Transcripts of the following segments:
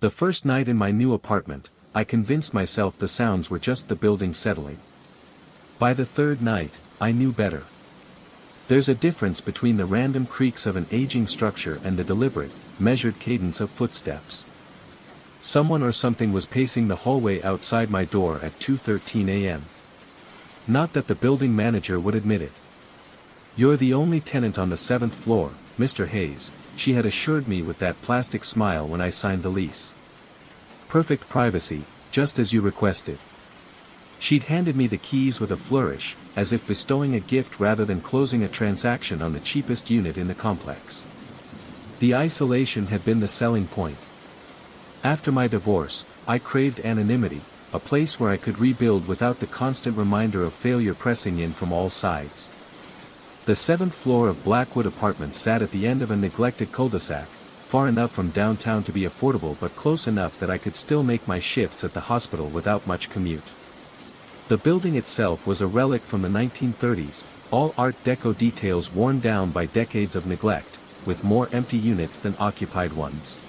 The first night in my new apartment, I convinced myself the sounds were just the building settling. By the third night, I knew better. There's a difference between the random creaks of an aging structure and the deliberate, measured cadence of footsteps. Someone or something was pacing the hallway outside my door at 2:13 a.m. Not that the building manager would admit it. "You're the only tenant on the 7th floor, Mr. Hayes," she had assured me with that plastic smile when I signed the lease. "Perfect privacy, just as you requested." She'd handed me the keys with a flourish, as if bestowing a gift rather than closing a transaction on the cheapest unit in the complex. The isolation had been the selling point. After my divorce, I craved anonymity, a place where I could rebuild without the constant reminder of failure pressing in from all sides. The 7th floor of Blackwood Apartments sat at the end of a neglected cul-de-sac, far enough from downtown to be affordable but close enough that I could still make my shifts at the hospital without much commute. The building itself was a relic from the 1930s, all Art Deco details worn down by decades of neglect, with more empty units than occupied ones.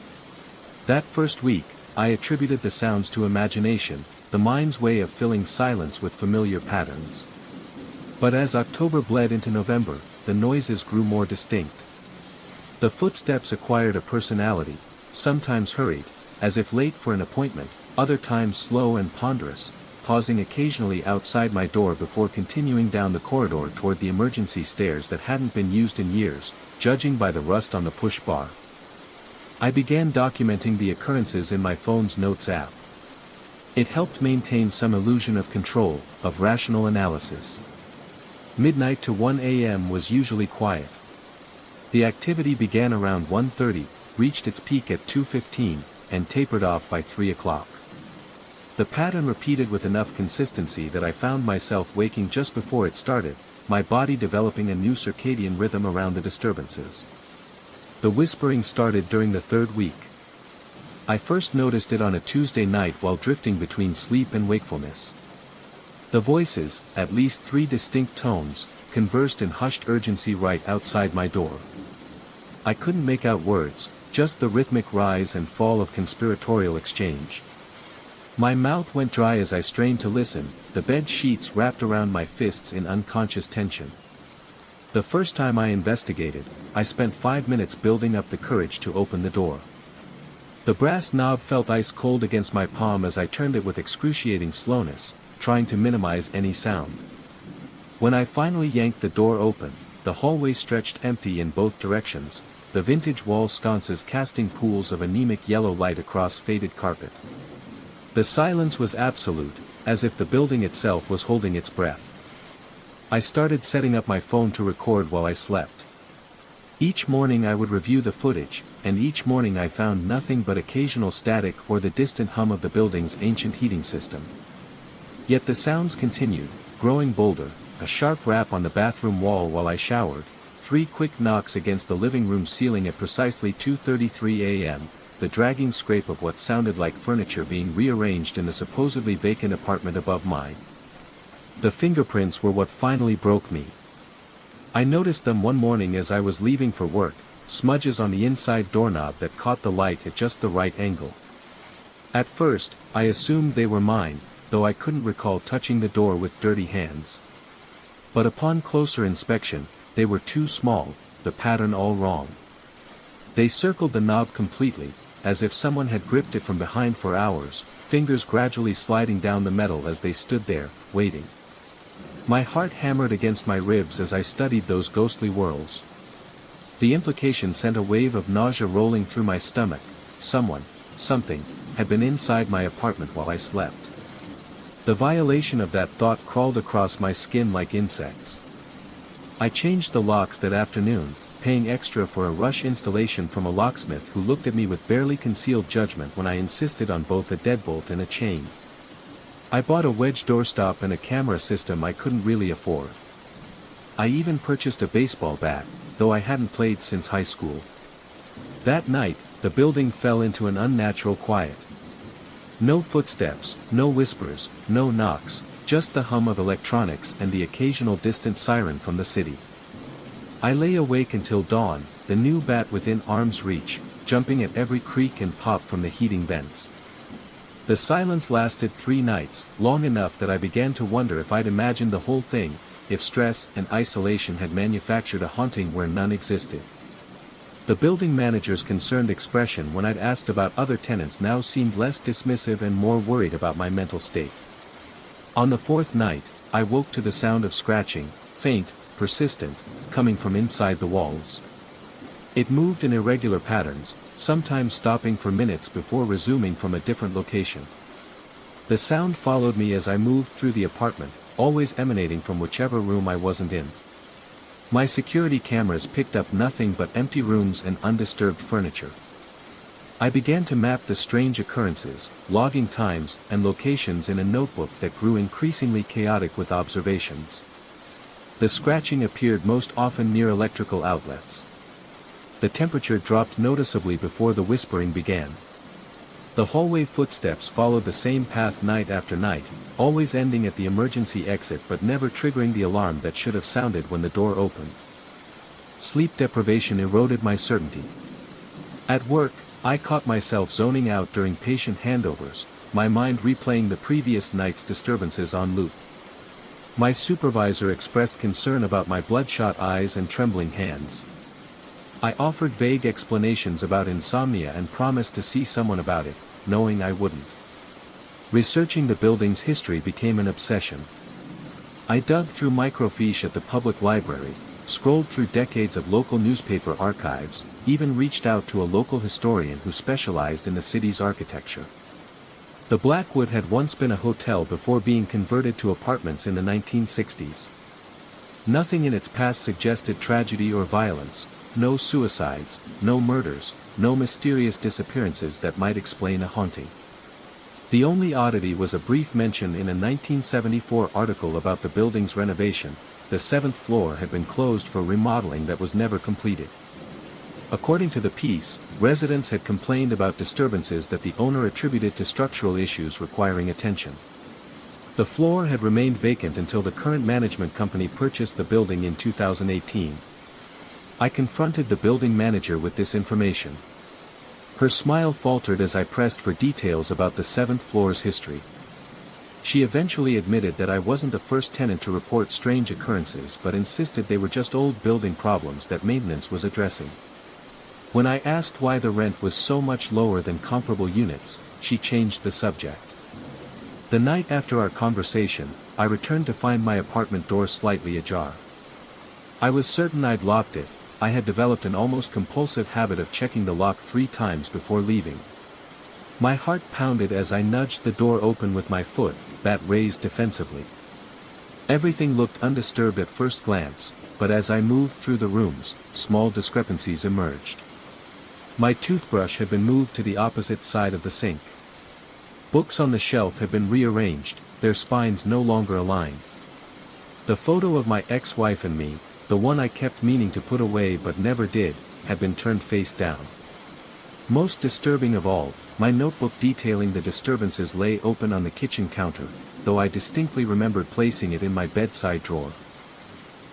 That first week, I attributed the sounds to imagination, the mind's way of filling silence with familiar patterns. But as October bled into November, the noises grew more distinct. The footsteps acquired a personality, sometimes hurried, as if late for an appointment, other times slow and ponderous, pausing occasionally outside my door before continuing down the corridor toward the emergency stairs that hadn't been used in years, judging by the rust on the push bar. I began documenting the occurrences in my phone's notes app. It helped maintain some illusion of control, of rational analysis. Midnight to 1 a.m. was usually quiet. The activity began around 1:30, reached its peak at 2:15, and tapered off by 3 o'clock. The pattern repeated with enough consistency that I found myself waking just before it started, my body developing a new circadian rhythm around the disturbances. The whispering started during the third week. I first noticed it on a Tuesday night while drifting between sleep and wakefulness. The voices, at least 3 distinct tones, conversed in hushed urgency right outside my door. I couldn't make out words, just the rhythmic rise and fall of conspiratorial exchange. My mouth went dry as I strained to listen, the bed sheets wrapped around my fists in unconscious tension. The first time I investigated, I spent 5 minutes building up the courage to open the door. The brass knob felt ice cold against my palm as I turned it with excruciating slowness, trying to minimize any sound. When I finally yanked the door open, the hallway stretched empty in both directions, the vintage wall sconces casting pools of anemic yellow light across faded carpet. The silence was absolute, as if the building itself was holding its breath. I started setting up my phone to record while I slept. Each morning I would review the footage, and each morning I found nothing but occasional static or the distant hum of the building's ancient heating system. Yet the sounds continued, growing bolder, a sharp rap on the bathroom wall while I showered, 3 quick knocks against the living room ceiling at precisely 2:33 a.m., the dragging scrape of what sounded like furniture being rearranged in the supposedly vacant apartment above mine. The fingerprints were what finally broke me. I noticed them one morning as I was leaving for work, smudges on the inside doorknob that caught the light at just the right angle. At first, I assumed they were mine, though I couldn't recall touching the door with dirty hands. But upon closer inspection, they were too small, the pattern all wrong. They circled the knob completely, as if someone had gripped it from behind for hours, fingers gradually sliding down the metal as they stood there, waiting. My heart hammered against my ribs as I studied those ghostly whirls. The implication sent a wave of nausea rolling through my stomach. Someone, something, had been inside my apartment while I slept. The violation of that thought crawled across my skin like insects. I changed the locks that afternoon, paying extra for a rush installation from a locksmith who looked at me with barely concealed judgment when I insisted on both a deadbolt and a chain. I bought a wedge doorstop and a camera system I couldn't really afford. I even purchased a baseball bat, though I hadn't played since high school. That night, the building fell into an unnatural quiet. No footsteps, no whispers, no knocks, just the hum of electronics and the occasional distant siren from the city. I lay awake until dawn, the new bat within arm's reach, jumping at every creak and pop from the heating vents. The silence lasted 3 nights, long enough that I began to wonder if I'd imagined the whole thing, if stress and isolation had manufactured a haunting where none existed. The building manager's concerned expression when I'd asked about other tenants now seemed less dismissive and more worried about my mental state. On the 4th night, I woke to the sound of scratching, faint, persistent, coming from inside the walls. It moved in irregular patterns, sometimes stopping for minutes before resuming from a different location. The sound followed me as I moved through the apartment, always emanating from whichever room I wasn't in. My security cameras picked up nothing but empty rooms and undisturbed furniture. I began to map the strange occurrences, logging times and locations in a notebook that grew increasingly chaotic with observations. The scratching appeared most often near electrical outlets. The temperature dropped noticeably before the whispering began. The hallway footsteps followed the same path night after night, always ending at the emergency exit but never triggering the alarm that should have sounded when the door opened. Sleep deprivation eroded my certainty. At work, I caught myself zoning out during patient handovers, my mind replaying the previous night's disturbances on loop. My supervisor expressed concern about my bloodshot eyes and trembling hands. I offered vague explanations about insomnia and promised to see someone about it, knowing I wouldn't. Researching the building's history became an obsession. I dug through microfiche at the public library, scrolled through decades of local newspaper archives, even reached out to a local historian who specialized in the city's architecture. The Blackwood had once been a hotel before being converted to apartments in the 1960s. Nothing in its past suggested tragedy or violence. No suicides, no murders, no mysterious disappearances that might explain a haunting. The only oddity was a brief mention in a 1974 article about the building's renovation. The 7th floor had been closed for remodeling that was never completed. According to the piece, residents had complained about disturbances that the owner attributed to structural issues requiring attention. The floor had remained vacant until the current management company purchased the building in 2018. I confronted the building manager with this information. Her smile faltered as I pressed for details about the 7th floor's history. She eventually admitted that I wasn't the first tenant to report strange occurrences but insisted they were just old building problems that maintenance was addressing. When I asked why the rent was so much lower than comparable units, she changed the subject. The night after our conversation, I returned to find my apartment door slightly ajar. I was certain I'd locked it. I had developed an almost compulsive habit of checking the lock 3 times before leaving. My heart pounded as I nudged the door open with my foot, that raised defensively. Everything looked undisturbed at first glance, but as I moved through the rooms, small discrepancies emerged. My toothbrush had been moved to the opposite side of the sink. Books on the shelf had been rearranged, their spines no longer aligned. The photo of my ex-wife and me, the one I kept meaning to put away but never did, had been turned face down. Most disturbing of all, my notebook detailing the disturbances lay open on the kitchen counter, though I distinctly remembered placing it in my bedside drawer.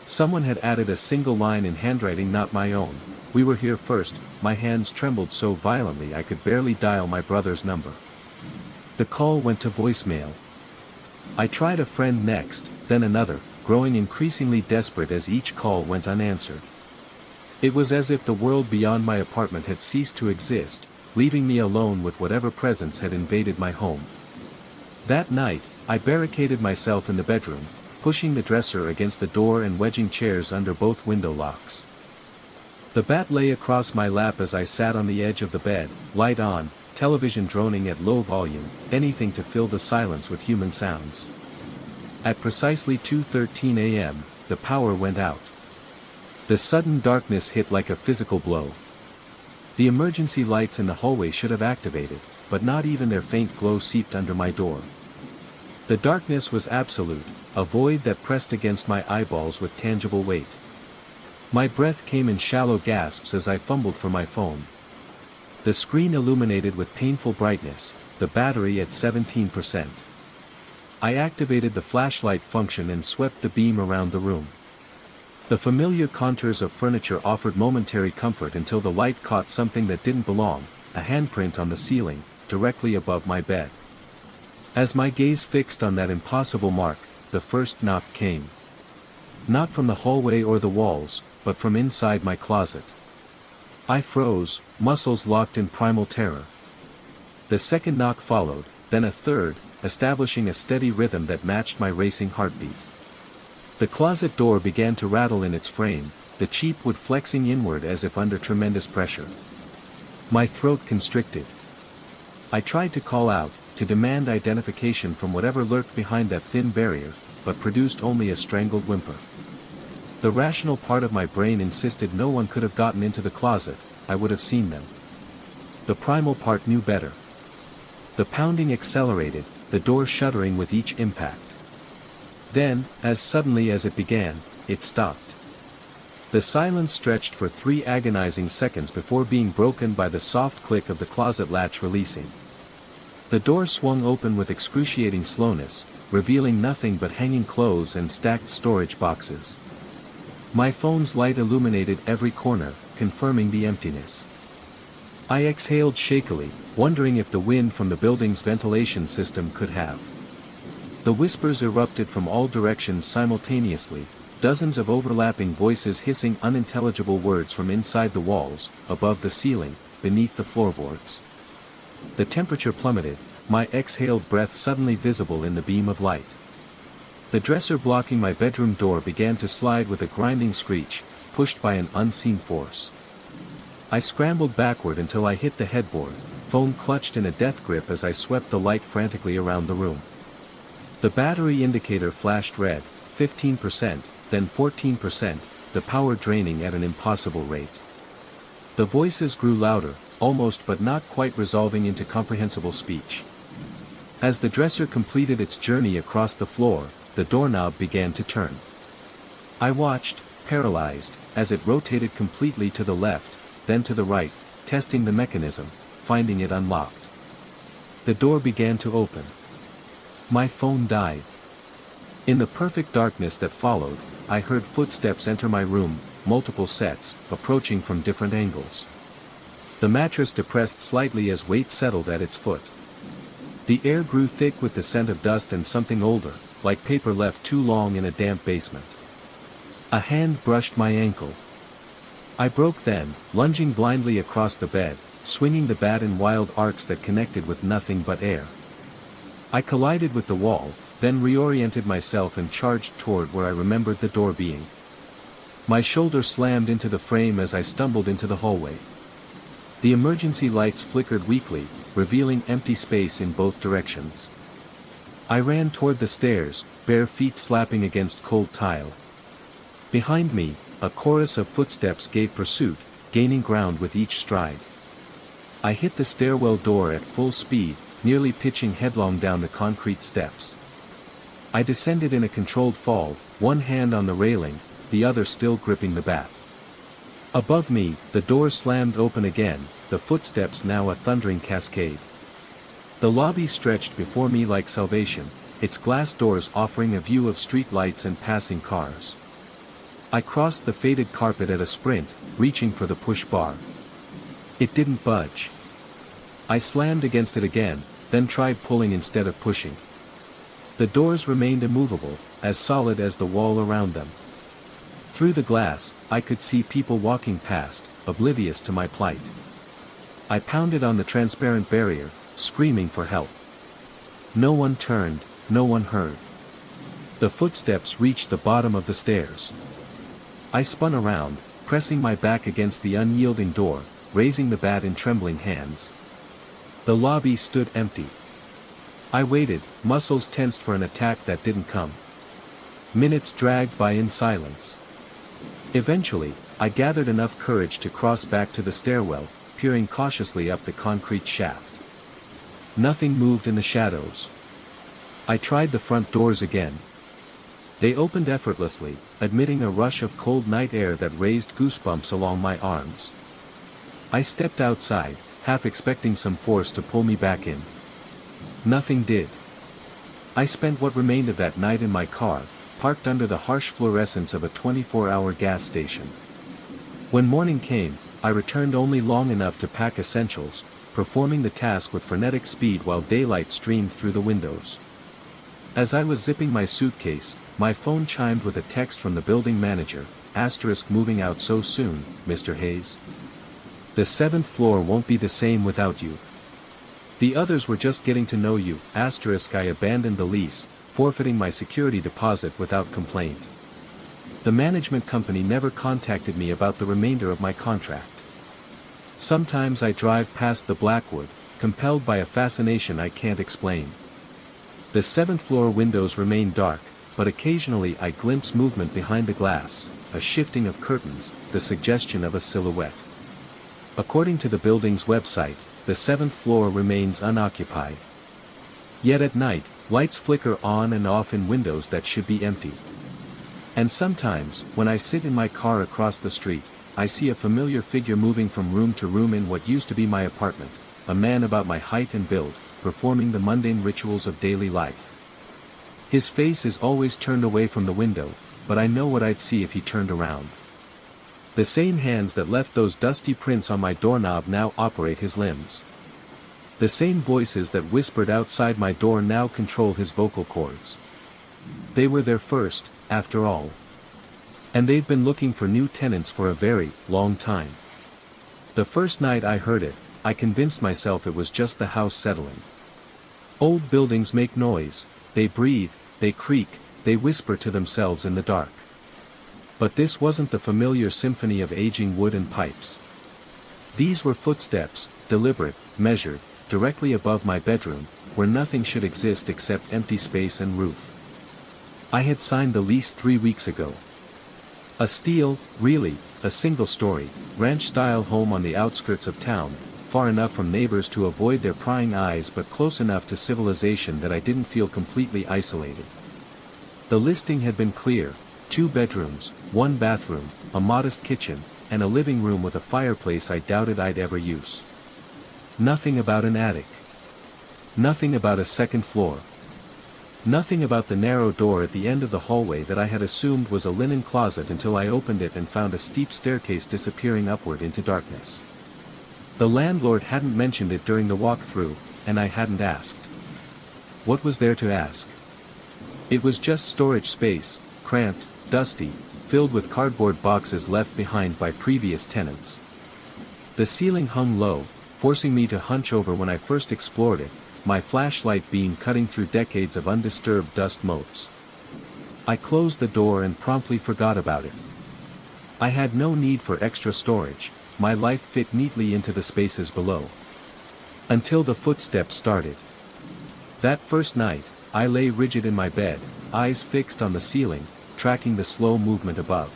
Someone had added a single line in handwriting not my own. "We were here first." My hands trembled so violently I could barely dial my brother's number. The call went to voicemail. I tried a friend next, then another, growing increasingly desperate as each call went unanswered. It was as if the world beyond my apartment had ceased to exist, leaving me alone with whatever presence had invaded my home. That night, I barricaded myself in the bedroom, pushing the dresser against the door and wedging chairs under both window locks. The bat lay across my lap as I sat on the edge of the bed, light on, television droning at low volume, anything to fill the silence with human sounds. At precisely 2:13 a.m., the power went out. The sudden darkness hit like a physical blow. The emergency lights in the hallway should have activated, but not even their faint glow seeped under my door. The darkness was absolute, a void that pressed against my eyeballs with tangible weight. My breath came in shallow gasps as I fumbled for my phone. The screen illuminated with painful brightness, the battery at 17%. I activated the flashlight function and swept the beam around the room. The familiar contours of furniture offered momentary comfort until the light caught something that didn't belong, a handprint on the ceiling, directly above my bed. As my gaze fixed on that impossible mark, the first knock came. Not from the hallway or the walls, but from inside my closet. I froze, muscles locked in primal terror. The second knock followed, then a third, establishing a steady rhythm that matched my racing heartbeat. The closet door began to rattle in its frame, the cheap wood flexing inward as if under tremendous pressure. My throat constricted. I tried to call out, to demand identification from whatever lurked behind that thin barrier, but produced only a strangled whimper. The rational part of my brain insisted no one could have gotten into the closet, I would have seen them. The primal part knew better. The pounding accelerated, the door shuddering with each impact. Then, as suddenly as it began, it stopped. The silence stretched for 3 agonizing seconds before being broken by the soft click of the closet latch releasing. The door swung open with excruciating slowness, revealing nothing but hanging clothes and stacked storage boxes. My phone's light illuminated every corner, confirming the emptiness. I exhaled shakily, wondering if the wind from the building's ventilation system could have. The whispers erupted from all directions simultaneously, dozens of overlapping voices hissing unintelligible words from inside the walls, above the ceiling, beneath the floorboards. The temperature plummeted, my exhaled breath suddenly visible in the beam of light. The dresser blocking my bedroom door began to slide with a grinding screech, pushed by an unseen force. I scrambled backward until I hit the headboard, phone clutched in a death grip as I swept the light frantically around the room. The battery indicator flashed red, 15%, then 14%, the power draining at an impossible rate. The voices grew louder, almost but not quite resolving into comprehensible speech. As the dresser completed its journey across the floor, the doorknob began to turn. I watched, paralyzed, as it rotated completely to the left, then to the right, testing the mechanism, finding it unlocked. The door began to open. My phone died. In the perfect darkness that followed, I heard footsteps enter my room, multiple sets, approaching from different angles. The mattress depressed slightly as weight settled at its foot. The air grew thick with the scent of dust and something older, like paper left too long in a damp basement. A hand brushed my ankle. I broke then, lunging blindly across the bed, swinging the bat in wild arcs that connected with nothing but air. I collided with the wall, then reoriented myself and charged toward where I remembered the door being. My shoulder slammed into the frame as I stumbled into the hallway. The emergency lights flickered weakly, revealing empty space in both directions. I ran toward the stairs, bare feet slapping against cold tile. Behind me, a chorus of footsteps gave pursuit, gaining ground with each stride. I hit the stairwell door at full speed, nearly pitching headlong down the concrete steps. I descended in a controlled fall, one hand on the railing, the other still gripping the bat. Above me, the door slammed open again, the footsteps now a thundering cascade. The lobby stretched before me like salvation, its glass doors offering a view of street lights and passing cars. I crossed the faded carpet at a sprint, reaching for the push bar. It didn't budge. I slammed against it again, then tried pulling instead of pushing. The doors remained immovable, as solid as the wall around them. Through the glass, I could see people walking past, oblivious to my plight. I pounded on the transparent barrier, screaming for help. No one turned, no one heard. The footsteps reached the bottom of the stairs. I spun around, pressing my back against the unyielding door, raising the bat in trembling hands. The lobby stood empty. I waited, muscles tensed for an attack that didn't come. Minutes dragged by in silence. Eventually, I gathered enough courage to cross back to the stairwell, peering cautiously up the concrete shaft. Nothing moved in the shadows. I tried the front doors again. They opened effortlessly, admitting a rush of cold night air that raised goosebumps along my arms. I stepped outside, half expecting some force to pull me back in. Nothing did. I spent what remained of that night in my car, parked under the harsh fluorescence of a 24-hour gas station. When morning came, I returned only long enough to pack essentials, performing the task with frenetic speed while daylight streamed through the windows. As I was zipping my suitcase, my phone chimed with a text from the building manager, *, moving out so soon, Mr. Hayes? The 7th floor won't be the same without you. The others were just getting to know you, *. I abandoned the lease, forfeiting my security deposit without complaint. The management company never contacted me about the remainder of my contract. Sometimes I drive past the Blackwood, compelled by a fascination I can't explain. The 7th floor windows remain dark, but occasionally I glimpse movement behind the glass, a shifting of curtains, the suggestion of a silhouette. According to the building's website, the 7th floor remains unoccupied. Yet at night, lights flicker on and off in windows that should be empty. And sometimes, when I sit in my car across the street, I see a familiar figure moving from room to room in what used to be my apartment, a man about my height and build, performing the mundane rituals of daily life. His face is always turned away from the window, but I know what I'd see if he turned around. The same hands that left those dusty prints on my doorknob now operate his limbs. The same voices that whispered outside my door now control his vocal cords. They were there first, after all. And they've been looking for new tenants for a very long time. The first night I heard it, I convinced myself it was just the house settling. Old buildings make noise, they breathe, they creak, they whisper to themselves in the dark. But this wasn't the familiar symphony of aging wood and pipes. These were footsteps, deliberate, measured, directly above my bedroom, where nothing should exist except empty space and roof. I had signed the lease 3 weeks ago. A single-story, ranch-style home on the outskirts of town, far enough from neighbors to avoid their prying eyes but close enough to civilization that I didn't feel completely isolated. The listing had been clear: 2 bedrooms, 1 bathroom, a modest kitchen, and a living room with a fireplace I doubted I'd ever use. Nothing about an attic. Nothing about a 2nd floor. Nothing about the narrow door at the end of the hallway that I had assumed was a linen closet until I opened it and found a steep staircase disappearing upward into darkness. The landlord hadn't mentioned it during the walk-through, and I hadn't asked. What was there to ask? It was just storage space, cramped, dusty, filled with cardboard boxes left behind by previous tenants. The ceiling hung low, forcing me to hunch over when I first explored it, my flashlight beam cutting through decades of undisturbed dust motes. I closed the door and promptly forgot about it. I had no need for extra storage, my life fit neatly into the spaces below. Until the footsteps started. That first night, I lay rigid in my bed, eyes fixed on the ceiling, tracking the slow movement above.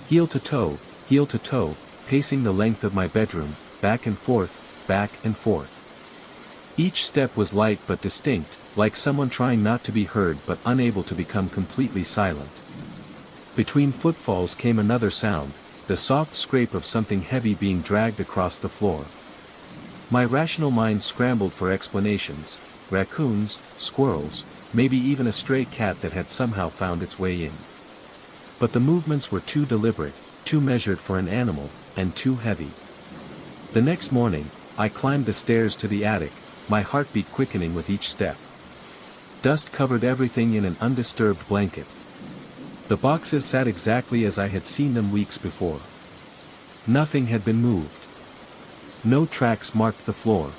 Heel to toe, pacing the length of my bedroom, back and forth, back and forth. Each step was light but distinct, like someone trying not to be heard but unable to become completely silent. Between footfalls came another sound, the soft scrape of something heavy being dragged across the floor. My rational mind scrambled for explanations: raccoons, squirrels, maybe even a stray cat that had somehow found its way in. But the movements were too deliberate, too measured for an animal, and too heavy. The next morning, I climbed the stairs to the attic, my heartbeat quickening with each step. Dust covered everything in an undisturbed blanket. The boxes sat exactly as I had seen them weeks before. Nothing had been moved. No tracks marked the floor.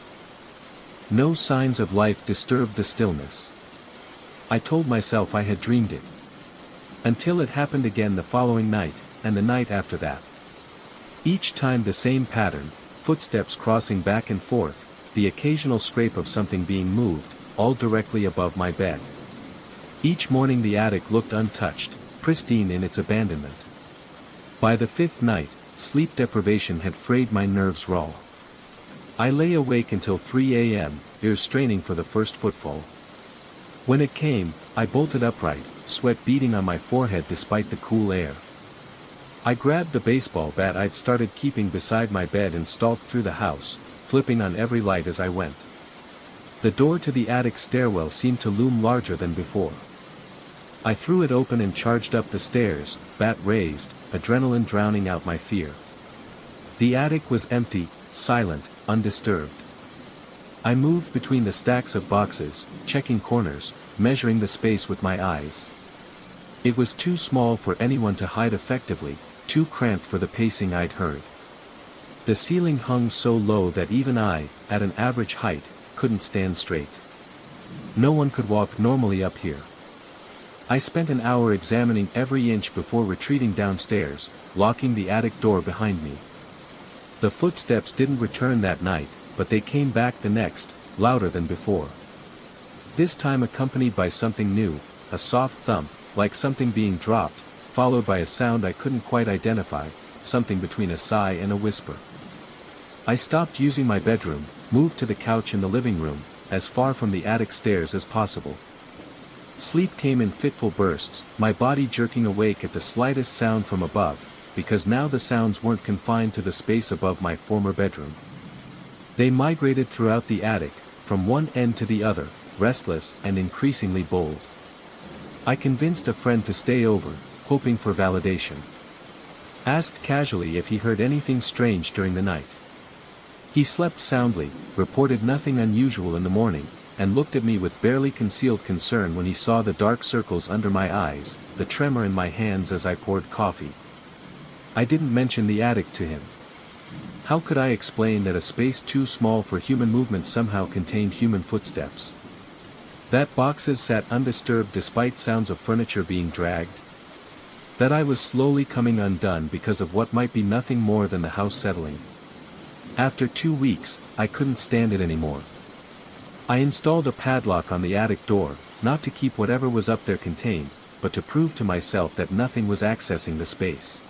No signs of life disturbed the stillness. I told myself I had dreamed it. Until it happened again the following night, and the night after that. Each time the same pattern, footsteps crossing back and forth, the occasional scrape of something being moved, all directly above my bed. Each morning the attic looked untouched, pristine in its abandonment. By the 5th night, sleep deprivation had frayed my nerves raw. I lay awake until 3 a.m., ears straining for the first footfall. When it came, I bolted upright, sweat beading on my forehead despite the cool air. I grabbed the baseball bat I'd started keeping beside my bed and stalked through the house, flipping on every light as I went. The door to the attic stairwell seemed to loom larger than before. I threw it open and charged up the stairs, bat raised, adrenaline drowning out my fear. The attic was empty, silent, undisturbed. I moved between the stacks of boxes, checking corners, measuring the space with my eyes. It was too small for anyone to hide effectively, too cramped for the pacing I'd heard. The ceiling hung so low that even I, at an average height, couldn't stand straight. No one could walk normally up here. I spent an hour examining every inch before retreating downstairs, locking the attic door behind me. The footsteps didn't return that night, but they came back the next, louder than before. This time accompanied by something new, a soft thump, like something being dropped, followed by a sound I couldn't quite identify, something between a sigh and a whisper. I stopped using my bedroom, moved to the couch in the living room, as far from the attic stairs as possible. Sleep came in fitful bursts, my body jerking awake at the slightest sound from above, because now the sounds weren't confined to the space above my former bedroom. They migrated throughout the attic, from one end to the other, restless and increasingly bold. I convinced a friend to stay over, hoping for validation. Asked casually if he heard anything strange during the night. He slept soundly, reported nothing unusual in the morning, and looked at me with barely concealed concern when he saw the dark circles under my eyes, the tremor in my hands as I poured coffee. I didn't mention the attic to him. How could I explain that a space too small for human movement somehow contained human footsteps? That boxes sat undisturbed despite sounds of furniture being dragged? That I was slowly coming undone because of what might be nothing more than the house settling? After 2 weeks, I couldn't stand it anymore. I installed a padlock on the attic door, not to keep whatever was up there contained, but to prove to myself that nothing was accessing the space.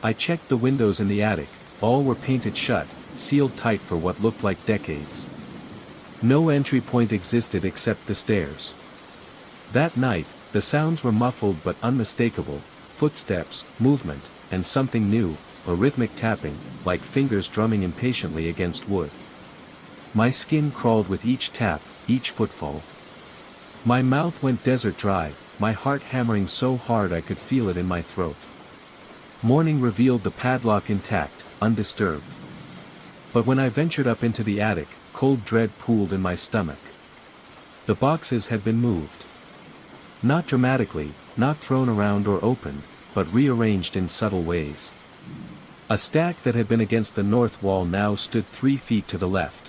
I checked the windows in the attic, all were painted shut, sealed tight for what looked like decades. No entry point existed except the stairs. That night, the sounds were muffled but unmistakable, footsteps, movement, and something new, a rhythmic tapping, like fingers drumming impatiently against wood. My skin crawled with each tap, each footfall. My mouth went desert dry, my heart hammering so hard I could feel it in my throat. Morning revealed the padlock intact, undisturbed. But when I ventured up into the attic, cold dread pooled in my stomach. The boxes had been moved. Not dramatically, not thrown around or open, but rearranged in subtle ways. A stack that had been against the north wall now stood 3 feet to the left.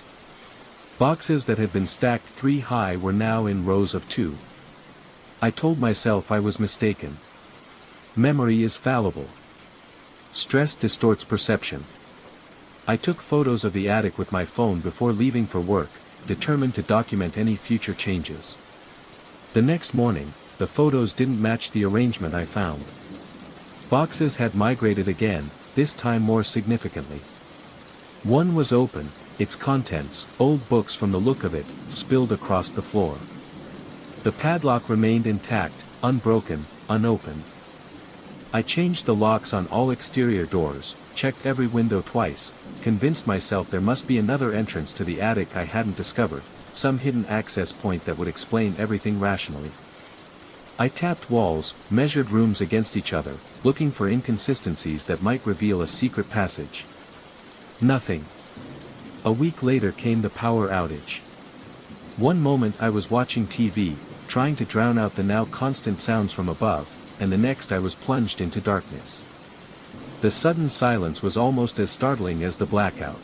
Boxes that had been stacked 3 high were now in rows of 2. I told myself I was mistaken. Memory is fallible. Stress distorts perception. I took photos of the attic with my phone before leaving for work, determined to document any future changes. The next morning, the photos didn't match the arrangement I found. Boxes had migrated again, this time more significantly. One was open, its contents, old books from the look of it, spilled across the floor. The padlock remained intact, unbroken, unopened. I changed the locks on all exterior doors, checked every window twice, convinced myself there must be another entrance to the attic I hadn't discovered, some hidden access point that would explain everything rationally. I tapped walls, measured rooms against each other, looking for inconsistencies that might reveal a secret passage. Nothing. A week later came the power outage. One moment I was watching TV, trying to drown out the now constant sounds from above, and the next I was plunged into darkness. The sudden silence was almost as startling as the blackout.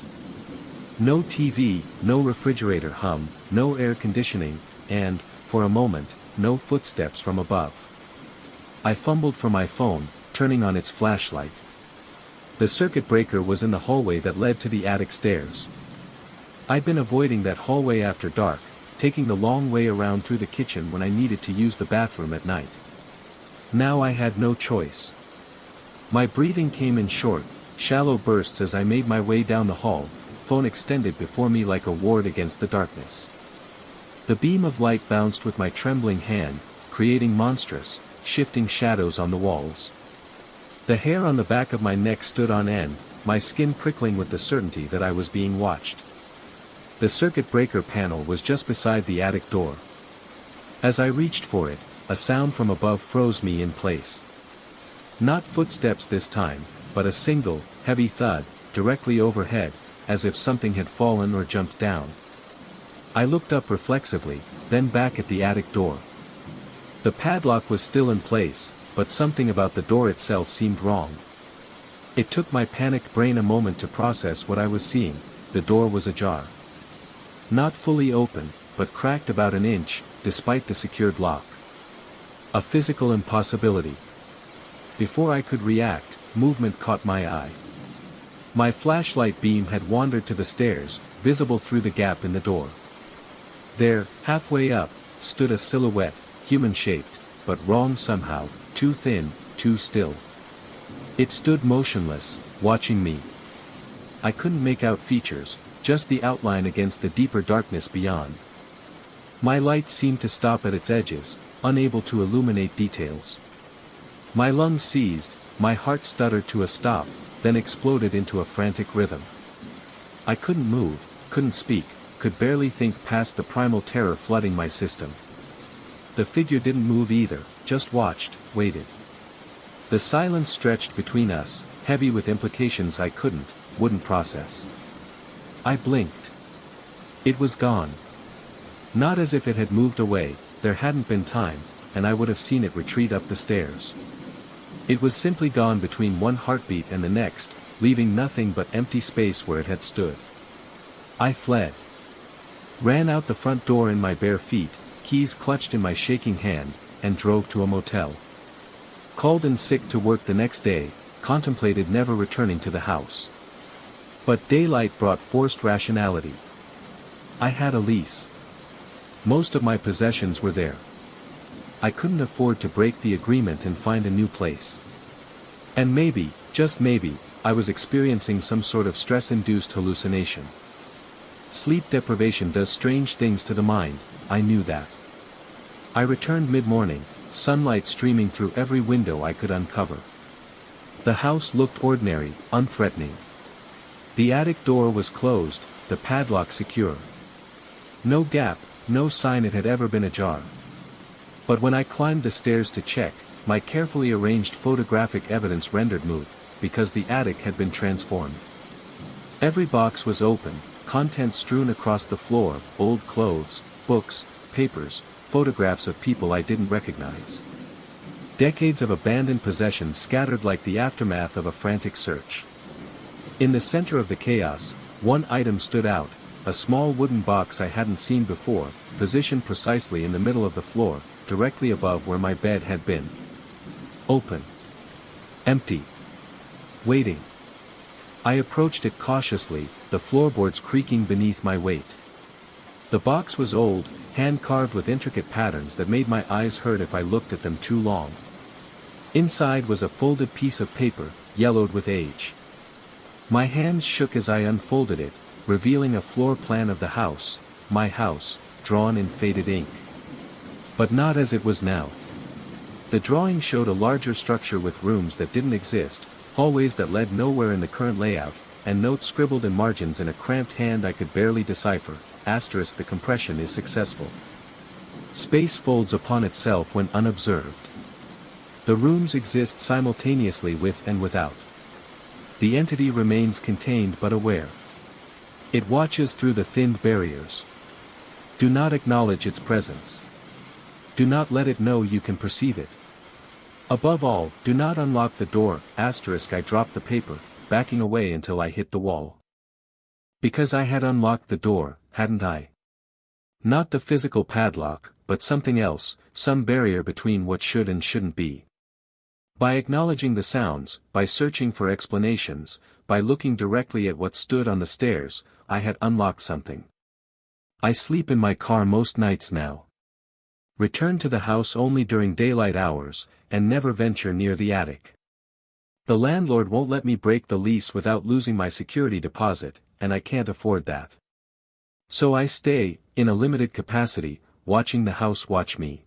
No TV, no refrigerator hum, no air conditioning, and, for a moment, no footsteps from above. I fumbled for my phone, turning on its flashlight. The circuit breaker was in the hallway that led to the attic stairs. I'd been avoiding that hallway after dark, taking the long way around through the kitchen when I needed to use the bathroom at night. Now I had no choice. My breathing came in short, shallow bursts as I made my way down the hall, phone extended before me like a ward against the darkness. The beam of light bounced with my trembling hand, creating monstrous, shifting shadows on the walls. The hair on the back of my neck stood on end, my skin prickling with the certainty that I was being watched. The circuit breaker panel was just beside the attic door. As I reached for it, a sound from above froze me in place. Not footsteps this time, but a single, heavy thud, directly overhead, as if something had fallen or jumped down. I looked up reflexively, then back at the attic door. The padlock was still in place, but something about the door itself seemed wrong. It took my panicked brain a moment to process what I was seeing. The door was ajar. Not fully open, but cracked about an inch, despite the secured lock. A physical impossibility. Before I could react, movement caught my eye. My flashlight beam had wandered to the stairs, visible through the gap in the door. There, halfway up, stood a silhouette, human-shaped, but wrong somehow, too thin, too still. It stood motionless, watching me. I couldn't make out features, just the outline against the deeper darkness beyond. My light seemed to stop at its edges, unable to illuminate details. My lungs seized, my heart stuttered to a stop, then exploded into a frantic rhythm. I couldn't move, couldn't speak, could barely think past the primal terror flooding my system. The figure didn't move either, just watched, waited. The silence stretched between us, heavy with implications I wouldn't process. I blinked. It was gone. Not as if it had moved away, there hadn't been time, and I would have seen it retreat up the stairs. It was simply gone between one heartbeat and the next, leaving nothing but empty space where it had stood. I fled. Ran out the front door in my bare feet, keys clutched in my shaking hand, and drove to a motel. Called in sick to work the next day, contemplated never returning to the house. But daylight brought forced rationality. I had a lease. Most of my possessions were there. I couldn't afford to break the agreement and find a new place. And maybe, just maybe, I was experiencing some sort of stress-induced hallucination. Sleep deprivation does strange things to the mind, I knew that. I returned mid-morning, sunlight streaming through every window I could uncover. The house looked ordinary, unthreatening. The attic door was closed, the padlock secure. No gap, no sign it had ever been ajar. But when I climbed the stairs to check, my carefully arranged photographic evidence rendered moot, because the attic had been transformed. Every box was open, contents strewn across the floor, old clothes, books, papers, photographs of people I didn't recognize. Decades of abandoned possessions scattered like the aftermath of a frantic search. In the center of the chaos, one item stood out, a small wooden box I hadn't seen before, positioned precisely in the middle of the floor, directly above where my bed had been. Open. Empty. Waiting. I approached it cautiously, the floorboards creaking beneath my weight. The box was old, hand-carved with intricate patterns that made my eyes hurt if I looked at them too long. Inside was a folded piece of paper, yellowed with age. My hands shook as I unfolded it, revealing a floor plan of the house, my house, drawn in faded ink. But not as it was now. The drawing showed a larger structure with rooms that didn't exist, hallways that led nowhere in the current layout, and notes scribbled in margins in a cramped hand I could barely decipher. Asterisk, the compression is successful. Space folds upon itself when unobserved. The rooms exist simultaneously with and without. The entity remains contained but aware. It watches through the thinned barriers. Do not acknowledge its presence. Do not let it know you can perceive it. Above all, do not unlock the door. Asterisk, I dropped the paper, backing away until I hit the wall. Because I had unlocked the door, hadn't I? Not the physical padlock, but something else, some barrier between what should and shouldn't be. By acknowledging the sounds, by searching for explanations, by looking directly at what stood on the stairs, I had unlocked something. I sleep in my car most nights now. Return to the house only during daylight hours, and never venture near the attic. The landlord won't let me break the lease without losing my security deposit, and I can't afford that. So I stay, in a limited capacity, watching the house watch me.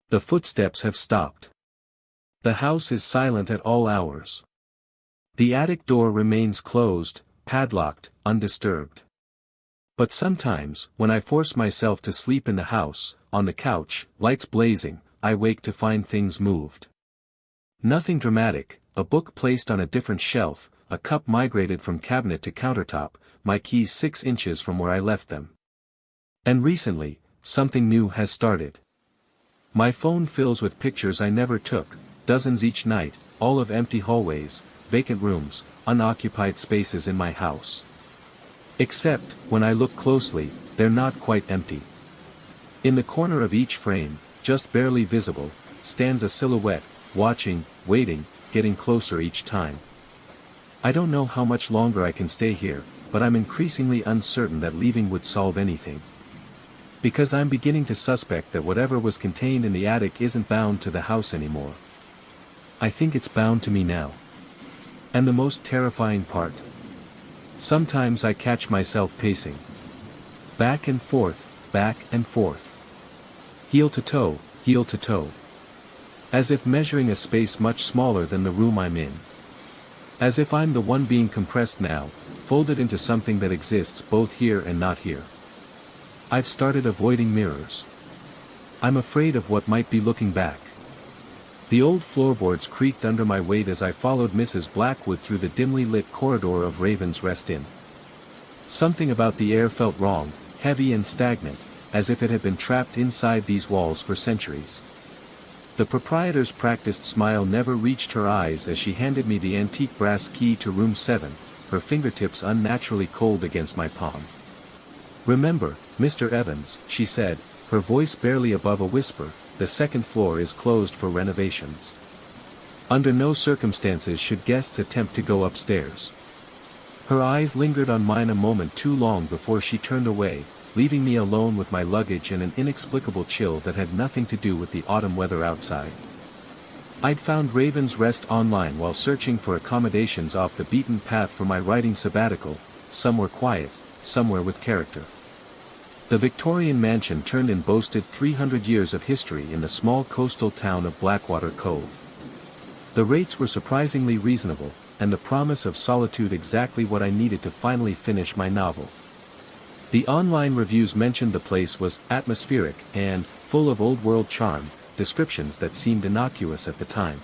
The footsteps have stopped. The house is silent at all hours. The attic door remains closed, padlocked, undisturbed. But sometimes, when I force myself to sleep in the house, on the couch, lights blazing, I wake to find things moved. Nothing dramatic, a book placed on a different shelf, a cup migrated from cabinet to countertop, my keys 6 inches from where I left them. And recently, something new has started. My phone fills with pictures I never took, dozens each night, all of empty hallways, vacant rooms, unoccupied spaces in my house. Except, when I look closely, they're not quite empty. In the corner of each frame, just barely visible, stands a silhouette, watching, waiting, getting closer each time. I don't know how much longer I can stay here, but I'm increasingly uncertain that leaving would solve anything. Because I'm beginning to suspect that whatever was contained in the attic isn't bound to the house anymore. I think it's bound to me now. And the most terrifying part. Sometimes I catch myself pacing. Back and forth, back and forth. Heel to toe, heel to toe. As if measuring a space much smaller than the room I'm in. As if I'm the one being compressed now, folded into something that exists both here and not here. I've started avoiding mirrors. I'm afraid of what might be looking back. The old floorboards creaked under my weight as I followed Mrs. Blackwood through the dimly lit corridor of Raven's Rest Inn. Something about the air felt wrong, heavy and stagnant, as if it had been trapped inside these walls for centuries. The proprietor's practiced smile never reached her eyes as she handed me the antique brass key to room 7, her fingertips unnaturally cold against my palm. "Remember, Mr. Evans," she said, her voice barely above a whisper, "the second floor is closed for renovations. Under no circumstances should guests attempt to go upstairs." Her eyes lingered on mine a moment too long before she turned away, leaving me alone with my luggage and an inexplicable chill that had nothing to do with the autumn weather outside. I'd found Raven's Rest online while searching for accommodations off the beaten path for my writing sabbatical, somewhere quiet, somewhere with character. The Victorian mansion turned in boasted 300 years of history in the small coastal town of Blackwater Cove. The rates were surprisingly reasonable, and the promise of solitude exactly what I needed to finally finish my novel. The online reviews mentioned the place was atmospheric and full of old-world charm, descriptions that seemed innocuous at the time.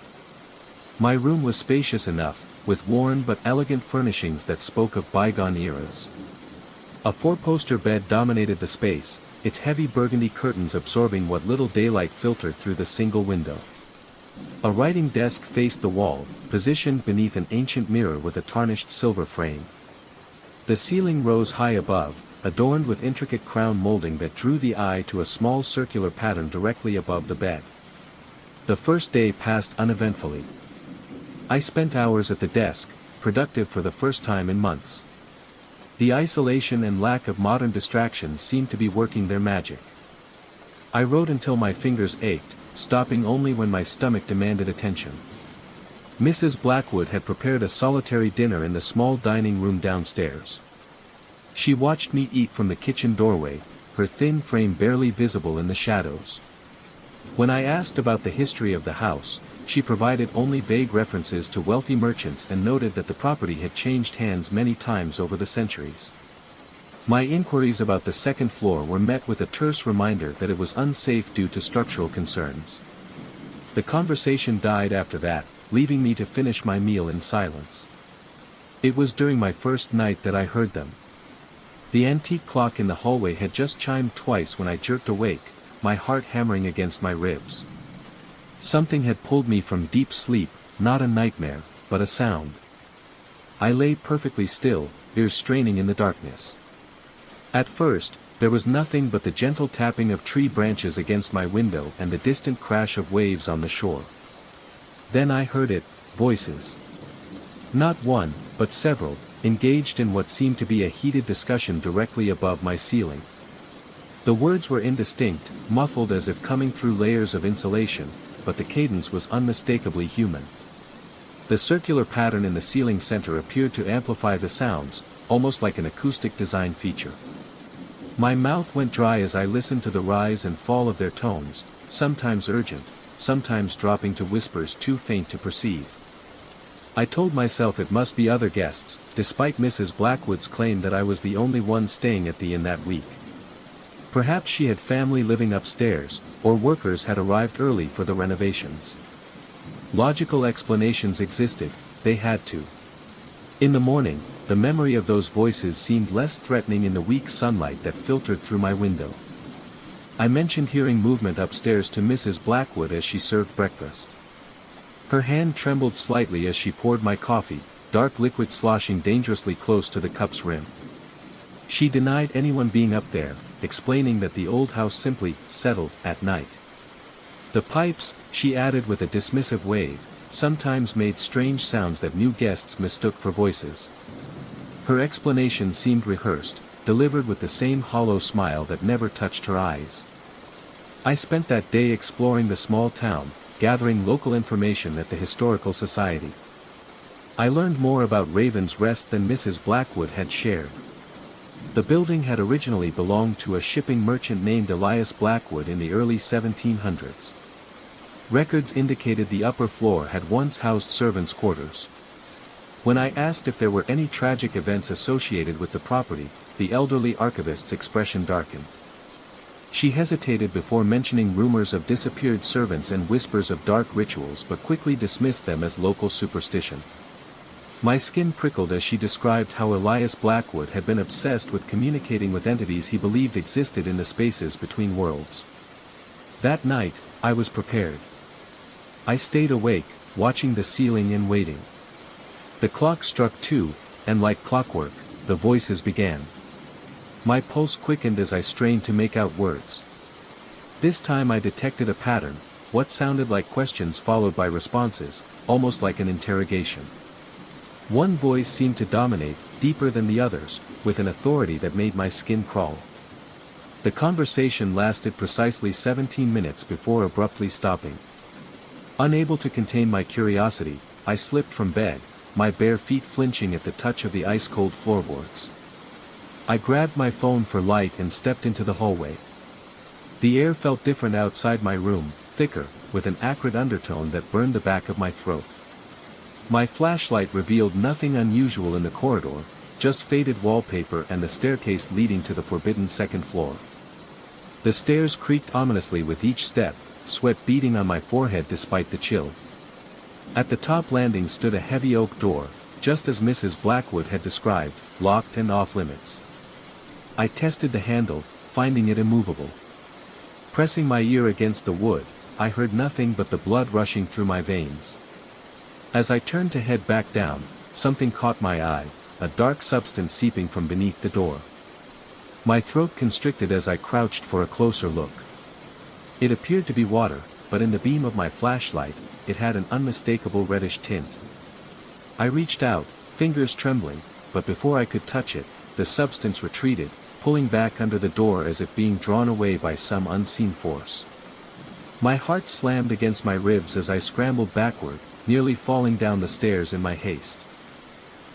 My room was spacious enough, with worn but elegant furnishings that spoke of bygone eras. A 4-poster bed dominated the space, its heavy burgundy curtains absorbing what little daylight filtered through the single window. A writing desk faced the wall, positioned beneath an ancient mirror with a tarnished silver frame. The ceiling rose high above, adorned with intricate crown molding that drew the eye to a small circular pattern directly above the bed. The first day passed uneventfully. I spent hours at the desk, productive for the first time in months. The isolation and lack of modern distractions seemed to be working their magic. I wrote until my fingers ached, stopping only when my stomach demanded attention. Mrs. Blackwood had prepared a solitary dinner in the small dining room downstairs. She watched me eat from the kitchen doorway, her thin frame barely visible in the shadows. When I asked about the history of the house, she provided only vague references to wealthy merchants and noted that the property had changed hands many times over the centuries. My inquiries about the second floor were met with a terse reminder that it was unsafe due to structural concerns. The conversation died after that, leaving me to finish my meal in silence. It was during my first night that I heard them. The antique clock in the hallway had just chimed twice when I jerked awake, my heart hammering against my ribs. Something had pulled me from deep sleep, not a nightmare, but a sound. I lay perfectly still, ears straining in the darkness. At first, there was nothing but the gentle tapping of tree branches against my window and the distant crash of waves on the shore. Then I heard it, voices. Not one, but several, engaged in what seemed to be a heated discussion directly above my ceiling. The words were indistinct, muffled as if coming through layers of insulation, but the cadence was unmistakably human. The circular pattern in the ceiling center appeared to amplify the sounds, almost like an acoustic design feature. My mouth went dry as I listened to the rise and fall of their tones, sometimes urgent, sometimes dropping to whispers too faint to perceive. I told myself it must be other guests, despite Mrs. Blackwood's claim that I was the only one staying at the inn that week. Perhaps she had family living upstairs, or workers had arrived early for the renovations. Logical explanations existed, they had to. In the morning, the memory of those voices seemed less threatening in the weak sunlight that filtered through my window. I mentioned hearing movement upstairs to Mrs. Blackwood as she served breakfast. Her hand trembled slightly as she poured my coffee, dark liquid sloshing dangerously close to the cup's rim. She denied anyone being up there, explaining that the old house simply settled at night. The pipes, she added with a dismissive wave, sometimes made strange sounds that new guests mistook for voices. Her explanation seemed rehearsed, delivered with the same hollow smile that never touched her eyes. I spent that day exploring the small town, gathering local information at the Historical Society. I learned more about Raven's Rest than Mrs. Blackwood had shared. The building had originally belonged to a shipping merchant named Elias Blackwood in the early 1700s. Records indicated the upper floor had once housed servants' quarters. When I asked if there were any tragic events associated with the property, the elderly archivist's expression darkened. She hesitated before mentioning rumors of disappeared servants and whispers of dark rituals but quickly dismissed them as local superstition. My skin prickled as she described how Elias Blackwood had been obsessed with communicating with entities he believed existed in the spaces between worlds. That night, I was prepared. I stayed awake, watching the ceiling and waiting. The clock struck 2, and like clockwork, the voices began. My pulse quickened as I strained to make out words. This time I detected a pattern, what sounded like questions followed by responses, almost like an interrogation. One voice seemed to dominate, deeper than the others, with an authority that made my skin crawl. The conversation lasted precisely 17 minutes before abruptly stopping. Unable to contain my curiosity, I slipped from bed, my bare feet flinching at the touch of the ice-cold floorboards. I grabbed my phone for light and stepped into the hallway. The air felt different outside my room, thicker, with an acrid undertone that burned the back of my throat. My flashlight revealed nothing unusual in the corridor, just faded wallpaper and the staircase leading to the forbidden second floor. The stairs creaked ominously with each step, sweat beading on my forehead despite the chill. At the top landing stood a heavy oak door, just as Mrs. Blackwood had described, locked and off-limits. I tested the handle, finding it immovable. Pressing my ear against the wood, I heard nothing but the blood rushing through my veins. As I turned to head back down, something caught my eye, a dark substance seeping from beneath the door. My throat constricted as I crouched for a closer look. It appeared to be water, but in the beam of my flashlight, it had an unmistakable reddish tint. I reached out, fingers trembling, but before I could touch it, the substance retreated, pulling back under the door as if being drawn away by some unseen force. My heart slammed against my ribs as I scrambled backward, nearly falling down the stairs in my haste.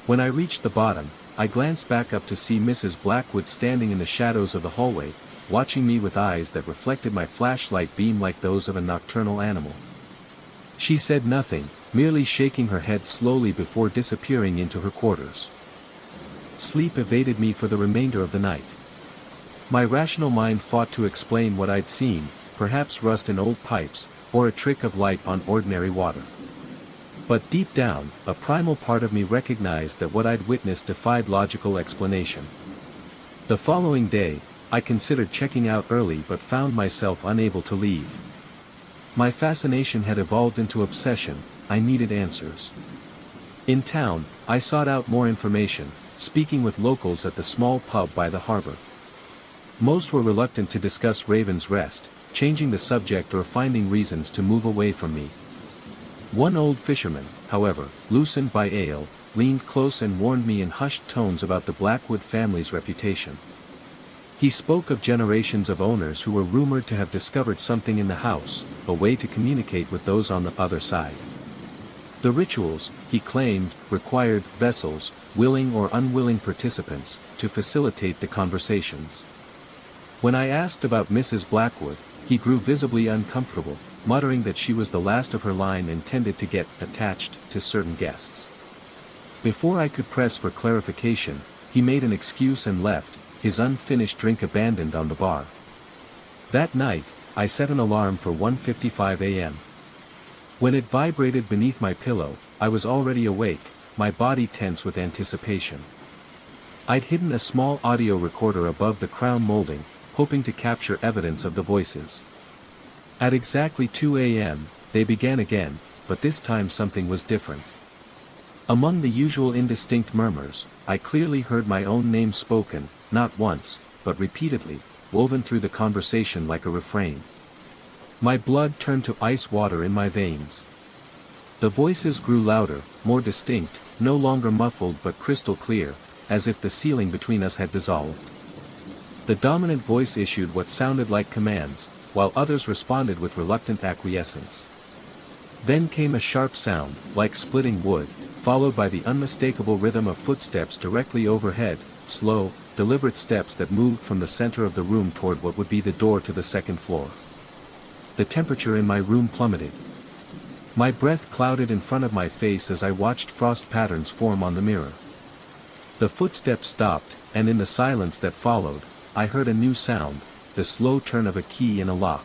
When I reached the bottom, I glanced back up to see Mrs. Blackwood standing in the shadows of the hallway, watching me with eyes that reflected my flashlight beam like those of a nocturnal animal. She said nothing, merely shaking her head slowly before disappearing into her quarters. Sleep evaded me for the remainder of the night. My rational mind fought to explain what I'd seen, perhaps rust in old pipes, or a trick of light on ordinary water. But deep down, a primal part of me recognized that what I'd witnessed defied logical explanation. The following day, I considered checking out early but found myself unable to leave. My fascination had evolved into obsession, I needed answers. In town, I sought out more information, speaking with locals at the small pub by the harbor. Most were reluctant to discuss Raven's Rest, changing the subject or finding reasons to move away from me. One old fisherman, however, loosened by ale, leaned close and warned me in hushed tones about the Blackwood family's reputation. He spoke of generations of owners who were rumored to have discovered something in the house, a way to communicate with those on the other side. The rituals, he claimed, required vessels, willing or unwilling participants, to facilitate the conversations. When I asked about Mrs. Blackwood, he grew visibly uncomfortable, muttering that she was the last of her line and tended to get attached to certain guests. Before I could press for clarification, he made an excuse and left, his unfinished drink abandoned on the bar. That night, I set an alarm for 1:55 a.m. When it vibrated beneath my pillow, I was already awake, my body tense with anticipation. I'd hidden a small audio recorder above the crown molding, hoping to capture evidence of the voices. At exactly 2 a.m., they began again, but this time something was different. Among the usual indistinct murmurs, I clearly heard my own name spoken, not once, but repeatedly, woven through the conversation like a refrain. My blood turned to ice water in my veins. The voices grew louder, more distinct, no longer muffled but crystal clear, as if the ceiling between us had dissolved. The dominant voice issued what sounded like commands, while others responded with reluctant acquiescence. Then came a sharp sound, like splitting wood, followed by the unmistakable rhythm of footsteps directly overhead, slow, deliberate steps that moved from the center of the room toward what would be the door to the second floor. The temperature in my room plummeted. My breath clouded in front of my face as I watched frost patterns form on the mirror. The footsteps stopped, and in the silence that followed, I heard a new sound, the slow turn of a key in a lock.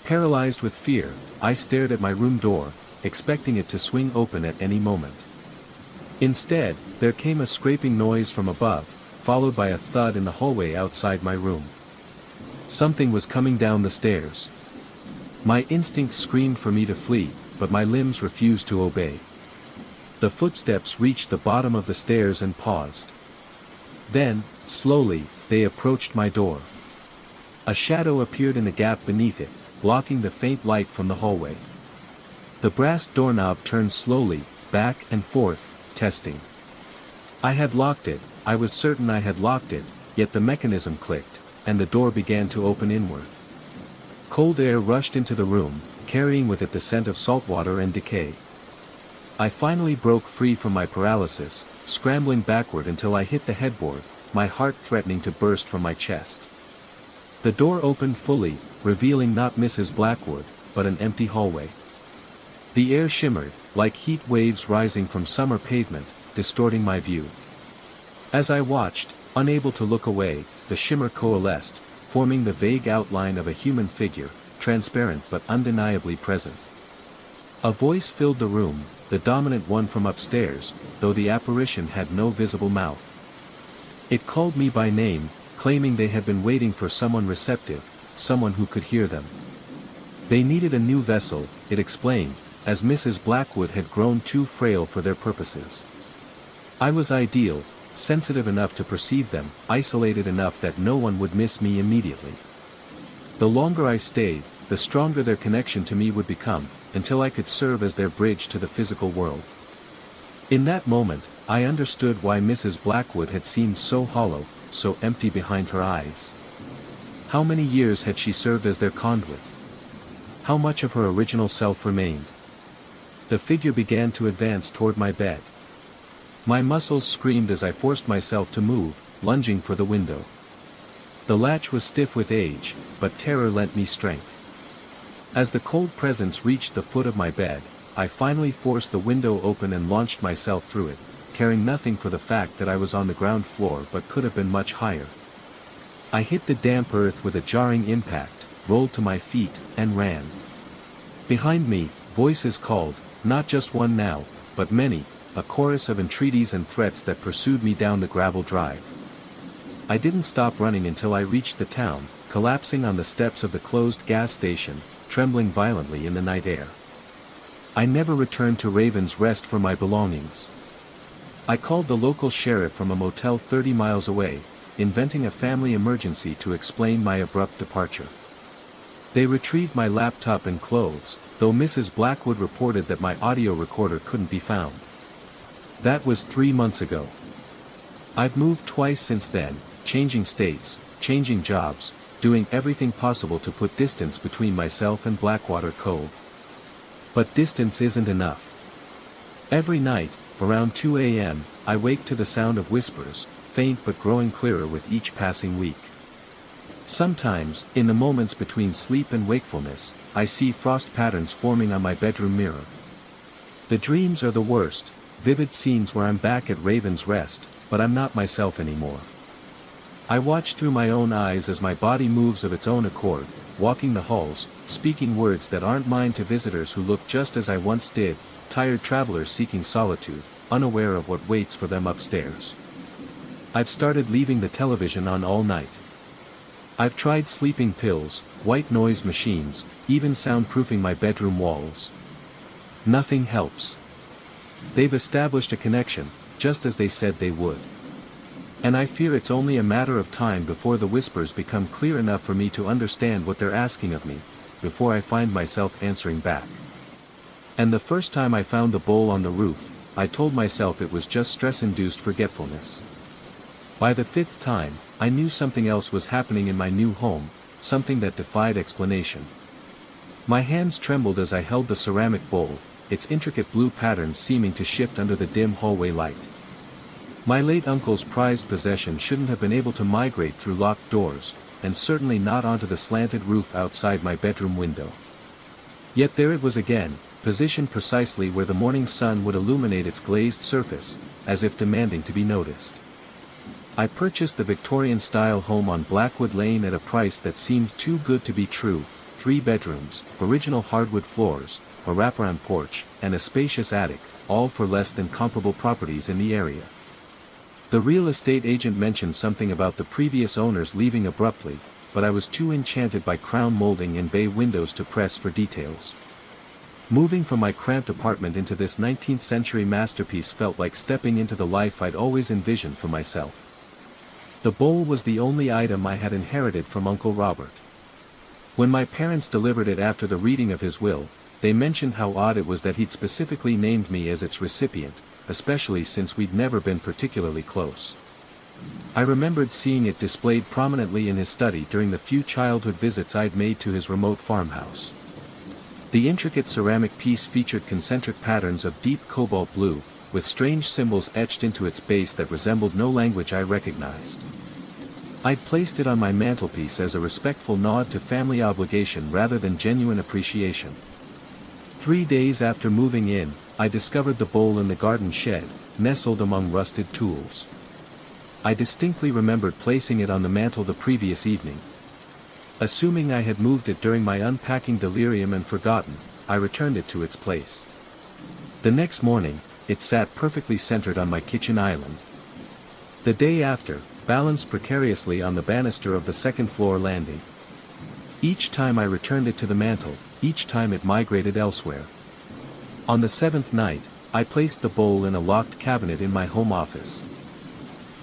Paralyzed with fear, I stared at my room door, expecting it to swing open at any moment. Instead, there came a scraping noise from above, followed by a thud in the hallway outside my room. Something was coming down the stairs. My instincts screamed for me to flee, but my limbs refused to obey. The footsteps reached the bottom of the stairs and paused. Then, slowly, they approached my door. A shadow appeared in the gap beneath it, blocking the faint light from the hallway. The brass doorknob turned slowly, back and forth, testing. I had locked it, I was certain I had locked it, yet the mechanism clicked, and the door began to open inward. Cold air rushed into the room, carrying with it the scent of salt water and decay. I finally broke free from my paralysis, scrambling backward until I hit the headboard, my heart threatening to burst from my chest. The door opened fully, revealing not Mrs. Blackwood, but an empty hallway. The air shimmered, like heat waves rising from summer pavement, distorting my view. As I watched, unable to look away, the shimmer coalesced, forming the vague outline of a human figure, transparent but undeniably present. A voice filled the room, the dominant one from upstairs, though the apparition had no visible mouth. It called me by name, claiming they had been waiting for someone receptive, someone who could hear them. They needed a new vessel, it explained, as Mrs. Blackwood had grown too frail for their purposes. I was ideal, sensitive enough to perceive them, isolated enough that no one would miss me immediately. The longer I stayed, the stronger their connection to me would become, until I could serve as their bridge to the physical world. In that moment, I understood why Mrs. Blackwood had seemed so hollow, so empty behind her eyes. How many years had she served as their conduit? How much of her original self remained? The figure began to advance toward my bed. My muscles screamed as I forced myself to move, lunging for the window. The latch was stiff with age, but terror lent me strength. As the cold presence reached the foot of my bed, I finally forced the window open and launched myself through it, caring nothing for the fact that I was on the ground floor but could have been much higher. I hit the damp earth with a jarring impact, rolled to my feet, and ran. Behind me, voices called, not just one now, but many, a chorus of entreaties and threats that pursued me down the gravel drive. I didn't stop running until I reached the town, collapsing on the steps of the closed gas station, trembling violently in the night air. I never returned to Raven's Rest for my belongings. I called the local sheriff from a motel 30 miles away, inventing a family emergency to explain my abrupt departure. They retrieved my laptop and clothes, though Mrs. Blackwood reported that my audio recorder couldn't be found. That was 3 months ago. I've moved twice since then, changing states, changing jobs, doing everything possible to put distance between myself and Blackwater Cove. But distance isn't enough. Every night, around 2 a.m., I wake to the sound of whispers, faint but growing clearer with each passing week. Sometimes, in the moments between sleep and wakefulness, I see frost patterns forming on my bedroom mirror. The dreams are the worst, vivid scenes where I'm back at Raven's Rest, but I'm not myself anymore. I watch through my own eyes as my body moves of its own accord, walking the halls, speaking words that aren't mine to visitors who look just as I once did, tired travelers seeking solitude, unaware of what waits for them upstairs. I've started leaving the television on all night. I've tried sleeping pills, white noise machines, even soundproofing my bedroom walls. Nothing helps. They've established a connection, just as they said they would. And I fear it's only a matter of time before the whispers become clear enough for me to understand what they're asking of me, before I find myself answering back. And the first time I found the bowl on the roof, I told myself it was just stress-induced forgetfulness. By the fifth time, I knew something else was happening in my new home, something that defied explanation. My hands trembled as I held the ceramic bowl, its intricate blue patterns seeming to shift under the dim hallway light. My late uncle's prized possession shouldn't have been able to migrate through locked doors, and certainly not onto the slanted roof outside my bedroom window. Yet there it was again, positioned precisely where the morning sun would illuminate its glazed surface, as if demanding to be noticed. I purchased the Victorian-style home on Blackwood Lane at a price that seemed too good to be true: 3 bedrooms, original hardwood floors, a wraparound porch, and a spacious attic, all for less than comparable properties in the area. The real estate agent mentioned something about the previous owners leaving abruptly, but I was too enchanted by crown molding and bay windows to press for details. Moving from my cramped apartment into this 19th century masterpiece felt like stepping into the life I'd always envisioned for myself. The bowl was the only item I had inherited from Uncle Robert. When my parents delivered it after the reading of his will, they mentioned how odd it was that he'd specifically named me as its recipient, especially since we'd never been particularly close. I remembered seeing it displayed prominently in his study during the few childhood visits I'd made to his remote farmhouse. The intricate ceramic piece featured concentric patterns of deep cobalt blue, with strange symbols etched into its base that resembled no language I recognized. I'd placed it on my mantelpiece as a respectful nod to family obligation rather than genuine appreciation. 3 days after moving in, I discovered the bowl in the garden shed, nestled among rusted tools. I distinctly remembered placing it on the mantel the previous evening. Assuming I had moved it during my unpacking delirium and forgotten, I returned it to its place. The next morning, it sat perfectly centered on my kitchen island. The day after, balanced precariously on the banister of the second-floor landing. Each time I returned it to the mantel, each time it migrated elsewhere. On the 7th night, I placed the bowl in a locked cabinet in my home office.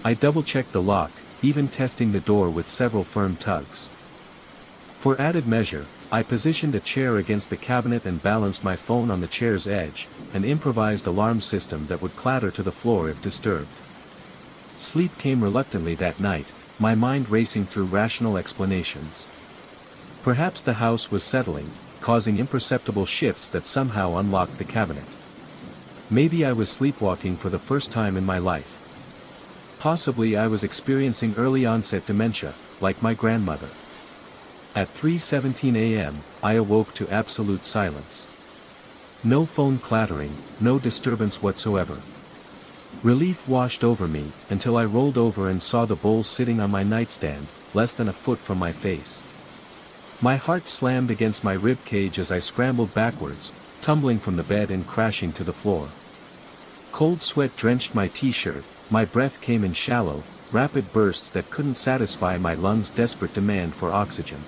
I double-checked the lock, even testing the door with several firm tugs. For added measure, I positioned a chair against the cabinet and balanced my phone on the chair's edge, an improvised alarm system that would clatter to the floor if disturbed. Sleep came reluctantly that night, my mind racing through rational explanations. Perhaps the house was settling, causing imperceptible shifts that somehow unlocked the cabinet. Maybe I was sleepwalking for the first time in my life. Possibly I was experiencing early onset dementia, like my grandmother. At 3:17 a.m., I awoke to absolute silence. No phone clattering, no disturbance whatsoever. Relief washed over me, until I rolled over and saw the bowl sitting on my nightstand, less than a foot from my face. My heart slammed against my rib cage as I scrambled backwards, tumbling from the bed and crashing to the floor. Cold sweat drenched my t-shirt, my breath came in shallow, rapid bursts that couldn't satisfy my lungs' desperate demand for oxygen.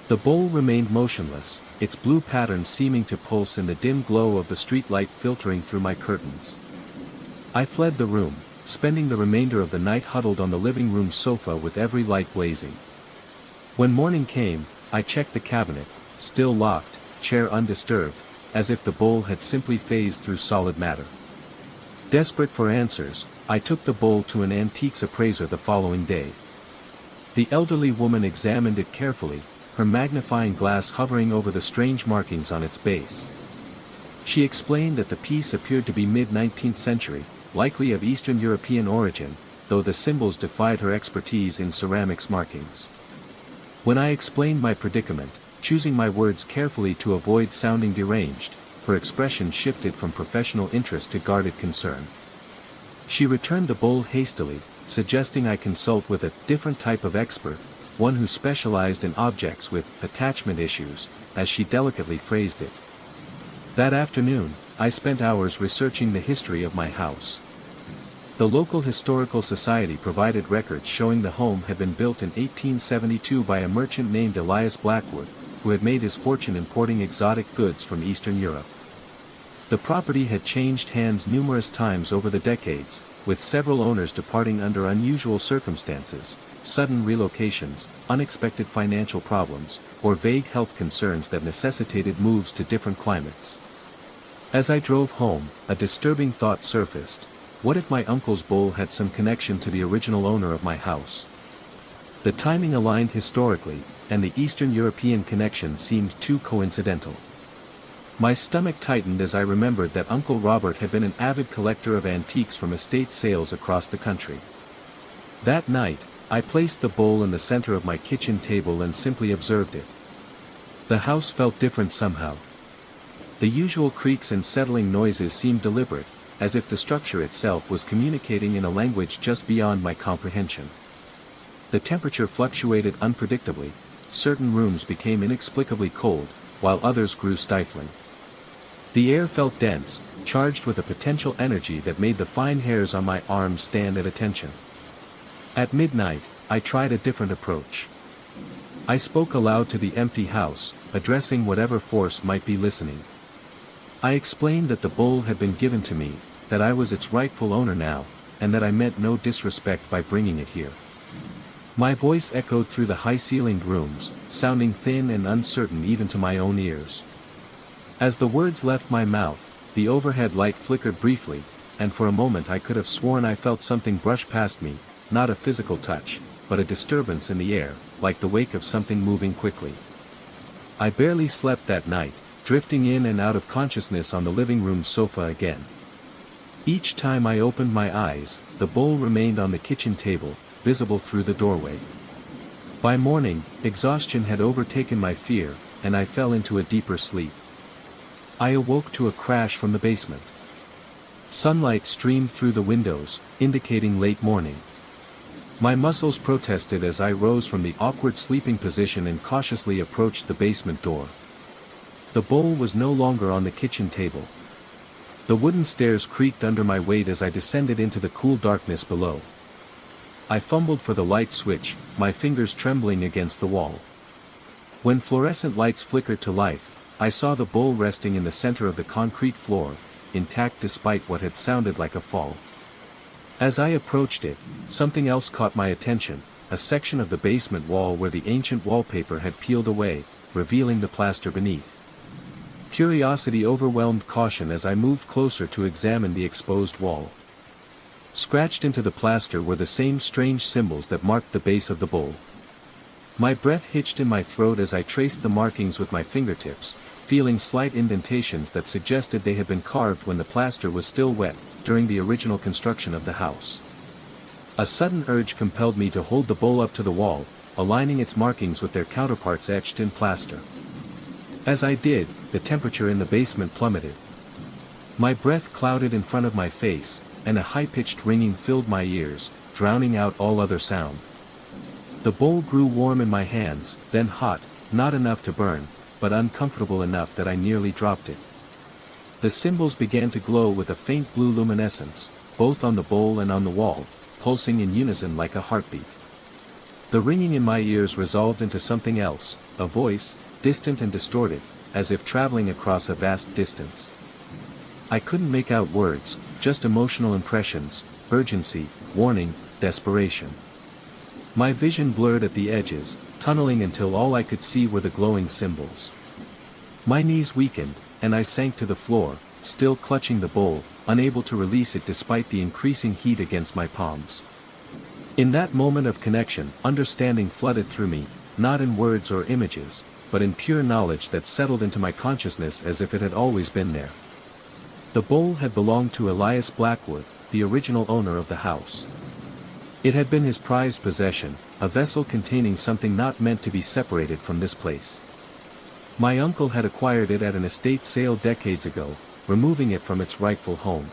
The bowl remained motionless, its blue pattern seeming to pulse in the dim glow of the streetlight filtering through my curtains. I fled the room, spending the remainder of the night huddled on the living room sofa with every light blazing. When morning came, I checked the cabinet, still locked, chair undisturbed, as if the bowl had simply phased through solid matter. Desperate for answers, I took the bowl to an antiques appraiser the following day. The elderly woman examined it carefully, her magnifying glass hovering over the strange markings on its base. She explained that the piece appeared to be mid-19th century, likely of Eastern European origin, though the symbols defied her expertise in ceramics markings. When I explained my predicament, choosing my words carefully to avoid sounding deranged, her expression shifted from professional interest to guarded concern. She returned the bowl hastily, suggesting I consult with a different type of expert, one who specialized in objects with attachment issues, as she delicately phrased it. That afternoon, I spent hours researching the history of my house. The local historical society provided records showing the home had been built in 1872 by a merchant named Elias Blackwood, who had made his fortune importing exotic goods from Eastern Europe. The property had changed hands numerous times over the decades, with several owners departing under unusual circumstances, sudden relocations, unexpected financial problems, or vague health concerns that necessitated moves to different climates. As I drove home, a disturbing thought surfaced. What if my uncle's bull had some connection to the original owner of my house? The timing aligned historically, and the Eastern European connection seemed too coincidental. My stomach tightened as I remembered that Uncle Robert had been an avid collector of antiques from estate sales across the country. That night, I placed the bowl in the center of my kitchen table and simply observed it. The house felt different somehow. The usual creaks and settling noises seemed deliberate, as if the structure itself was communicating in a language just beyond my comprehension. The temperature fluctuated unpredictably, certain rooms became inexplicably cold, while others grew stifling. The air felt dense, charged with a potential energy that made the fine hairs on my arms stand at attention. At midnight, I tried a different approach. I spoke aloud to the empty house, addressing whatever force might be listening. I explained that the bull had been given to me, that I was its rightful owner now, and that I meant no disrespect by bringing it here. My voice echoed through the high-ceilinged rooms, sounding thin and uncertain even to my own ears. As the words left my mouth, the overhead light flickered briefly, and for a moment I could have sworn I felt something brush past me, not a physical touch, but a disturbance in the air, like the wake of something moving quickly. I barely slept that night, drifting in and out of consciousness on the living room sofa again. Each time I opened my eyes, the bowl remained on the kitchen table, visible through the doorway. By morning, exhaustion had overtaken my fear, and I fell into a deeper sleep. I awoke to a crash from the basement. Sunlight streamed through the windows, indicating late morning. My muscles protested as I rose from the awkward sleeping position and cautiously approached the basement door. The bowl was no longer on the kitchen table. The wooden stairs creaked under my weight as I descended into the cool darkness below. I fumbled for the light switch, my fingers trembling against the wall. When fluorescent lights flickered to life, I saw the bowl resting in the center of the concrete floor, intact despite what had sounded like a fall. As I approached it, something else caught my attention, a section of the basement wall where the ancient wallpaper had peeled away, revealing the plaster beneath. Curiosity overwhelmed caution as I moved closer to examine the exposed wall. Scratched into the plaster were the same strange symbols that marked the base of the bowl. My breath hitched in my throat as I traced the markings with my fingertips, feeling slight indentations that suggested they had been carved when the plaster was still wet, during the original construction of the house. A sudden urge compelled me to hold the bowl up to the wall, aligning its markings with their counterparts etched in plaster. As I did, the temperature in the basement plummeted. My breath clouded in front of my face, and a high-pitched ringing filled my ears, drowning out all other sound. The bowl grew warm in my hands, then hot, not enough to burn, but uncomfortable enough that I nearly dropped it. The symbols began to glow with a faint blue luminescence, both on the bowl and on the wall, pulsing in unison like a heartbeat. The ringing in my ears resolved into something else, a voice, distant and distorted, as if traveling across a vast distance. I couldn't make out words, just emotional impressions, urgency, warning, desperation. My vision blurred at the edges, tunneling until all I could see were the glowing symbols. My knees weakened, and I sank to the floor, still clutching the bowl, unable to release it despite the increasing heat against my palms. In that moment of connection, understanding flooded through me, not in words or images, but in pure knowledge that settled into my consciousness as if it had always been there. The bowl had belonged to Elias Blackwood, the original owner of the house. It had been his prized possession, a vessel containing something not meant to be separated from this place. My uncle had acquired it at an estate sale decades ago, removing it from its rightful home.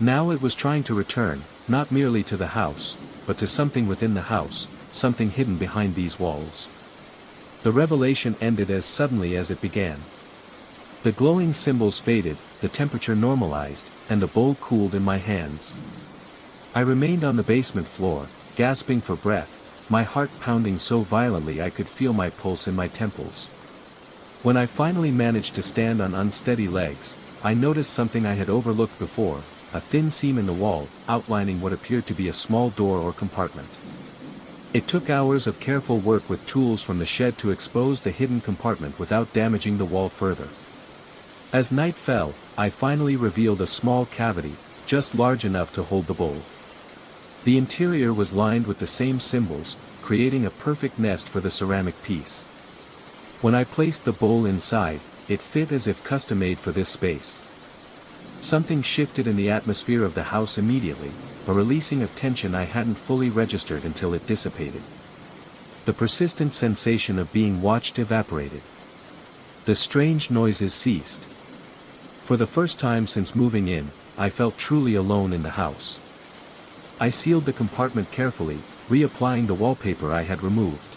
Now it was trying to return, not merely to the house, but to something within the house, something hidden behind these walls. The revelation ended as suddenly as it began. The glowing symbols faded, the temperature normalized, and the bowl cooled in my hands. I remained on the basement floor, gasping for breath, my heart pounding so violently I could feel my pulse in my temples. When I finally managed to stand on unsteady legs, I noticed something I had overlooked before, a thin seam in the wall, outlining what appeared to be a small door or compartment. It took hours of careful work with tools from the shed to expose the hidden compartment without damaging the wall further. As night fell, I finally revealed a small cavity, just large enough to hold the bowl. The interior was lined with the same symbols, creating a perfect nest for the ceramic piece. When I placed the bowl inside, it fit as if custom-made for this space. Something shifted in the atmosphere of the house immediately, a releasing of tension I hadn't fully registered until it dissipated. The persistent sensation of being watched evaporated. The strange noises ceased. For the first time since moving in, I felt truly alone in the house. I sealed the compartment carefully, reapplying the wallpaper I had removed.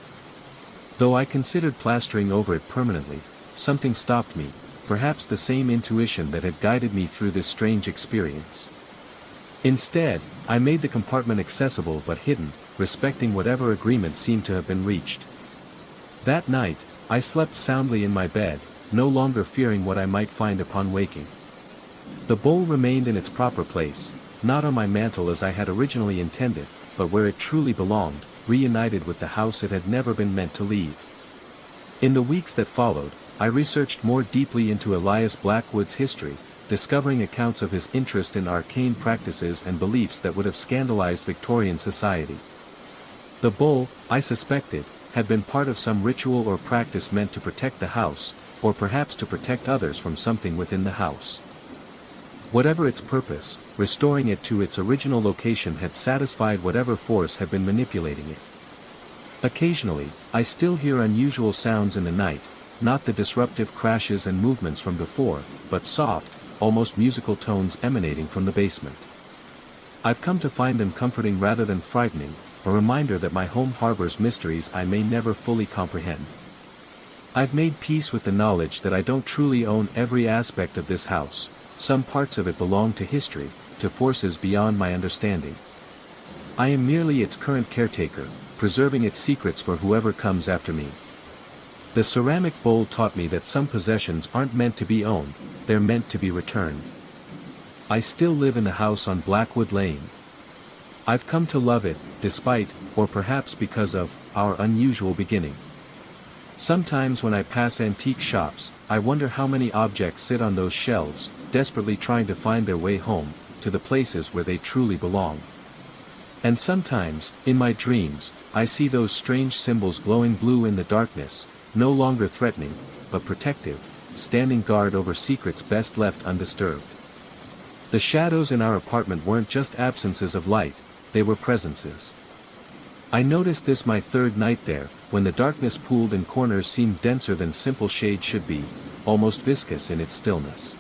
Though I considered plastering over it permanently, something stopped me, perhaps the same intuition that had guided me through this strange experience. Instead, I made the compartment accessible but hidden, respecting whatever agreement seemed to have been reached. That night, I slept soundly in my bed, no longer fearing what I might find upon waking. The bowl remained in its proper place, not on my mantle as I had originally intended, but where it truly belonged, reunited with the house it had never been meant to leave. In the weeks that followed, I researched more deeply into Elias Blackwood's history, discovering accounts of his interest in arcane practices and beliefs that would have scandalized Victorian society. The bowl, I suspected, had been part of some ritual or practice meant to protect the house, or perhaps to protect others from something within the house. Whatever its purpose, restoring it to its original location had satisfied whatever force had been manipulating it. Occasionally, I still hear unusual sounds in the night, not the disruptive crashes and movements from before, but soft, almost musical tones emanating from the basement. I've come to find them comforting rather than frightening, a reminder that my home harbors mysteries I may never fully comprehend. I've made peace with the knowledge that I don't truly own every aspect of this house. Some parts of it belong to history, to forces beyond my understanding. I am merely its current caretaker, preserving its secrets for whoever comes after me. The ceramic bowl taught me that some possessions aren't meant to be owned, they're meant to be returned. I still live in the house on Blackwood Lane. I've come to love it, despite, or perhaps because of, our unusual beginning. Sometimes when I pass antique shops, I wonder how many objects sit on those shelves, desperately trying to find their way home, to the places where they truly belong. And sometimes, in my dreams, I see those strange symbols glowing blue in the darkness, no longer threatening, but protective, standing guard over secrets best left undisturbed. The shadows in our apartment weren't just absences of light, they were presences. I noticed this my third night there, when the darkness pooled in corners seemed denser than simple shade should be, almost viscous in its stillness.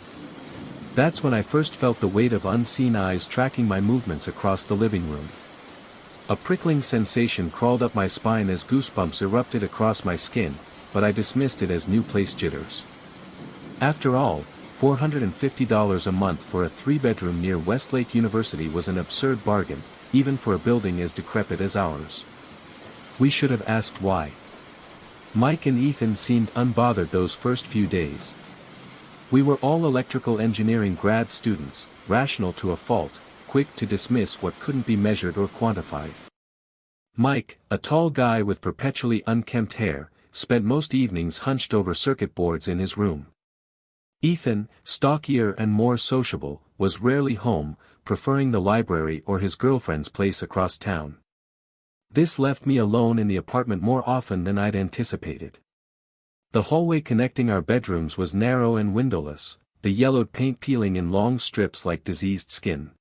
That's when I first felt the weight of unseen eyes tracking my movements across the living room. A prickling sensation crawled up my spine as goosebumps erupted across my skin, but I dismissed it as new place jitters. After all, $450 a month for a 3-bedroom near Westlake University was an absurd bargain, even for a building as decrepit as ours. We should have asked why. Mike and Ethan seemed unbothered those first few days. We were all electrical engineering grad students, rational to a fault, quick to dismiss what couldn't be measured or quantified. Mike, a tall guy with perpetually unkempt hair, spent most evenings hunched over circuit boards in his room. Ethan, stockier and more sociable, was rarely home, preferring the library or his girlfriend's place across town. This left me alone in the apartment more often than I'd anticipated. The hallway connecting our bedrooms was narrow and windowless, the yellowed paint peeling in long strips like diseased skin.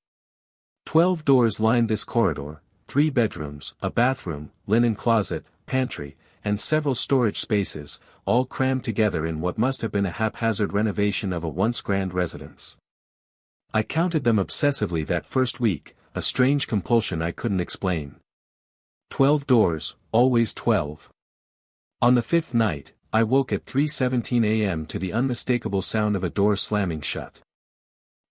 12 doors lined this corridor, 3 bedrooms, a bathroom, linen closet, pantry, and several storage spaces, all crammed together in what must have been a haphazard renovation of a once grand residence. I counted them obsessively that first week, a strange compulsion I couldn't explain. 12 doors, always 12. On the 5th night, I woke at 3:17 a.m. to the unmistakable sound of a door slamming shut.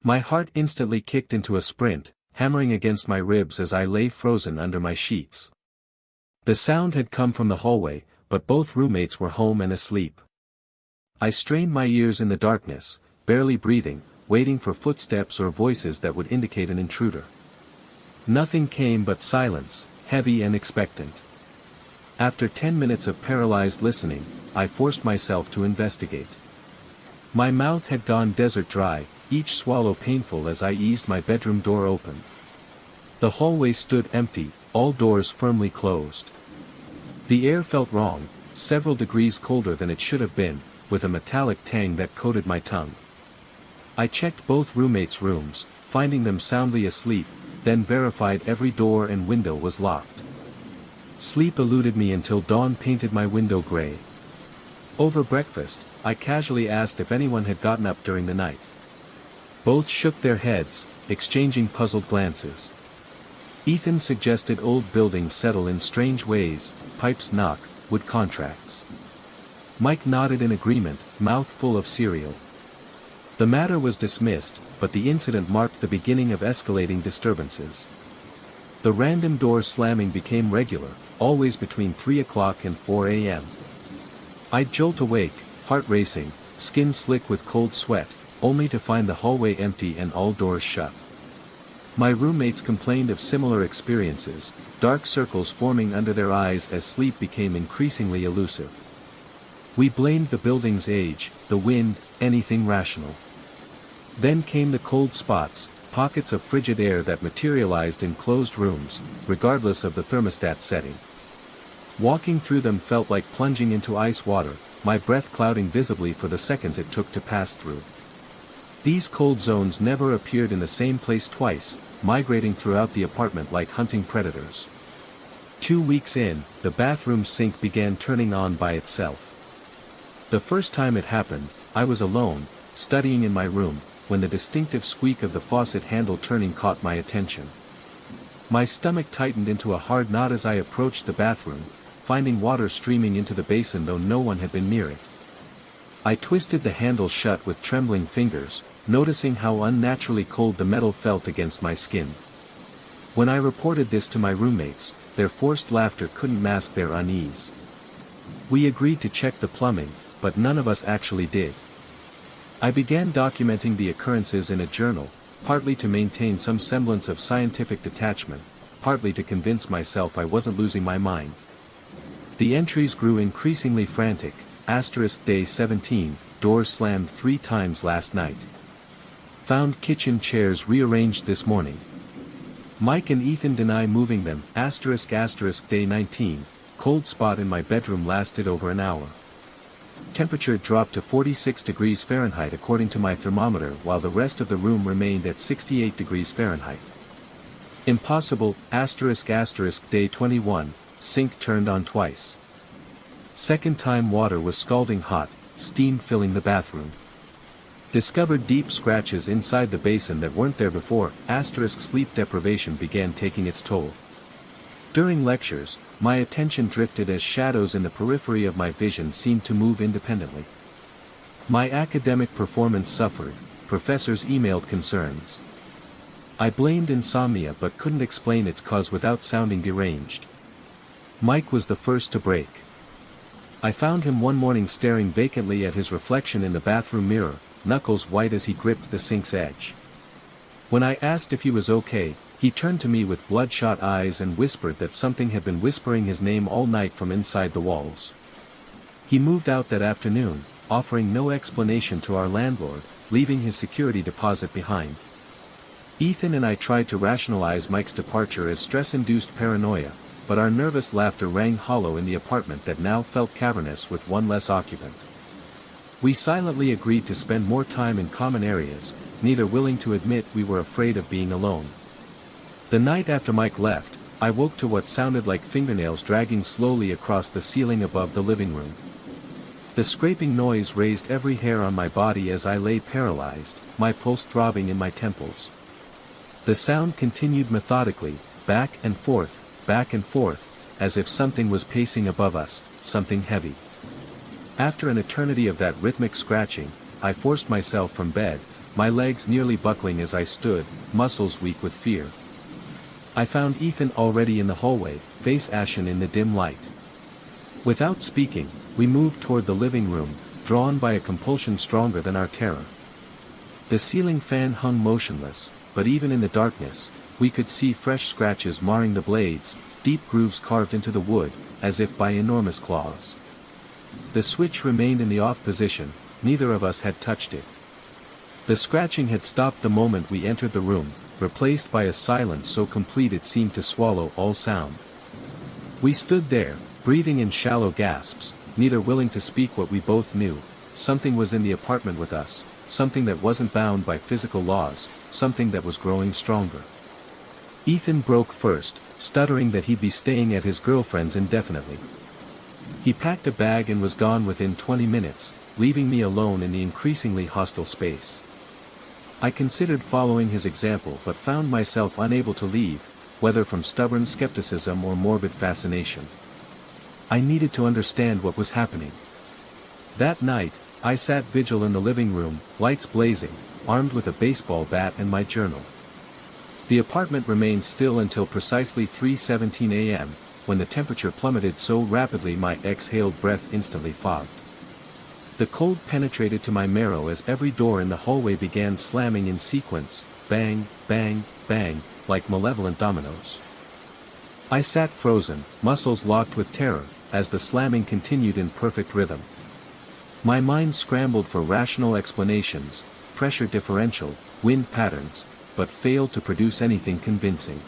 My heart instantly kicked into a sprint, hammering against my ribs as I lay frozen under my sheets. The sound had come from the hallway, but both roommates were home and asleep. I strained my ears in the darkness, barely breathing, waiting for footsteps or voices that would indicate an intruder. Nothing came but silence, heavy and expectant. After 10 minutes of paralyzed listening, I forced myself to investigate. My mouth had gone desert dry, each swallow painful as I eased my bedroom door open. The hallway stood empty, all doors firmly closed. The air felt wrong, several degrees colder than it should have been, with a metallic tang that coated my tongue. I checked both roommates' rooms, finding them soundly asleep, then verified every door and window was locked. Sleep eluded me until dawn painted my window gray. Over breakfast, I casually asked if anyone had gotten up during the night. Both shook their heads, exchanging puzzled glances. Ethan suggested old buildings settle in strange ways, pipes knock, wood contracts. Mike nodded in agreement, mouth full of cereal. The matter was dismissed, but the incident marked the beginning of escalating disturbances. The random door slamming became regular, always between 3 o'clock and 4 a.m. I'd jolt awake, heart racing, skin slick with cold sweat, only to find the hallway empty and all doors shut. My roommates complained of similar experiences, dark circles forming under their eyes as sleep became increasingly elusive. We blamed the building's age, the wind, anything rational. Then came the cold spots, pockets of frigid air that materialized in closed rooms, regardless of the thermostat setting. Walking through them felt like plunging into ice water, my breath clouding visibly for the seconds it took to pass through. These cold zones never appeared in the same place twice, migrating throughout the apartment like hunting predators. 2 weeks in, the bathroom sink began turning on by itself. The first time it happened, I was alone, studying in my room, when the distinctive squeak of the faucet handle turning caught my attention. My stomach tightened into a hard knot as I approached the bathroom, finding water streaming into the basin though no one had been near it. I twisted the handle shut with trembling fingers, noticing how unnaturally cold the metal felt against my skin. When I reported this to my roommates, their forced laughter couldn't mask their unease. We agreed to check the plumbing, but none of us actually did. I began documenting the occurrences in a journal, partly to maintain some semblance of scientific detachment, partly to convince myself I wasn't losing my mind. The entries grew increasingly frantic. Day 17, doors slammed 3 times last night. Found kitchen chairs rearranged this morning. Mike and Ethan deny moving them. Day 19, cold spot in my bedroom lasted over an hour. Temperature dropped to 46 degrees Fahrenheit according to my thermometer while the rest of the room remained at 68 degrees Fahrenheit. Impossible. Day 21, sink turned on twice. Second time water was scalding hot, steam filling the bathroom. Discovered deep scratches inside the basin that weren't there before. Sleep deprivation began taking its toll. During lectures, my attention drifted as shadows in the periphery of my vision seemed to move independently. My academic performance suffered, professors emailed concerns. I blamed insomnia but couldn't explain its cause without sounding deranged. Mike was the first to break. I found him one morning staring vacantly at his reflection in the bathroom mirror, knuckles white as he gripped the sink's edge. When I asked if he was okay, he turned to me with bloodshot eyes and whispered that something had been whispering his name all night from inside the walls. He moved out that afternoon, offering no explanation to our landlord, leaving his security deposit behind. Ethan and I tried to rationalize Mike's departure as stress-induced paranoia, but our nervous laughter rang hollow in the apartment that now felt cavernous with one less occupant. We silently agreed to spend more time in common areas, neither willing to admit we were afraid of being alone. The night after Mike left, I woke to what sounded like fingernails dragging slowly across the ceiling above the living room. The scraping noise raised every hair on my body as I lay paralyzed, my pulse throbbing in my temples. The sound continued methodically, back and forth, as if something was pacing above us, something heavy. After an eternity of that rhythmic scratching, I forced myself from bed, my legs nearly buckling as I stood, muscles weak with fear. I found Ethan already in the hallway, face ashen in the dim light. Without speaking, we moved toward the living room, drawn by a compulsion stronger than our terror. The ceiling fan hung motionless, but even in the darkness, we could see fresh scratches marring the blades, deep grooves carved into the wood, as if by enormous claws. The switch remained in the off position, neither of us had touched it. The scratching had stopped the moment we entered the room, replaced by a silence so complete it seemed to swallow all sound. We stood there, breathing in shallow gasps, neither willing to speak what we both knew. Something was in the apartment with us, something that wasn't bound by physical laws, something that was growing stronger. Ethan broke first, stuttering that he'd be staying at his girlfriend's indefinitely. He packed a bag and was gone within 20 minutes, leaving me alone in the increasingly hostile space. I considered following his example but found myself unable to leave, whether from stubborn skepticism or morbid fascination. I needed to understand what was happening. That night, I sat vigil in the living room, lights blazing, armed with a baseball bat and my journal. The apartment remained still until precisely 3:17 a.m., when the temperature plummeted so rapidly my exhaled breath instantly fogged. The cold penetrated to my marrow as every door in the hallway began slamming in sequence, bang, bang, bang, like malevolent dominoes. I sat frozen, muscles locked with terror, as the slamming continued in perfect rhythm. My mind scrambled for rational explanations, pressure differential, wind patterns, but failed to produce anything convincing.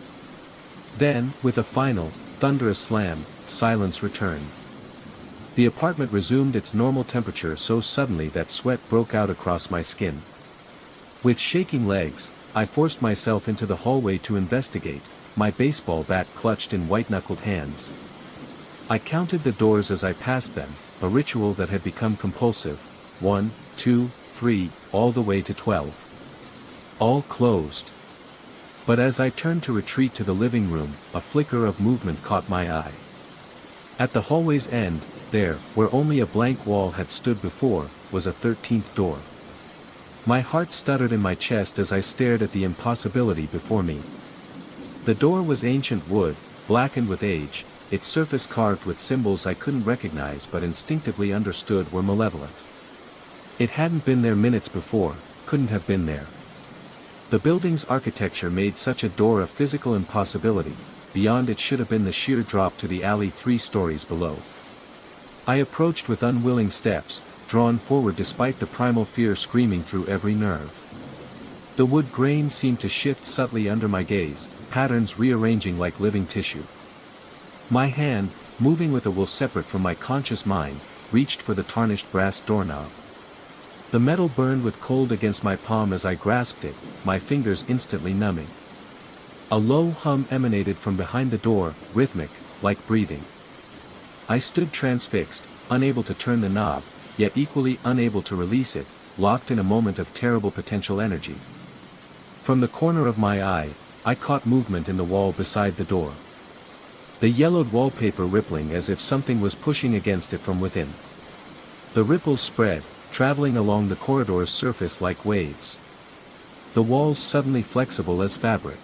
Then, with a final, thunderous slam, silence returned. The apartment resumed its normal temperature so suddenly that sweat broke out across my skin. With shaking legs, I forced myself into the hallway to investigate, my baseball bat clutched in white-knuckled hands. I counted the doors as I passed them, a ritual that had become compulsive. 1, 2, 3, all the way to 12. All closed. But as I turned to retreat to the living room, a flicker of movement caught my eye. At the hallway's end, there, where only a blank wall had stood before, was a 13th door. My heart stuttered in my chest as I stared at the impossibility before me. The door was ancient wood, blackened with age, its surface carved with symbols I couldn't recognize but instinctively understood were malevolent. It hadn't been there minutes before, couldn't have been there. The building's architecture made such a door a physical impossibility, beyond it should have been the sheer drop to the alley 3 stories below. I approached with unwilling steps, drawn forward despite the primal fear screaming through every nerve. The wood grain seemed to shift subtly under my gaze, patterns rearranging like living tissue. My hand, moving with a will separate from my conscious mind, reached for the tarnished brass doorknob. The metal burned with cold against my palm as I grasped it, my fingers instantly numbing. A low hum emanated from behind the door, rhythmic, like breathing. I stood transfixed, unable to turn the knob, yet equally unable to release it, locked in a moment of terrible potential energy. From the corner of my eye, I caught movement in the wall beside the door. The yellowed wallpaper rippling as if something was pushing against it from within. The ripples spread, traveling along the corridor's surface like waves. The walls suddenly flexible as fabric.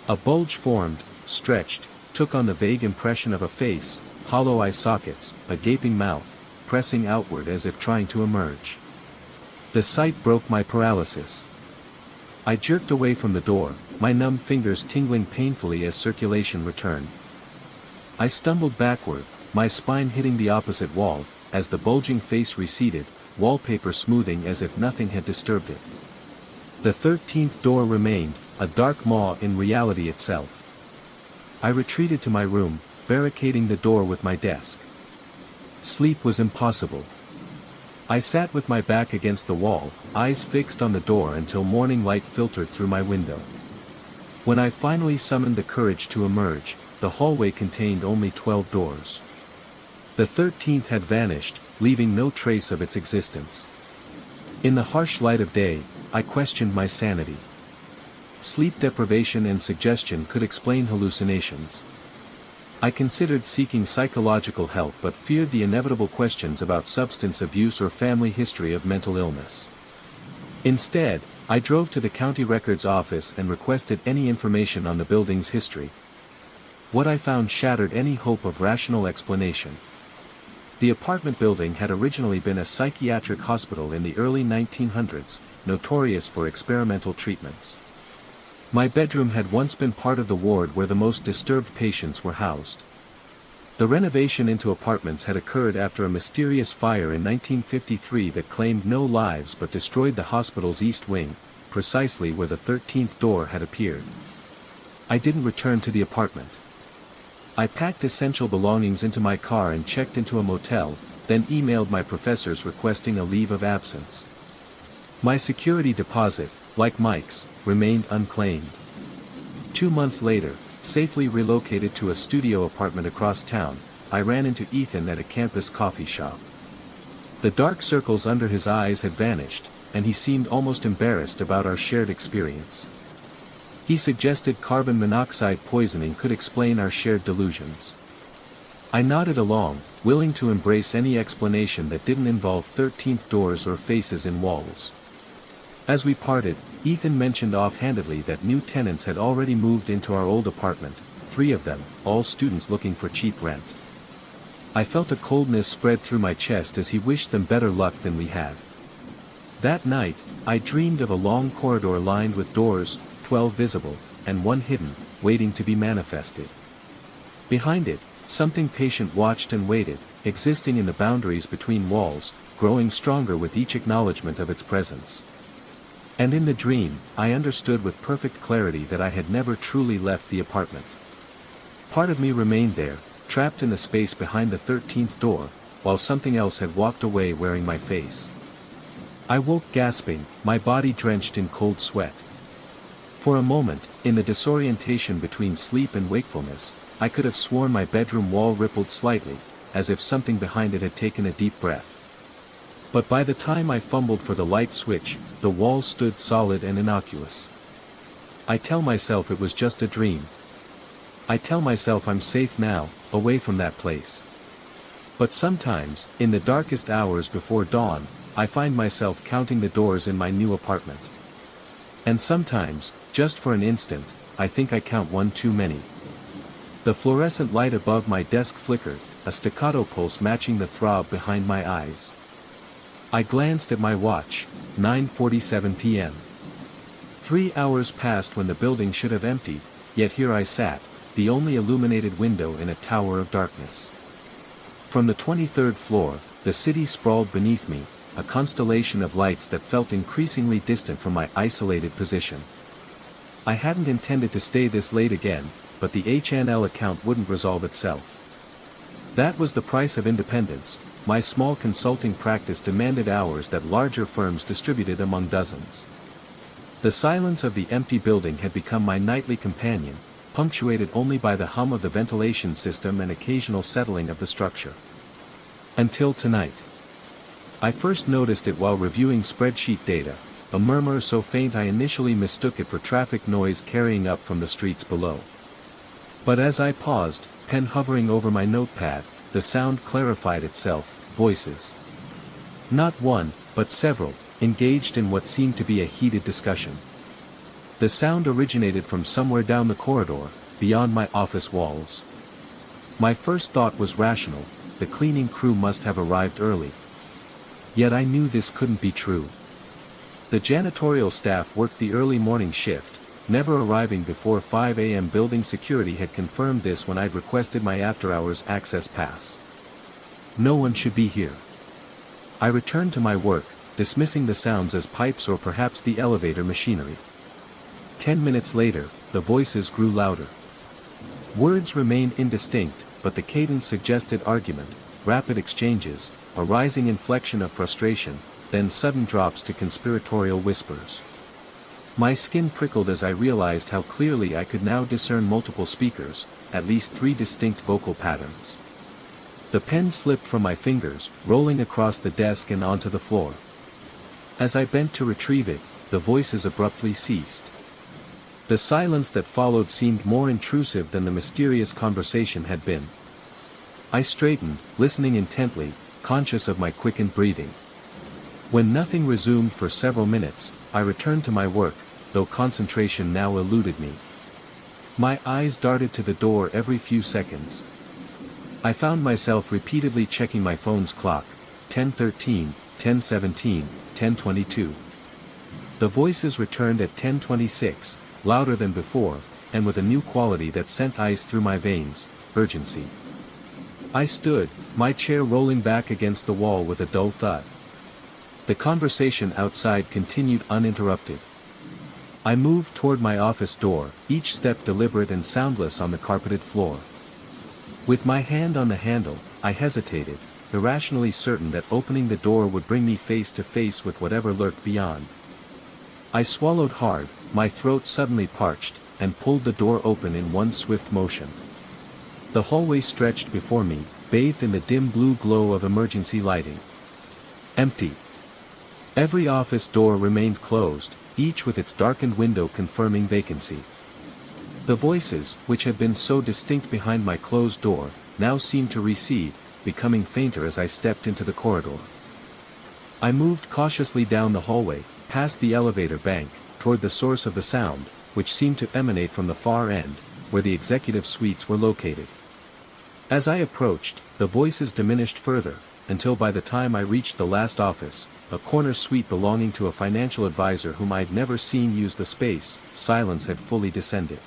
A bulge formed, stretched, took on the vague impression of a face, hollow eye sockets, a gaping mouth, pressing outward as if trying to emerge. The sight broke my paralysis. I jerked away from the door, my numb fingers tingling painfully as circulation returned. I stumbled backward, my spine hitting the opposite wall, as the bulging face receded, wallpaper smoothing as if nothing had disturbed it. The 13th door remained, a dark maw in reality itself. I retreated to my room, barricading the door with my desk. Sleep was impossible. I sat with my back against the wall, eyes fixed on the door until morning light filtered through my window. When I finally summoned the courage to emerge, the hallway contained only 12 doors. The 13th had vanished, leaving no trace of its existence. In the harsh light of day, I questioned my sanity. sleep deprivation and suggestion could explain hallucinations. I considered seeking psychological help but feared the inevitable questions about substance abuse or family history of mental illness. Instead, I drove to the county records office and requested any information on the building's history. What I found shattered any hope of rational explanation. The apartment building had originally been a psychiatric hospital in the early 1900s, notorious for experimental treatments. My bedroom had once been part of the ward where the most disturbed patients were housed. The renovation into apartments had occurred after a mysterious fire in 1953 that claimed no lives but destroyed the hospital's east wing, precisely where the 13th door had appeared. I didn't return to the apartment. I packed essential belongings into my car and checked into a motel, then emailed my professors requesting a leave of absence. My security deposit, like Mike's, remained unclaimed. 2 months later, safely relocated to a studio apartment across town, I ran into Ethan at a campus coffee shop. The dark circles under his eyes had vanished, and he seemed almost embarrassed about our shared experience. He suggested carbon monoxide poisoning could explain our shared delusions. I nodded along, willing to embrace any explanation that didn't involve 13th doors or faces in walls. As we parted, Ethan mentioned offhandedly that new tenants had already moved into our old apartment, 3 of them, all students looking for cheap rent. I felt a coldness spread through my chest as he wished them better luck than we had. That night, I dreamed of a long corridor lined with doors, 12 visible, and 1 hidden, waiting to be manifested. Behind it, something patient watched and waited, existing in the boundaries between walls, growing stronger with each acknowledgement of its presence. And in the dream, I understood with perfect clarity that I had never truly left the apartment. Part of me remained there, trapped in the space behind the 13th door, while something else had walked away wearing my face. I woke gasping, my body drenched in cold sweat. For a moment, in the disorientation between sleep and wakefulness, I could have sworn my bedroom wall rippled slightly, as if something behind it had taken a deep breath. But by the time I fumbled for the light switch, the wall stood solid and innocuous. I tell myself it was just a dream. I tell myself I'm safe now, away from that place. But sometimes, in the darkest hours before dawn, I find myself counting the doors in my new apartment. And sometimes, just for an instant, I think I count one too many. The fluorescent light above my desk flickered, a staccato pulse matching the throb behind my eyes. I glanced at my watch, 9:47 p.m. 3 hours passed when the building should have emptied, yet here I sat, the only illuminated window in a tower of darkness. From the 23rd floor, the city sprawled beneath me, a constellation of lights that felt increasingly distant from my isolated position. I hadn't intended to stay this late again, but the HNL account wouldn't resolve itself. That was the price of independence. My small consulting practice demanded hours that larger firms distributed among dozens. The silence of the empty building had become my nightly companion, punctuated only by the hum of the ventilation system and occasional settling of the structure. Until tonight. I first noticed it while reviewing spreadsheet data, a murmur so faint I initially mistook it for traffic noise carrying up from the streets below. But as I paused, pen hovering over my notepad, the sound clarified itself. Voices. Not one, but several, engaged in what seemed to be a heated discussion. The sound originated from somewhere down the corridor, beyond my office walls. My first thought was rational, the cleaning crew must have arrived early. Yet I knew this couldn't be true. The janitorial staff worked the early morning shift, never arriving before 5 a.m. Building security had confirmed this when I'd requested my after-hours access pass. No one should be here. I returned to my work, dismissing the sounds as pipes or perhaps the elevator machinery. 10 minutes later, the voices grew louder. Words remained indistinct, but the cadence suggested argument, rapid exchanges, a rising inflection of frustration, then sudden drops to conspiratorial whispers. My skin prickled as I realized how clearly I could now discern multiple speakers, at least 3 distinct vocal patterns. The pen slipped from my fingers, rolling across the desk and onto the floor. As I bent to retrieve it, the voices abruptly ceased. The silence that followed seemed more intrusive than the mysterious conversation had been. I straightened, listening intently, conscious of my quickened breathing. When nothing resumed for several minutes, I returned to my work, though concentration now eluded me. My eyes darted to the door every few seconds. I found myself repeatedly checking my phone's clock, 10:13, 10:17, 10:22. The voices returned at 10:26, louder than before, and with a new quality that sent ice through my veins: urgency. I stood, my chair rolling back against the wall with a dull thud. The conversation outside continued uninterrupted. I moved toward my office door, each step deliberate and soundless on the carpeted floor. With my hand on the handle, I hesitated, irrationally certain that opening the door would bring me face to face with whatever lurked beyond. I swallowed hard, my throat suddenly parched, and pulled the door open in one swift motion. The hallway stretched before me, bathed in the dim blue glow of emergency lighting. Empty. Every office door remained closed, each with its darkened window confirming vacancy. The voices, which had been so distinct behind my closed door, now seemed to recede, becoming fainter as I stepped into the corridor. I moved cautiously down the hallway, past the elevator bank, toward the source of the sound, which seemed to emanate from the far end, where the executive suites were located. As I approached, the voices diminished further, until by the time I reached the last office, a corner suite belonging to a financial advisor whom I'd never seen use the space, silence had fully descended.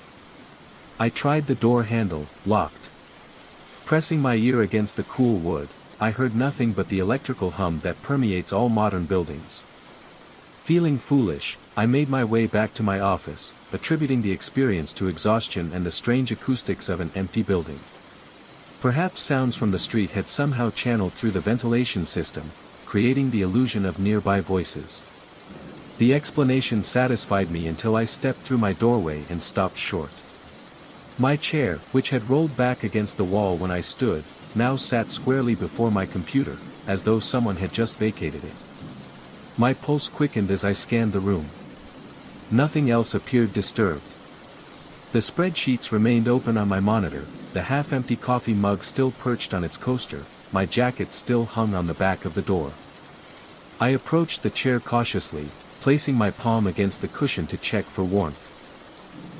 I tried the door handle, locked. Pressing my ear against the cool wood, I heard nothing but the electrical hum that permeates all modern buildings. Feeling foolish, I made my way back to my office, attributing the experience to exhaustion and the strange acoustics of an empty building. Perhaps sounds from the street had somehow channeled through the ventilation system, creating the illusion of nearby voices. The explanation satisfied me until I stepped through my doorway and stopped short. My chair, which had rolled back against the wall when I stood, now sat squarely before my computer, as though someone had just vacated it. My pulse quickened as I scanned the room. Nothing else appeared disturbed. The spreadsheets remained open on my monitor, the half-empty coffee mug still perched on its coaster, my jacket still hung on the back of the door. I approached the chair cautiously, placing my palm against the cushion to check for warmth.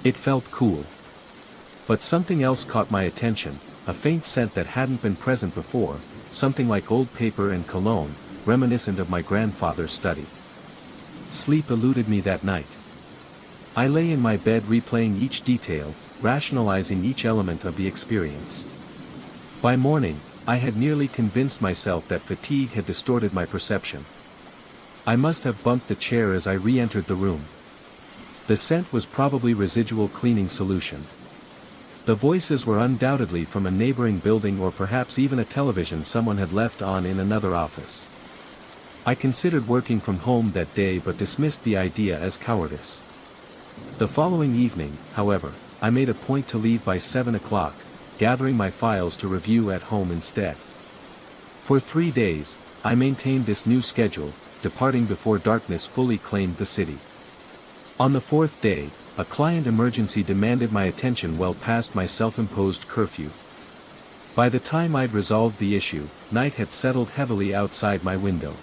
It felt cool. But something else caught my attention, a faint scent that hadn't been present before, something like old paper and cologne, reminiscent of my grandfather's study. Sleep eluded me that night. I lay in my bed replaying each detail, rationalizing each element of the experience. By morning, I had nearly convinced myself that fatigue had distorted my perception. I must have bumped the chair as I re-entered the room. The scent was probably residual cleaning solution. The voices were undoubtedly from a neighboring building or perhaps even a television someone had left on in another office. I considered working from home that day but dismissed the idea as cowardice. The following evening, however, I made a point to leave by 7 o'clock, gathering my files to review at home instead. For 3 days, I maintained this new schedule, departing before darkness fully claimed the city. On the 4th day, a client emergency demanded my attention well past my self-imposed curfew. By the time I'd resolved the issue, night had settled heavily outside my window.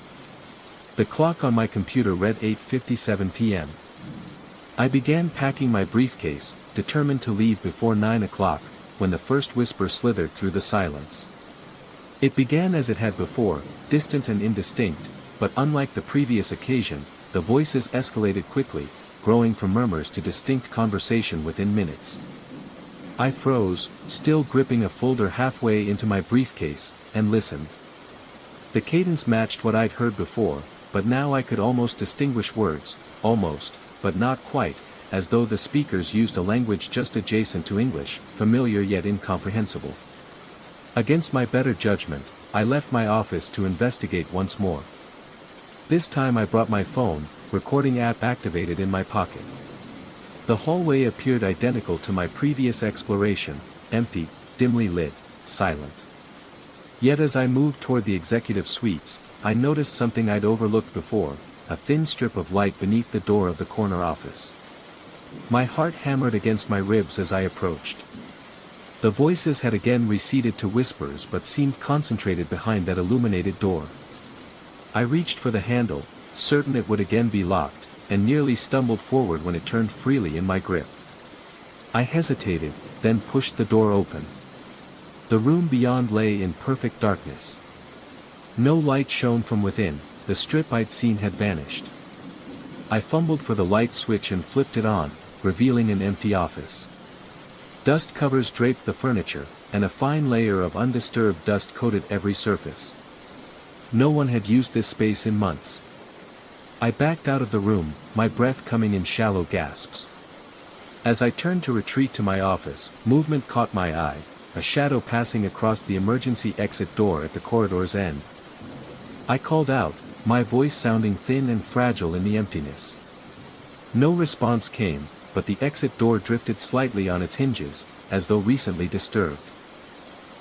The clock on my computer read 8:57 p.m. I began packing my briefcase, determined to leave before 9 o'clock, when the first whisper slithered through the silence. It began as it had before, distant and indistinct, but unlike the previous occasion, the voices escalated quickly, growing from murmurs to distinct conversation within minutes. I froze, still gripping a folder halfway into my briefcase, and listened. The cadence matched what I'd heard before, but now I could almost distinguish words, almost, but not quite, as though the speakers used a language just adjacent to English, familiar yet incomprehensible. Against my better judgment, I left my office to investigate once more. This time I brought my phone, recording app activated in my pocket. The hallway appeared identical to my previous exploration, empty, dimly lit, silent. Yet as I moved toward the executive suites, I noticed something I'd overlooked before, a thin strip of light beneath the door of the corner office. My heart hammered against my ribs as I approached. The voices had again receded to whispers but seemed concentrated behind that illuminated door. I reached for the handle, certain it would again be locked, and nearly stumbled forward when it turned freely in my grip. I hesitated, then pushed the door open. The room beyond lay in perfect darkness. No light shone from within, the strip I'd seen had vanished. I fumbled for the light switch and flipped it on, revealing an empty office. Dust covers draped the furniture, and a fine layer of undisturbed dust coated every surface. No one had used this space in months. I backed out of the room, my breath coming in shallow gasps. As I turned to retreat to my office, movement caught my eye, a shadow passing across the emergency exit door at the corridor's end. I called out, my voice sounding thin and fragile in the emptiness. No response came, but the exit door drifted slightly on its hinges, as though recently disturbed.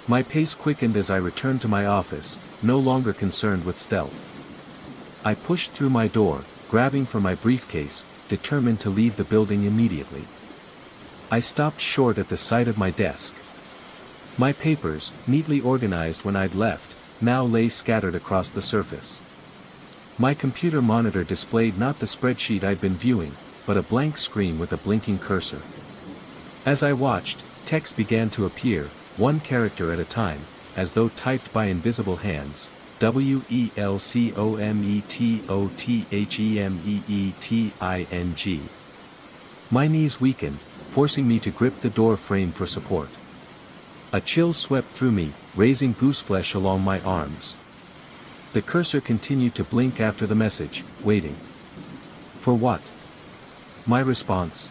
My pace quickened as I returned to my office, no longer concerned with stealth. I pushed through my door, grabbing for my briefcase, determined to leave the building immediately. I stopped short at the sight of my desk. My papers, neatly organized when I'd left, now lay scattered across the surface. My computer monitor displayed not the spreadsheet I'd been viewing, but a blank screen with a blinking cursor. As I watched, text began to appear, one character at a time, as though typed by invisible hands. WELCOMETOTHEMEETING. My knees weakened, forcing me to grip the door frame for support. A chill swept through me, raising gooseflesh along my arms. The cursor continued to blink after the message, waiting. For what? My response?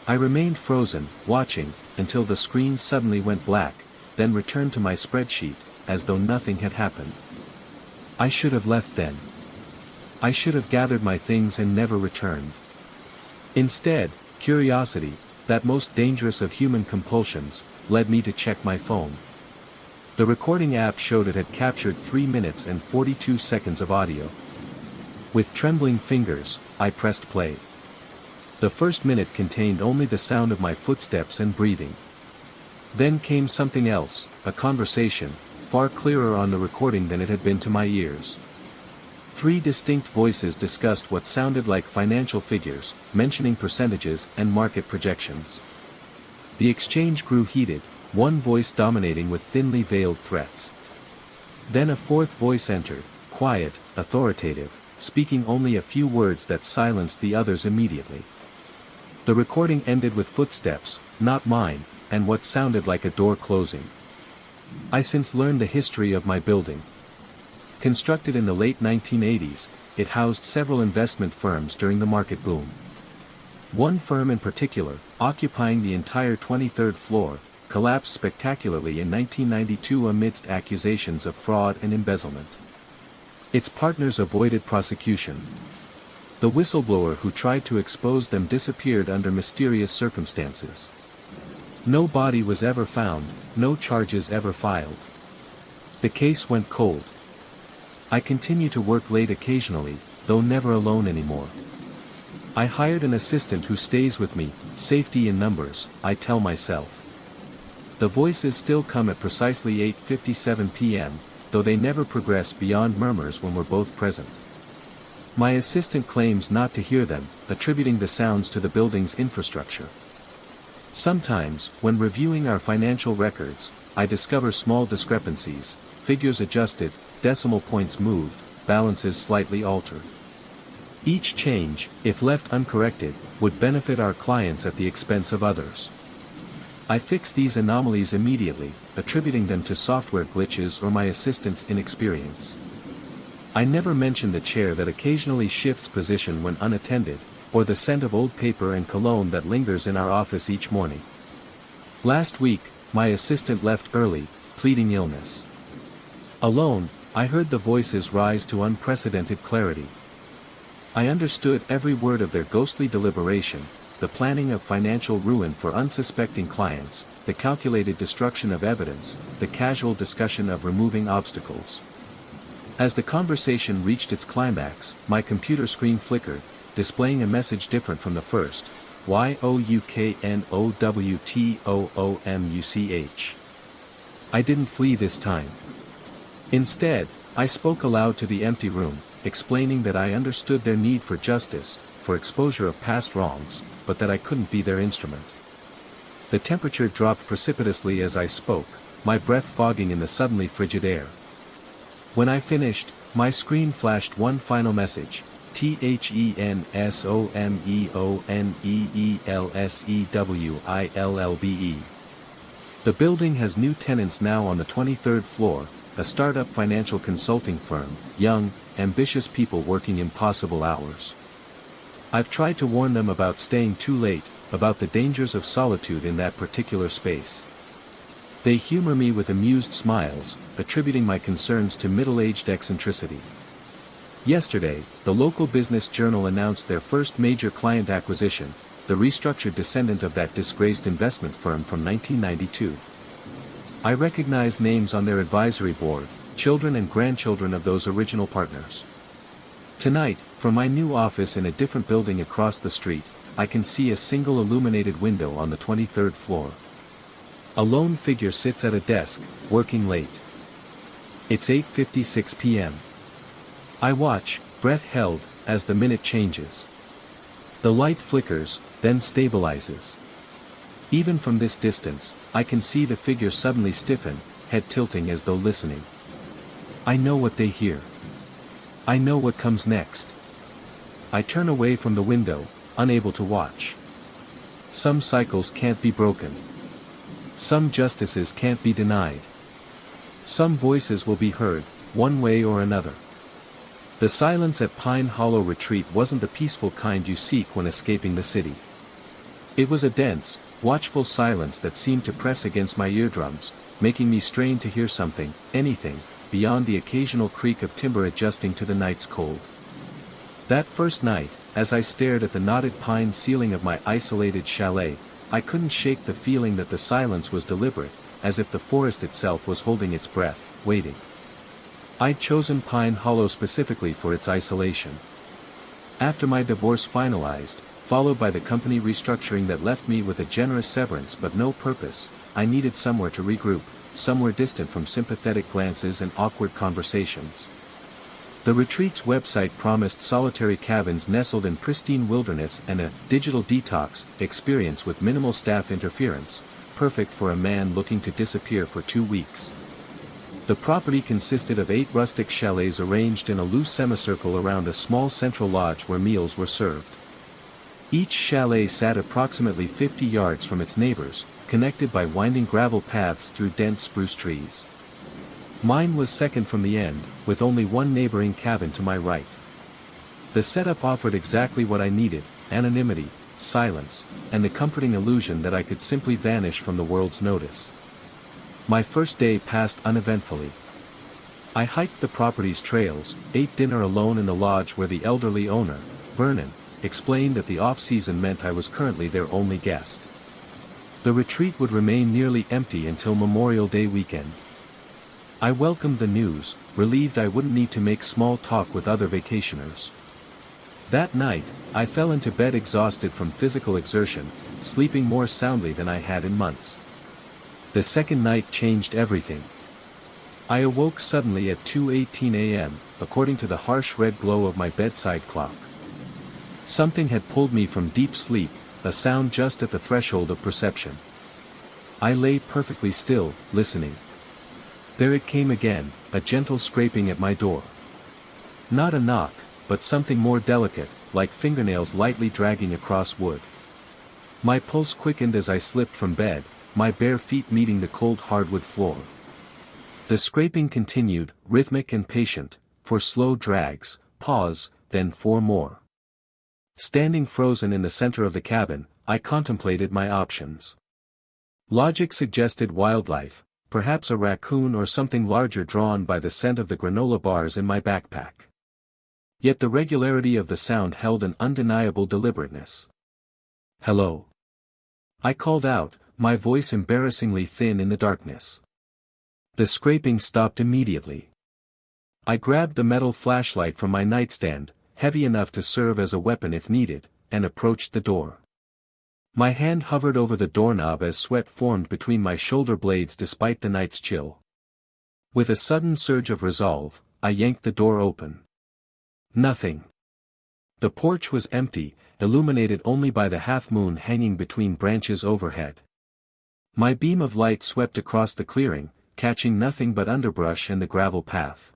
I remained frozen, watching, until the screen suddenly went black, then returned to my spreadsheet, as though nothing had happened. I should have left then. I should have gathered my things and never returned. Instead, curiosity, that most dangerous of human compulsions, led me to check my phone. The recording app showed it had captured 3 minutes and 42 seconds of audio. With trembling fingers, I pressed play. The first minute contained only the sound of my footsteps and breathing. Then came something else, a conversation, far clearer on the recording than it had been to my ears. 3 distinct voices discussed what sounded like financial figures, mentioning percentages and market projections. The exchange grew heated, one voice dominating with thinly veiled threats. Then a 4th voice entered, quiet, authoritative, speaking only a few words that silenced the others immediately. The recording ended with footsteps, not mine, and what sounded like a door closing. I since learned the history of my building. Constructed in the late 1980s, it housed several investment firms during the market boom. One firm in particular, occupying the entire 23rd floor, collapsed spectacularly in 1992 amidst accusations of fraud and embezzlement. Its partners avoided prosecution. The whistleblower who tried to expose them disappeared under mysterious circumstances. No body was ever found, no charges ever filed. The case went cold. I continue to work late occasionally, though never alone anymore. I hired an assistant who stays with me, safety in numbers, I tell myself. The voices still come at precisely 8:57 p.m., though they never progress beyond murmurs when we're both present. My assistant claims not to hear them, attributing the sounds to the building's infrastructure. Sometimes, when reviewing our financial records, I discover small discrepancies, figures adjusted, decimal points moved, balances slightly altered. Each change, if left uncorrected, would benefit our clients at the expense of others. I fix these anomalies immediately, attributing them to software glitches or my assistant's inexperience. I never mention the chair that occasionally shifts position when unattended, or the scent of old paper and cologne that lingers in our office each morning. Last week, my assistant left early, pleading illness. Alone, I heard the voices rise to unprecedented clarity. I understood every word of their ghostly deliberation, the planning of financial ruin for unsuspecting clients, the calculated destruction of evidence, the casual discussion of removing obstacles. As the conversation reached its climax, my computer screen flickered, displaying a message different from the first. Youknowwtoomuch. I didn't flee this time. Instead, I spoke aloud to the empty room, explaining that I understood their need for justice, for exposure of past wrongs, but that I couldn't be their instrument. The temperature dropped precipitously as I spoke, my breath fogging in the suddenly frigid air. When I finished, my screen flashed one final message: THENSOMEONEELSEWILLBE. The building has new tenants now on the 23rd floor, a startup financial consulting firm, young, ambitious people working impossible hours. I've tried to warn them about staying too late, about the dangers of solitude in that particular space. They humor me with amused smiles, attributing my concerns to middle-aged eccentricity. Yesterday, the local business journal announced their first major client acquisition, the restructured descendant of that disgraced investment firm from 1992. I recognize names on their advisory board, children and grandchildren of those original partners. Tonight, from my new office in a different building across the street, I can see a single illuminated window on the 23rd floor. A lone figure sits at a desk, working late. It's 8:56 p.m. I watch, breath held, as the minute changes. The light flickers, then stabilizes. Even from this distance, I can see the figure suddenly stiffen, head tilting as though listening. I know what they hear. I know what comes next. I turn away from the window, unable to watch. Some cycles can't be broken. Some justices can't be denied. Some voices will be heard, one way or another. The silence at Pine Hollow Retreat wasn't the peaceful kind you seek when escaping the city. It was a dense, watchful silence that seemed to press against my eardrums, making me strain to hear something, anything, beyond the occasional creak of timber adjusting to the night's cold. That first night, as I stared at the knotted pine ceiling of my isolated chalet, I couldn't shake the feeling that the silence was deliberate, as if the forest itself was holding its breath, waiting. I'd chosen Pine Hollow specifically for its isolation. After my divorce finalized, followed by the company restructuring that left me with a generous severance but no purpose, I needed somewhere to regroup, somewhere distant from sympathetic glances and awkward conversations. The retreat's website promised solitary cabins nestled in pristine wilderness and a digital detox experience with minimal staff interference, perfect for a man looking to disappear for 2 weeks. The property consisted of 8 rustic chalets arranged in a loose semicircle around a small central lodge where meals were served. Each chalet sat approximately 50 yards from its neighbors, connected by winding gravel paths through dense spruce trees. Mine was second from the end, with only one neighboring cabin to my right. The setup offered exactly what I needed: anonymity, silence, and the comforting illusion that I could simply vanish from the world's notice. My first day passed uneventfully. I hiked the property's trails, ate dinner alone in the lodge where the elderly owner, Vernon, explained that the off-season meant I was currently their only guest. The retreat would remain nearly empty until Memorial Day weekend. I welcomed the news, relieved I wouldn't need to make small talk with other vacationers. That night, I fell into bed exhausted from physical exertion, sleeping more soundly than I had in months. The second night changed everything. I awoke suddenly at 2:18 a.m., according to the harsh red glow of my bedside clock. Something had pulled me from deep sleep, a sound just at the threshold of perception. I lay perfectly still, listening. There it came again, a gentle scraping at my door. Not a knock, but something more delicate, like fingernails lightly dragging across wood. My pulse quickened as I slipped from bed, my bare feet meeting the cold hardwood floor. The scraping continued, rhythmic and patient, for slow drags, pause, then 4 more. Standing frozen in the center of the cabin, I contemplated my options. Logic suggested wildlife, perhaps a raccoon or something larger drawn by the scent of the granola bars in my backpack. Yet the regularity of the sound held an undeniable deliberateness. "Hello." I called out, my voice embarrassingly thin in the darkness. The scraping stopped immediately. I grabbed the metal flashlight from my nightstand, heavy enough to serve as a weapon if needed, and approached the door. My hand hovered over the doorknob as sweat formed between my shoulder blades despite the night's chill. With a sudden surge of resolve, I yanked the door open. Nothing. The porch was empty, illuminated only by the half-moon hanging between branches overhead. My beam of light swept across the clearing, catching nothing but underbrush and the gravel path.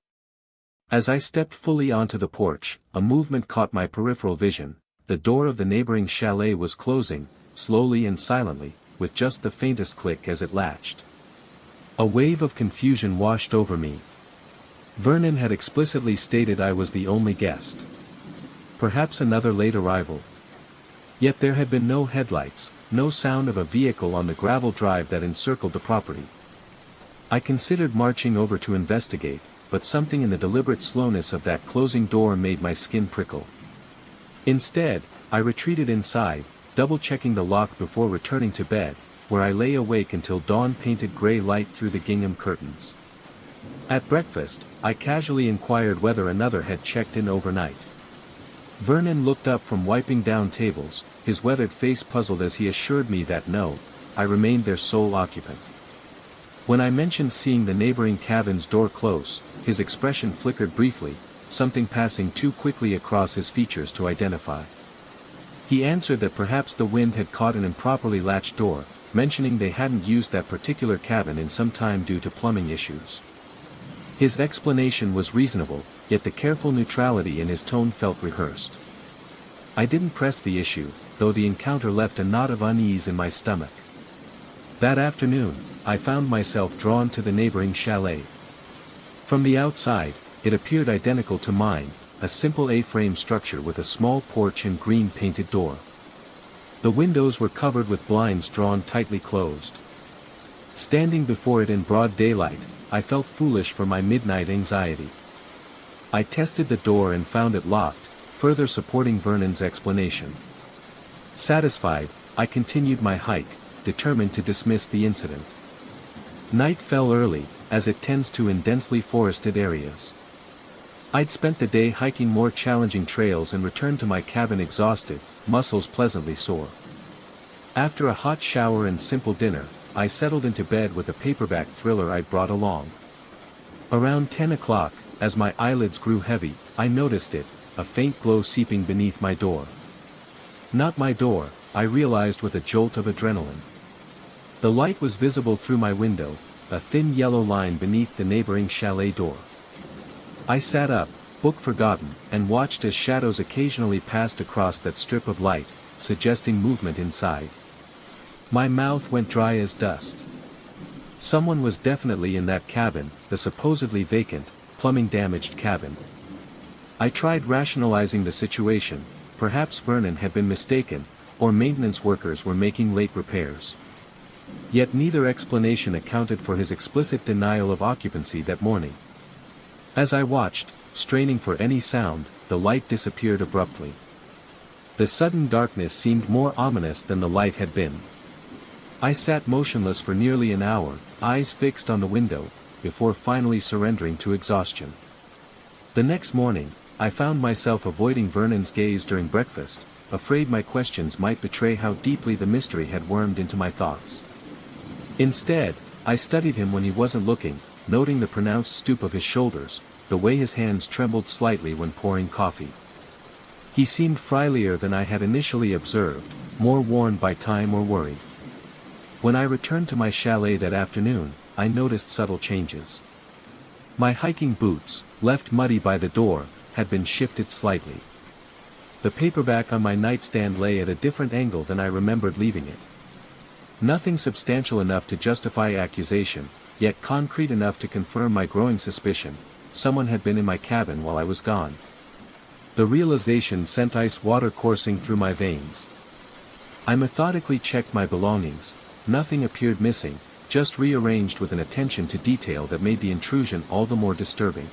As I stepped fully onto the porch, a movement caught my peripheral vision. The door of the neighboring chalet was closing, slowly and silently, with just the faintest click as it latched. A wave of confusion washed over me. Vernon had explicitly stated I was the only guest. Perhaps another late arrival. Yet there had been no headlights, no sound of a vehicle on the gravel drive that encircled the property. I considered marching over to investigate, but something in the deliberate slowness of that closing door made my skin prickle. Instead, I retreated inside, double-checking the lock before returning to bed, where I lay awake until dawn painted gray light through the gingham curtains. At breakfast, I casually inquired whether another had checked in overnight. Vernon looked up from wiping down tables, his weathered face puzzled as he assured me that no, I remained their sole occupant. When I mentioned seeing the neighboring cabin's door close, his expression flickered briefly, something passing too quickly across his features to identify. He answered that perhaps the wind had caught an improperly latched door, mentioning they hadn't used that particular cabin in some time due to plumbing issues. His explanation was reasonable, yet the careful neutrality in his tone felt rehearsed. I didn't press the issue, though the encounter left a knot of unease in my stomach. That afternoon, I found myself drawn to the neighboring chalet. From the outside, it appeared identical to mine, a simple A-frame structure with a small porch and green painted door. The windows were covered with blinds drawn tightly closed. Standing before it in broad daylight, I felt foolish for my midnight anxiety. I tested the door and found it locked, further supporting Vernon's explanation. Satisfied, I continued my hike, determined to dismiss the incident. Night fell early, as it tends to in densely forested areas. I'd spent the day hiking more challenging trails and returned to my cabin exhausted, muscles pleasantly sore. After a hot shower and simple dinner, I settled into bed with a paperback thriller I'd brought along. Around 10 o'clock, as my eyelids grew heavy, I noticed it, a faint glow seeping beneath my door. Not my door, I realized with a jolt of adrenaline. The light was visible through my window, a thin yellow line beneath the neighboring chalet door. I sat up, book forgotten, and watched as shadows occasionally passed across that strip of light, suggesting movement inside. My mouth went dry as dust. Someone was definitely in that cabin, the supposedly vacant, plumbing-damaged cabin. I tried rationalizing the situation. Perhaps Vernon had been mistaken, or maintenance workers were making late repairs. Yet neither explanation accounted for his explicit denial of occupancy that morning. As I watched, straining for any sound, the light disappeared abruptly. The sudden darkness seemed more ominous than the light had been. I sat motionless for nearly an hour, eyes fixed on the window, before finally surrendering to exhaustion. The next morning, I found myself avoiding Vernon's gaze during breakfast, afraid my questions might betray how deeply the mystery had wormed into my thoughts. Instead, I studied him when he wasn't looking, noting the pronounced stoop of his shoulders, the way his hands trembled slightly when pouring coffee. He seemed frilier than I had initially observed, more worn by time or worry. When I returned to my chalet that afternoon, I noticed subtle changes. My hiking boots, left muddy by the door, had been shifted slightly. The paperback on my nightstand lay at a different angle than I remembered leaving it. Nothing substantial enough to justify accusation, yet concrete enough to confirm my growing suspicion: someone had been in my cabin while I was gone. The realization sent ice water coursing through my veins. I methodically checked my belongings. Nothing appeared missing, just rearranged with an attention to detail that made the intrusion all the more disturbing.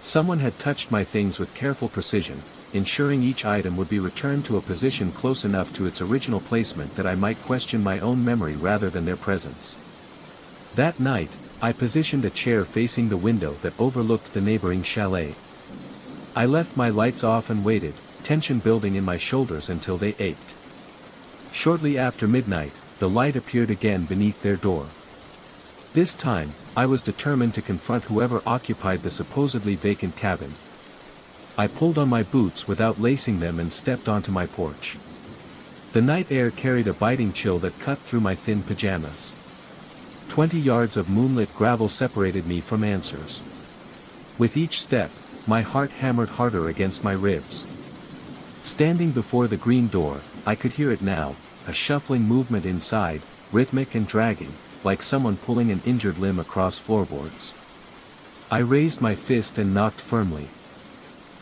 Someone had touched my things with careful precision, ensuring each item would be returned to a position close enough to its original placement that I might question my own memory rather than their presence. That night, I positioned a chair facing the window that overlooked the neighboring chalet. I left my lights off and waited, tension building in my shoulders until they ached. Shortly after midnight, the light appeared again beneath their door. This time, I was determined to confront whoever occupied the supposedly vacant cabin. I pulled on my boots without lacing them and stepped onto my porch. The night air carried a biting chill that cut through my thin pajamas. 20 yards of moonlit gravel separated me from answers. With each step, my heart hammered harder against my ribs. Standing before the green door, I could hear it now, a shuffling movement inside, rhythmic and dragging, like someone pulling an injured limb across floorboards. I raised my fist and knocked firmly.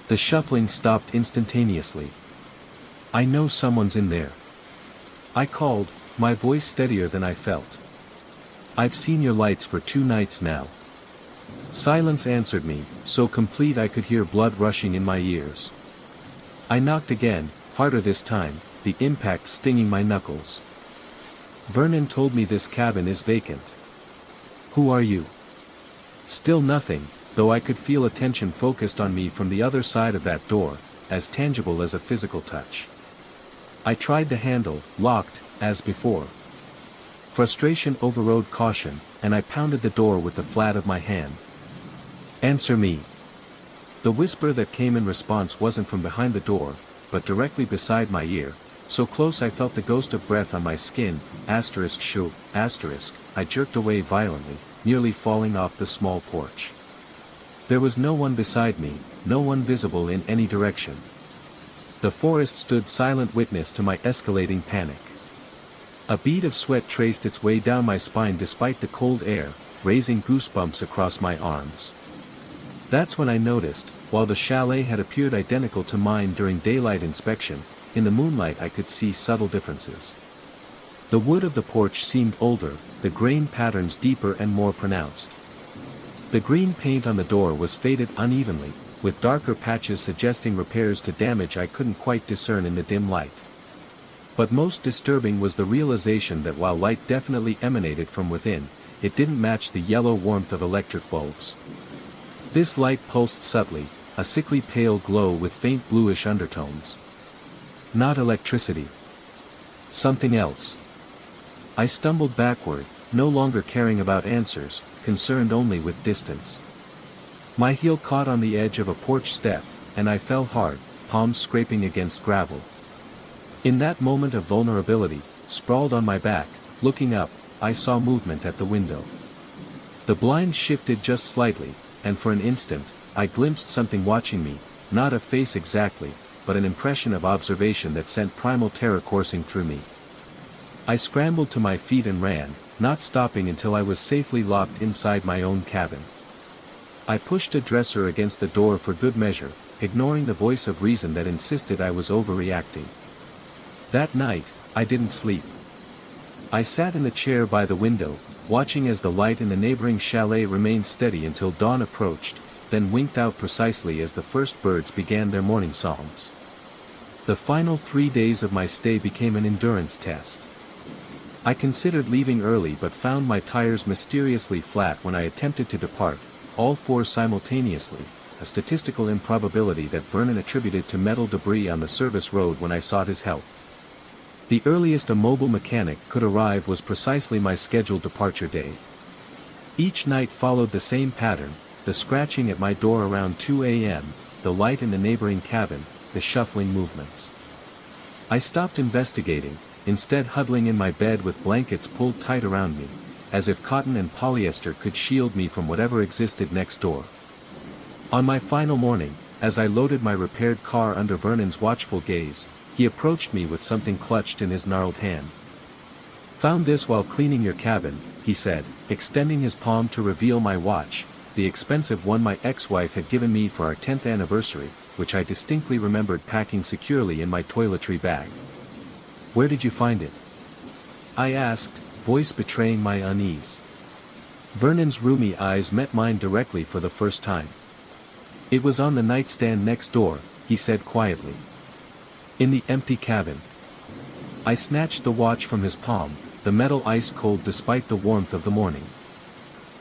The shuffling stopped instantaneously. I know someone's in there. I called, my voice steadier than I felt. I've seen your lights for 2 nights now. Silence answered me, so complete I could hear blood rushing in my ears. I knocked again, harder this time, the impact stinging my knuckles. Vernon told me this cabin is vacant. Who are you? Still nothing, though I could feel attention focused on me from the other side of that door, as tangible as a physical touch. I tried the handle, locked, as before. Frustration overrode caution, and I pounded the door with the flat of my hand. Answer me. The whisper that came in response wasn't from behind the door, but directly beside my ear, so close I felt the ghost of breath on my skin, shoo, I jerked away violently, nearly falling off the small porch. There was no one beside me, no one visible in any direction. The forest stood silent witness to my escalating panic. A bead of sweat traced its way down my spine despite the cold air, raising goosebumps across my arms. That's when I noticed, while the chalet had appeared identical to mine during daylight inspection, in the moonlight I could see subtle differences. The wood of the porch seemed older, the grain patterns deeper and more pronounced. The green paint on the door was faded unevenly, with darker patches suggesting repairs to damage I couldn't quite discern in the dim light. But most disturbing was the realization that while light definitely emanated from within, it didn't match the yellow warmth of electric bulbs. This light pulsed subtly, a sickly pale glow with faint bluish undertones. Not electricity. Something else. I stumbled backward, no longer caring about answers, concerned only with distance. My heel caught on the edge of a porch step, and I fell hard, palms scraping against gravel. In that moment of vulnerability, sprawled on my back, looking up, I saw movement at the window. The blind shifted just slightly, and for an instant, I glimpsed something watching me, not a face exactly, but an impression of observation that sent primal terror coursing through me. I scrambled to my feet and ran, not stopping until I was safely locked inside my own cabin. I pushed a dresser against the door for good measure, ignoring the voice of reason that insisted I was overreacting. That night, I didn't sleep. I sat in the chair by the window, watching as the light in the neighboring chalet remained steady until dawn approached, then winked out precisely as the first birds began their morning songs. The final 3 days of my stay became an endurance test. I considered leaving early but found my tires mysteriously flat when I attempted to depart, all 4 simultaneously, a statistical improbability that Vernon attributed to metal debris on the service road when I sought his help. The earliest a mobile mechanic could arrive was precisely my scheduled departure day. Each night followed the same pattern, the scratching at my door around 2 a.m., the light in the neighboring cabin, the shuffling movements. I stopped investigating, instead huddling in my bed with blankets pulled tight around me, as if cotton and polyester could shield me from whatever existed next door. On my final morning, as I loaded my repaired car under Vernon's watchful gaze, he approached me with something clutched in his gnarled hand. "Found this while cleaning your cabin," he said, extending his palm to reveal my watch, the expensive one my ex-wife had given me for our 10th anniversary, which I distinctly remembered packing securely in my toiletry bag. "Where did you find it?" I asked, voice betraying my unease. Vernon's rheumy eyes met mine directly for the first time. "It was on the nightstand next door," he said quietly. "In the empty cabin." I snatched the watch from his palm, the metal ice cold despite the warmth of the morning.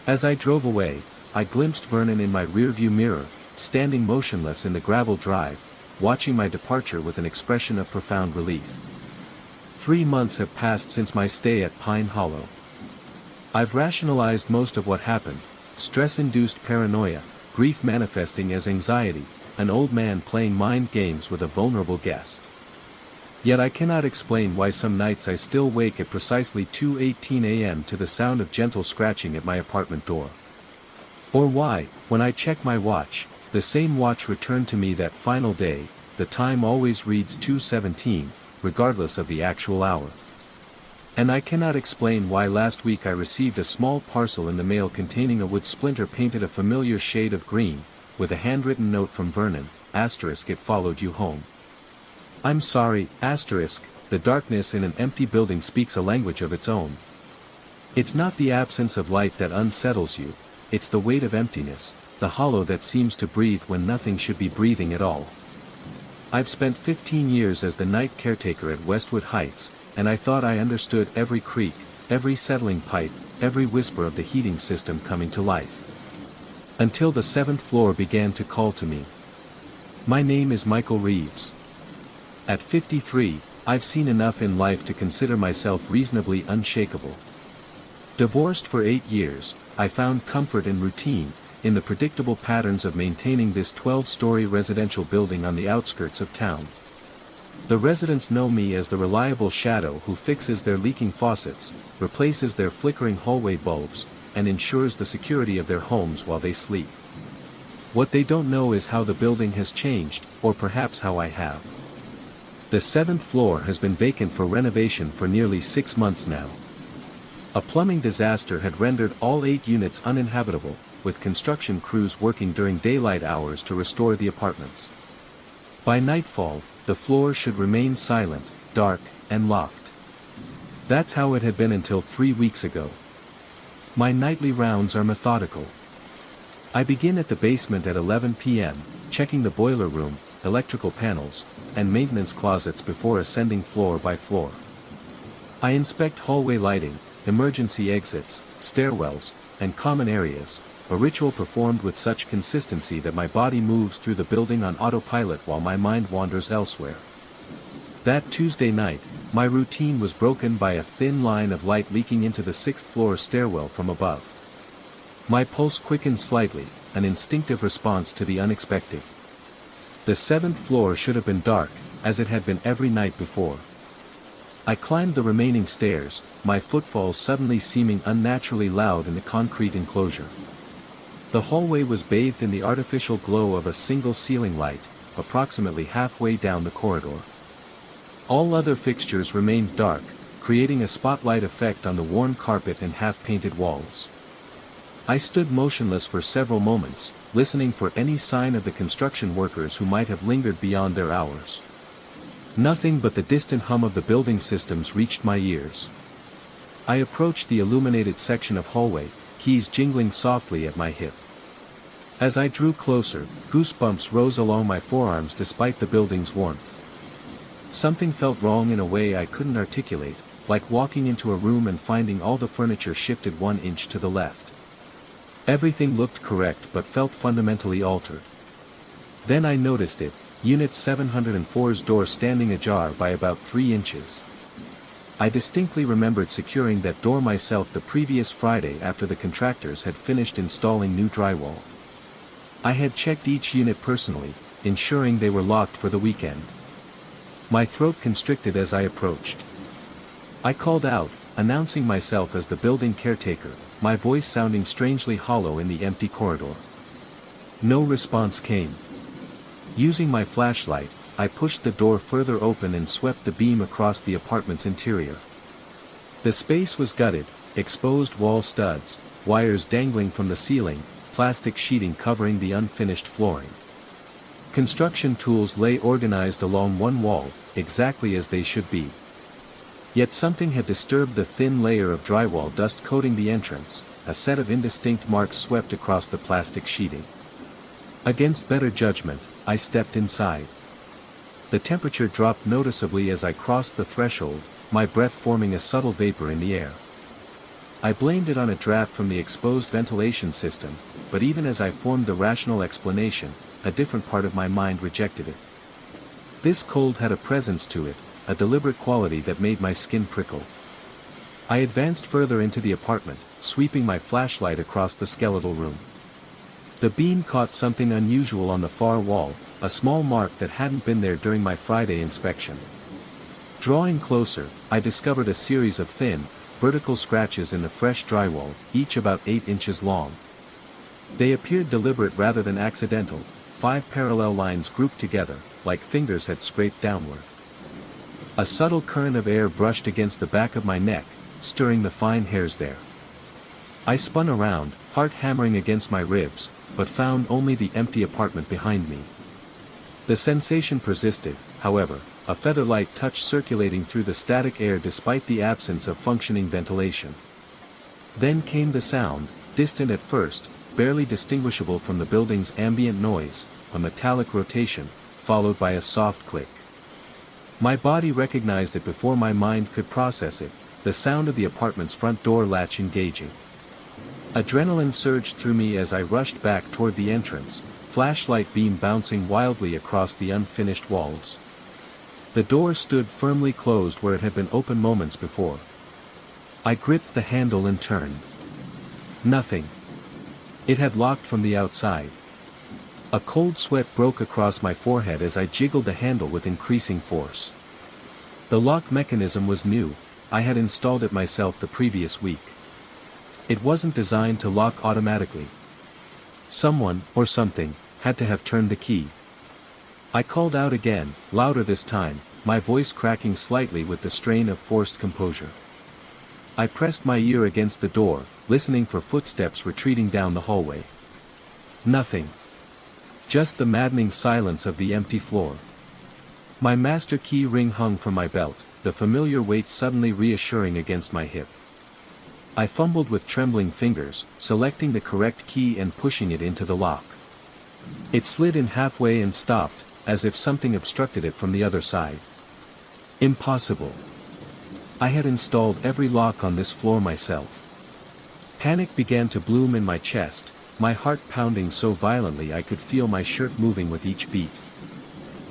As I drove away, I glimpsed Vernon in my rearview mirror, standing motionless in the gravel drive, watching my departure with an expression of profound relief. 3 months have passed since my stay at Pine Hollow. I've rationalized most of what happened: stress-induced paranoia, grief manifesting as anxiety, an old man playing mind games with a vulnerable guest. Yet I cannot explain why some nights I still wake at precisely 2:18 a.m. to the sound of gentle scratching at my apartment door. Or why, when I check my watch, the same watch returned to me that final day, the time always reads 2:17, regardless of the actual hour. And I cannot explain why last week I received a small parcel in the mail containing a wood splinter painted a familiar shade of green, with a handwritten note from Vernon, *, it followed you home. I'm sorry, *, the darkness in an empty building speaks a language of its own. It's not the absence of light that unsettles you, it's the weight of emptiness, the hollow that seems to breathe when nothing should be breathing at all. I've spent 15 years as the night caretaker at Westwood Heights, and I thought I understood every creak, every settling pipe, every whisper of the heating system coming to life. Until the 7th floor began to call to me. My name is Michael Reeves. At 53, I've seen enough in life to consider myself reasonably unshakable. Divorced for 8 years, I found comfort in routine, in the predictable patterns of maintaining this 12-story residential building on the outskirts of town. The residents know me as the reliable shadow who fixes their leaking faucets, replaces their flickering hallway bulbs, and ensures the security of their homes while they sleep. What they don't know is how the building has changed, or perhaps how I have. The 7th floor has been vacant for renovation for nearly 6 months now. A plumbing disaster had rendered all 8 units uninhabitable, with construction crews working during daylight hours to restore the apartments. By nightfall, the floor should remain silent, dark, and locked. That's how it had been until 3 weeks ago. My nightly rounds are methodical. I begin at the basement at 11 p.m., checking the boiler room, electrical panels, and maintenance closets before ascending floor by floor. I inspect hallway lighting, emergency exits, stairwells, and common areas, a ritual performed with such consistency that my body moves through the building on autopilot while my mind wanders elsewhere. That Tuesday night, my routine was broken by a thin line of light leaking into the 6th floor stairwell from above. My pulse quickened slightly, an instinctive response to the unexpected. The 7th floor should have been dark, as it had been every night before. I climbed the remaining stairs, my footfalls suddenly seeming unnaturally loud in the concrete enclosure. The hallway was bathed in the artificial glow of a single ceiling light, approximately halfway down the corridor. All other fixtures remained dark, creating a spotlight effect on the worn carpet and half-painted walls. I stood motionless for several moments, listening for any sign of the construction workers who might have lingered beyond their hours. Nothing but the distant hum of the building systems reached my ears. I approached the illuminated section of hallway, keys jingling softly at my hip. As I drew closer, goosebumps rose along my forearms despite the building's warmth. Something felt wrong in a way I couldn't articulate, like walking into a room and finding all the furniture shifted 1 inch to the left. Everything looked correct but felt fundamentally altered. Then I noticed it, Unit 704's door standing ajar by about 3 inches. I distinctly remembered securing that door myself the previous Friday after the contractors had finished installing new drywall. I had checked each unit personally, ensuring they were locked for the weekend. My throat constricted as I approached. I called out, announcing myself as the building caretaker, my voice sounding strangely hollow in the empty corridor. No response came. Using my flashlight, I pushed the door further open and swept the beam across the apartment's interior. The space was gutted, exposed wall studs, wires dangling from the ceiling, plastic sheeting covering the unfinished flooring. Construction tools lay organized along one wall, exactly as they should be. Yet something had disturbed the thin layer of drywall dust coating the entrance, a set of indistinct marks swept across the plastic sheeting. Against better judgment, I stepped inside. The temperature dropped noticeably as I crossed the threshold, my breath forming a subtle vapor in the air. I blamed it on a draft from the exposed ventilation system, but even as I formed the rational explanation, a different part of my mind rejected it. This cold had a presence to it, a deliberate quality that made my skin prickle. I advanced further into the apartment, sweeping my flashlight across the skeletal room. The beam caught something unusual on the far wall, a small mark that hadn't been there during my Friday inspection. Drawing closer, I discovered a series of thin, vertical scratches in the fresh drywall, each about 8 inches long. They appeared deliberate rather than accidental, 5 parallel lines grouped together, like fingers had scraped downward. A subtle current of air brushed against the back of my neck, stirring the fine hairs there. I spun around, heart hammering against my ribs, but found only the empty apartment behind me. The sensation persisted, however, a feather-light touch circulating through the static air despite the absence of functioning ventilation. Then came the sound, distant at first, barely distinguishable from the building's ambient noise, a metallic rotation, followed by a soft click. My body recognized it before my mind could process it, the sound of the apartment's front door latch engaging. Adrenaline surged through me as I rushed back toward the entrance, flashlight beam bouncing wildly across the unfinished walls. The door stood firmly closed where it had been open moments before. I gripped the handle and turned. Nothing. It had locked from the outside. A cold sweat broke across my forehead as I jiggled the handle with increasing force. The lock mechanism was new, I had installed it myself the previous week. It wasn't designed to lock automatically. Someone, or something, had to have turned the key. I called out again, louder this time, my voice cracking slightly with the strain of forced composure. I pressed my ear against the door, listening for footsteps retreating down the hallway. Nothing. Just the maddening silence of the empty floor. My master key ring hung from my belt, the familiar weight suddenly reassuring against my hip. I fumbled with trembling fingers, selecting the correct key and pushing it into the lock. It slid in halfway and stopped, as if something obstructed it from the other side. Impossible. I had installed every lock on this floor myself. Panic began to bloom in my chest, my heart pounding so violently I could feel my shirt moving with each beat.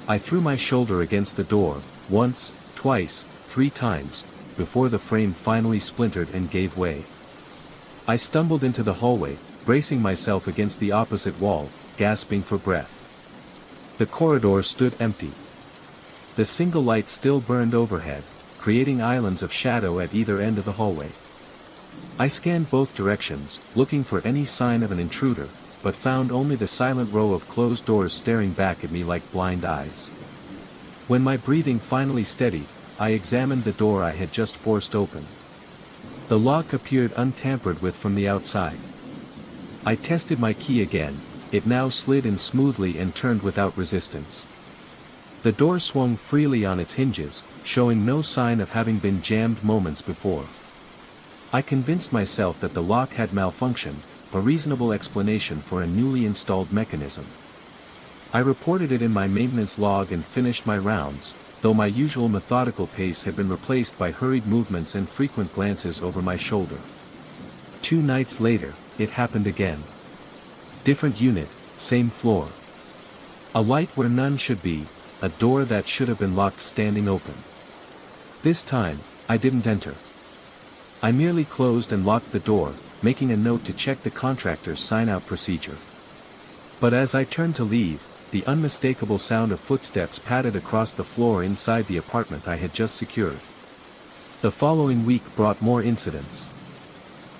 I threw my shoulder against the door, once, twice, 3 times, before the frame finally splintered and gave way. I stumbled into the hallway, bracing myself against the opposite wall, gasping for breath. The corridor stood empty. The single light still burned overhead, creating islands of shadow at either end of the hallway. I scanned both directions, looking for any sign of an intruder, but found only the silent row of closed doors staring back at me like blind eyes. When my breathing finally steadied, I examined the door I had just forced open. The lock appeared untampered with from the outside. I tested my key again, it now slid in smoothly and turned without resistance. The door swung freely on its hinges, showing no sign of having been jammed moments before. I convinced myself that the lock had malfunctioned, a reasonable explanation for a newly installed mechanism. I reported it in my maintenance log and finished my rounds, though my usual methodical pace had been replaced by hurried movements and frequent glances over my shoulder. 2 nights later, it happened again. Different unit, same floor. A light where none should be, a door that should have been locked standing open. This time, I didn't enter. I merely closed and locked the door, making a note to check the contractor's sign-out procedure. But as I turned to leave, the unmistakable sound of footsteps padded across the floor inside the apartment I had just secured. The following week brought more incidents.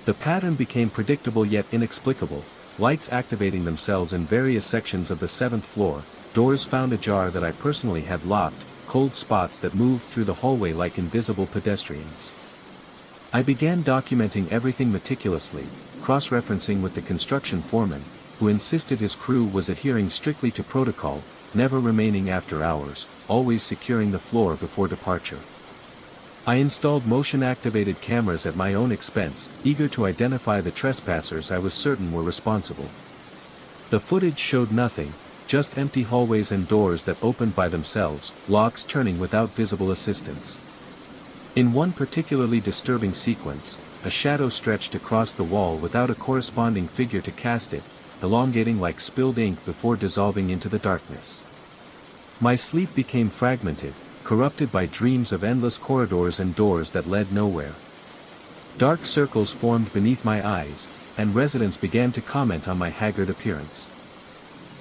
The pattern became predictable yet inexplicable, lights activating themselves in various sections of the 7th floor, doors found ajar that I personally had locked, cold spots that moved through the hallway like invisible pedestrians. I began documenting everything meticulously, cross-referencing with the construction foreman, who insisted his crew was adhering strictly to protocol, never remaining after hours, always securing the floor before departure. I installed motion-activated cameras at my own expense, eager to identify the trespassers I was certain were responsible. The footage showed nothing, just empty hallways and doors that opened by themselves, locks turning without visible assistance. In one particularly disturbing sequence, a shadow stretched across the wall without a corresponding figure to cast it, elongating like spilled ink before dissolving into the darkness. My sleep became fragmented, corrupted by dreams of endless corridors and doors that led nowhere. Dark circles formed beneath my eyes, and residents began to comment on my haggard appearance.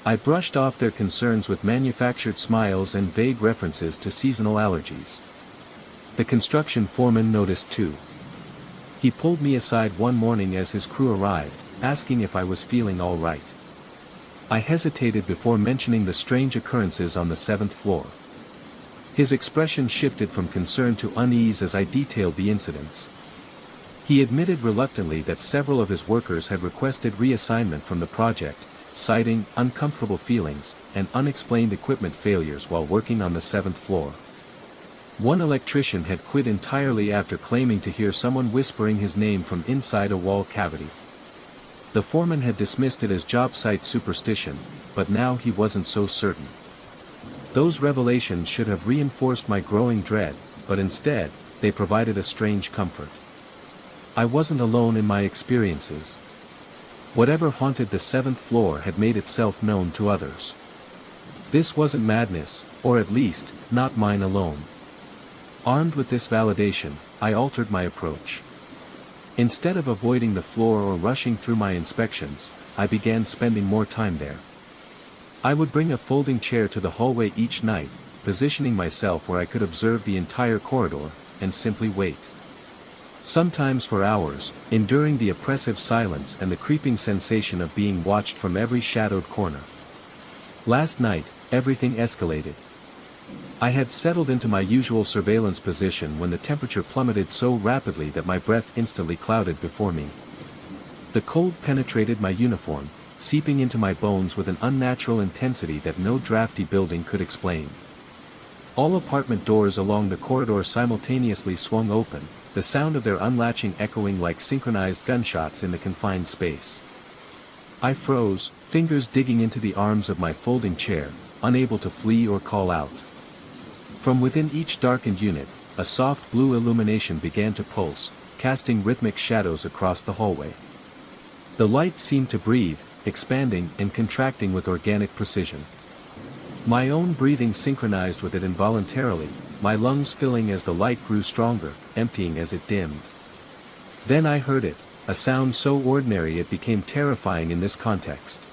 I brushed off their concerns with manufactured smiles and vague references to seasonal allergies. The construction foreman noticed too. He pulled me aside one morning as his crew arrived, asking if I was feeling all right. I hesitated before mentioning the strange occurrences on the 7th floor. His expression shifted from concern to unease as I detailed the incidents. He admitted reluctantly that several of his workers had requested reassignment from the project, citing uncomfortable feelings and unexplained equipment failures while working on the 7th floor. One electrician had quit entirely after claiming to hear someone whispering his name from inside a wall cavity. The foreman had dismissed it as job site superstition, but now he wasn't so certain. Those revelations should have reinforced my growing dread, but instead, they provided a strange comfort. I wasn't alone in my experiences. Whatever haunted the 7th floor had made itself known to others. This wasn't madness, or at least, not mine alone. Armed with this validation, I altered my approach. Instead of avoiding the floor or rushing through my inspections, I began spending more time there. I would bring a folding chair to the hallway each night, positioning myself where I could observe the entire corridor, and simply wait. Sometimes for hours, enduring the oppressive silence and the creeping sensation of being watched from every shadowed corner. Last night, everything escalated. I had settled into my usual surveillance position when the temperature plummeted so rapidly that my breath instantly clouded before me. The cold penetrated my uniform, seeping into my bones with an unnatural intensity that no drafty building could explain. All apartment doors along the corridor simultaneously swung open, the sound of their unlatching echoing like synchronized gunshots in the confined space. I froze, fingers digging into the arms of my folding chair, unable to flee or call out. From within each darkened unit, a soft blue illumination began to pulse, casting rhythmic shadows across the hallway. The light seemed to breathe, expanding and contracting with organic precision. My own breathing synchronized with it involuntarily, my lungs filling as the light grew stronger, emptying as it dimmed. Then I heard it, a sound so ordinary it became terrifying in this context.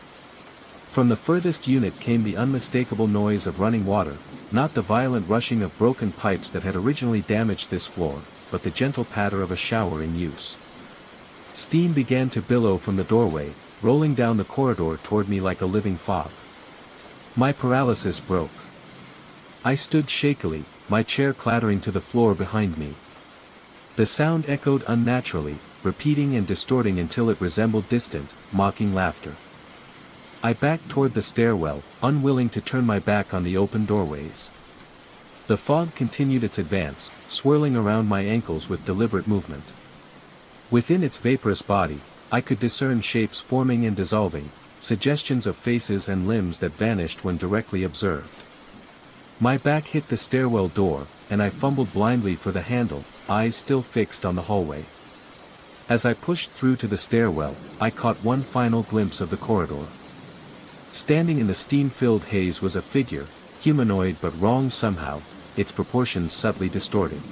From the furthest unit came the unmistakable noise of running water, not the violent rushing of broken pipes that had originally damaged this floor, but the gentle patter of a shower in use. Steam began to billow from the doorway, rolling down the corridor toward me like a living fog. My paralysis broke. I stood shakily, my chair clattering to the floor behind me. The sound echoed unnaturally, repeating and distorting until it resembled distant, mocking laughter. I backed toward the stairwell, unwilling to turn my back on the open doorways. The fog continued its advance, swirling around my ankles with deliberate movement. Within its vaporous body, I could discern shapes forming and dissolving, suggestions of faces and limbs that vanished when directly observed. My back hit the stairwell door, and I fumbled blindly for the handle, eyes still fixed on the hallway. As I pushed through to the stairwell, I caught one final glimpse of the corridor. Standing in the steam-filled haze was a figure, humanoid but wrong somehow, its proportions subtly distorted.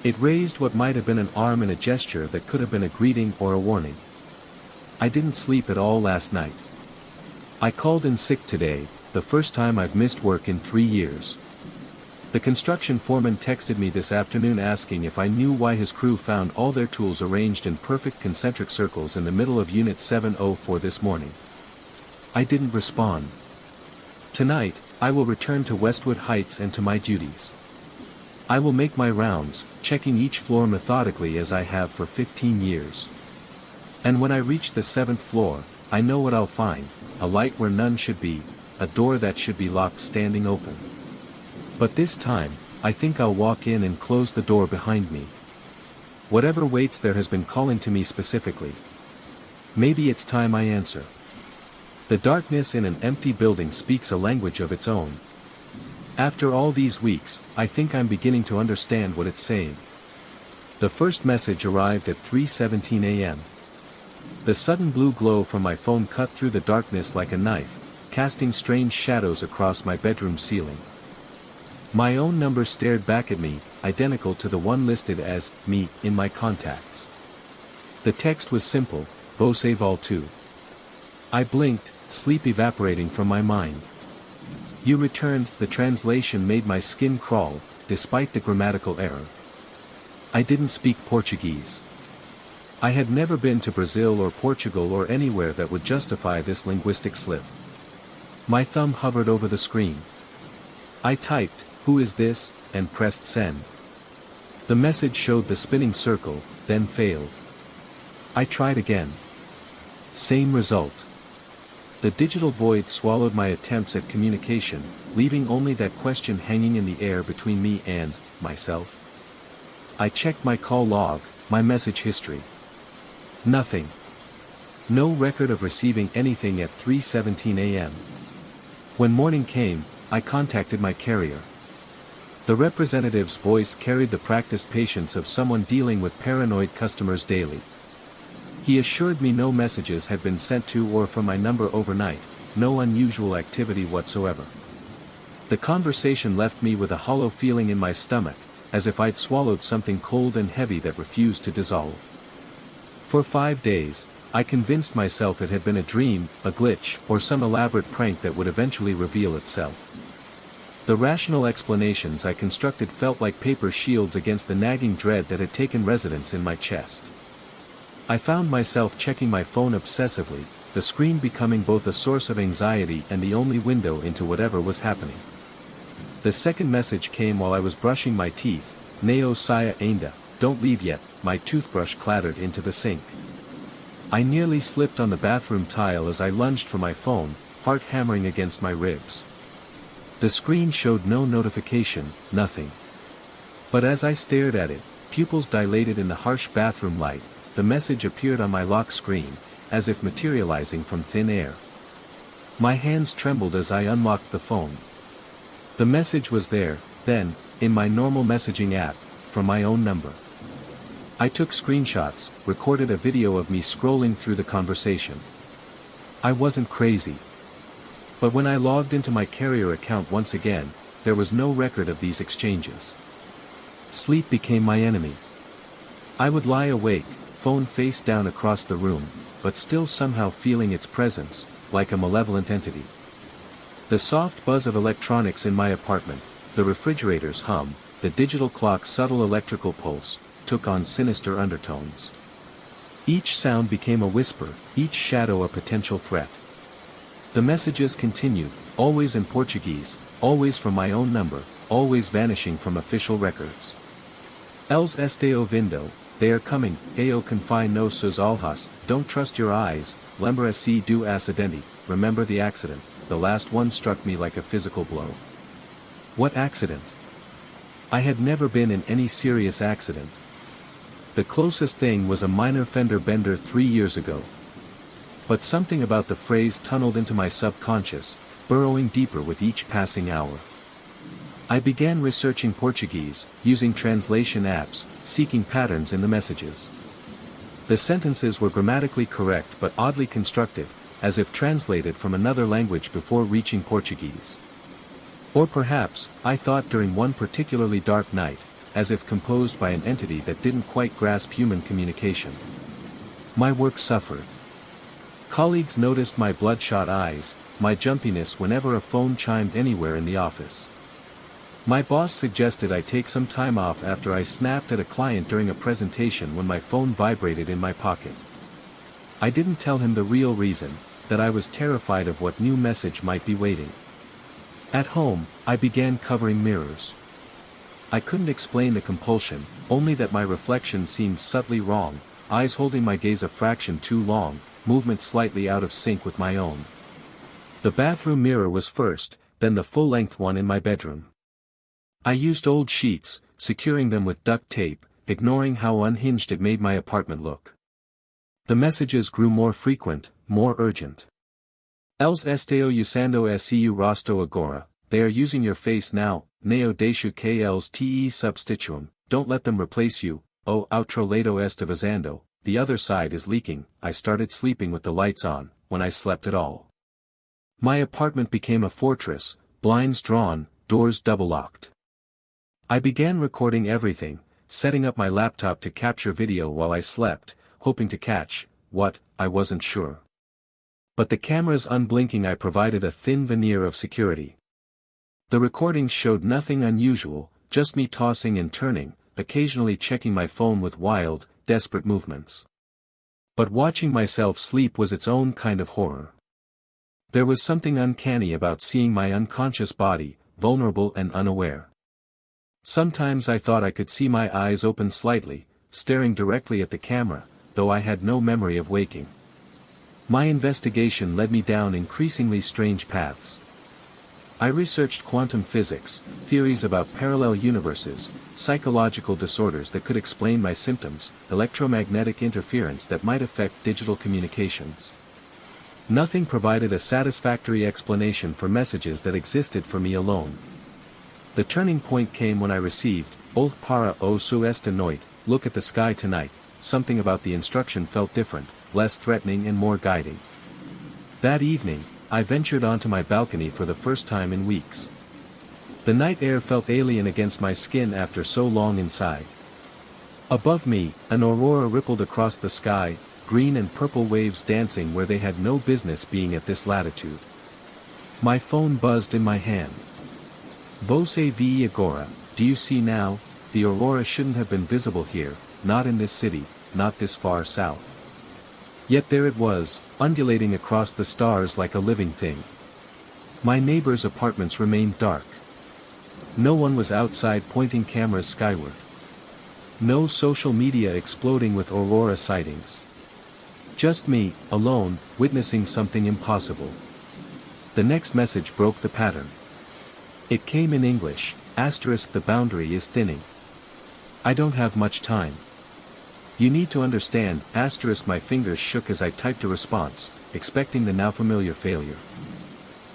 It raised what might have been an arm in a gesture that could have been a greeting or a warning. I didn't sleep at all last night. I called in sick today, the first time I've missed work in 3 years. The construction foreman texted me this afternoon asking if I knew why his crew found all their tools arranged in perfect concentric circles in the middle of Unit 704 this morning. I didn't respond. Tonight, I will return to Westwood Heights and to my duties. I will make my rounds, checking each floor methodically as I have for 15 years. And when I reach the 7th floor, I know what I'll find, a light where none should be, a door that should be locked standing open. But this time, I think I'll walk in and close the door behind me. Whatever waits there has been calling to me specifically. Maybe it's time I answer. The darkness in an empty building speaks a language of its own. After all these weeks, I think I'm beginning to understand what it's saying. The first message arrived at 3:17 a.m. The sudden blue glow from my phone cut through the darkness like a knife, casting strange shadows across my bedroom ceiling. My own number stared back at me, identical to the one listed as me in my contacts. The text was simple, Você voltou. I blinked, sleep evaporating from my mind. You returned. The translation made my skin crawl, despite the grammatical error. I didn't speak Portuguese. I had never been to Brazil or Portugal or anywhere that would justify this linguistic slip. My thumb hovered over the screen. I typed, "Who is this?" and pressed send. The message showed the spinning circle, then failed. I tried again. Same result. The digital void swallowed my attempts at communication, leaving only that question hanging in the air between me and myself. I checked my call log, my message history. Nothing. No record of receiving anything at 3:17 a.m. When morning came, I contacted my carrier. The representative's voice carried the practiced patience of someone dealing with paranoid customers daily. He assured me no messages had been sent to or from my number overnight, no unusual activity whatsoever. The conversation left me with a hollow feeling in my stomach, as if I'd swallowed something cold and heavy that refused to dissolve. For 5 days, I convinced myself it had been a dream, a glitch, or some elaborate prank that would eventually reveal itself. The rational explanations I constructed felt like paper shields against the nagging dread that had taken residence in my chest. I found myself checking my phone obsessively, the screen becoming both a source of anxiety and the only window into whatever was happening. The second message came while I was brushing my teeth. "Nao saia ainda, don't leave yet." My toothbrush clattered into the sink. I nearly slipped on the bathroom tile as I lunged for my phone, heart hammering against my ribs. The screen showed no notification, nothing. But as I stared at it, pupils dilated in the harsh bathroom light, the message appeared on my lock screen, as if materializing from thin air. My hands trembled as I unlocked the phone. The message was there, then, in my normal messaging app, from my own number. I took screenshots, recorded a video of me scrolling through the conversation. I wasn't crazy. But when I logged into my carrier account once again, there was no record of these exchanges. Sleep became my enemy. I would lie awake, phone face down across the room, but still somehow feeling its presence, like a malevolent entity. The soft buzz of electronics in my apartment, the refrigerator's hum, the digital clock's subtle electrical pulse, took on sinister undertones. Each sound became a whisper, each shadow a potential threat. The messages continued, always in Portuguese, always from my own number, always vanishing from official records. "Eles estão ouvindo, they are coming, eu confio nos seus olhos, don't trust your eyes, lembra-se do acidente, remember the accident." The last one struck me like a physical blow. What accident? I had never been in any serious accident. The closest thing was a minor fender bender 3 years ago. But something about the phrase tunneled into my subconscious, burrowing deeper with each passing hour. I began researching Portuguese, using translation apps, seeking patterns in the messages. The sentences were grammatically correct but oddly constructed, as if translated from another language before reaching Portuguese. Or perhaps, I thought during one particularly dark night, as if composed by an entity that didn't quite grasp human communication. My work suffered. Colleagues noticed my bloodshot eyes, my jumpiness whenever a phone chimed anywhere in the office. My boss suggested I take some time off after I snapped at a client during a presentation when my phone vibrated in my pocket. I didn't tell him the real reason, that I was terrified of what new message might be waiting. At home, I began covering mirrors. I couldn't explain the compulsion, only that my reflection seemed subtly wrong, eyes holding my gaze a fraction too long, movement slightly out of sync with my own. The bathroom mirror was first, then the full-length one in my bedroom. I used old sheets, securing them with duct tape, ignoring how unhinged it made my apartment look. The messages grew more frequent, more urgent. "Eles estão usando seu rosto agora, they are using your face now, neo deixo que eles te substituam, don't let them replace you, o outro lado está vazando, the other side is leaking." I started sleeping with the lights on, when I slept at all. My apartment became a fortress, blinds drawn, doors double-locked. I began recording everything, setting up my laptop to capture video while I slept, hoping to catch what, I wasn't sure. But the camera's unblinking eye provided a thin veneer of security. The recordings showed nothing unusual, just me tossing and turning, occasionally checking my phone with wild, desperate movements. But watching myself sleep was its own kind of horror. There was something uncanny about seeing my unconscious body, vulnerable and unaware. Sometimes I thought I could see my eyes open slightly, staring directly at the camera, though I had no memory of waking. My investigation led me down increasingly strange paths. I researched quantum physics, theories about parallel universes, psychological disorders that could explain my symptoms, electromagnetic interference that might affect digital communications. Nothing provided a satisfactory explanation for messages that existed for me alone. The turning point came when I received, "Old para o su esta noite, look at the sky tonight." Something about the instruction felt different, less threatening and more guiding. That evening, I ventured onto my balcony for the first time in weeks. The night air felt alien against my skin after so long inside. Above me, an aurora rippled across the sky, green and purple waves dancing where they had no business being at this latitude. My phone buzzed in my hand. Você vê agora, do you see now? The aurora shouldn't have been visible here, not in this city, not this far south. Yet there it was, undulating across the stars like a living thing. My neighbors' apartments remained dark. No one was outside pointing cameras skyward. No social media exploding with aurora sightings. Just me, alone, witnessing something impossible. The next message broke the pattern. It came in English, *, the boundary is thinning. I don't have much time. You need to understand, *, my fingers shook as I typed a response, expecting the now familiar failure.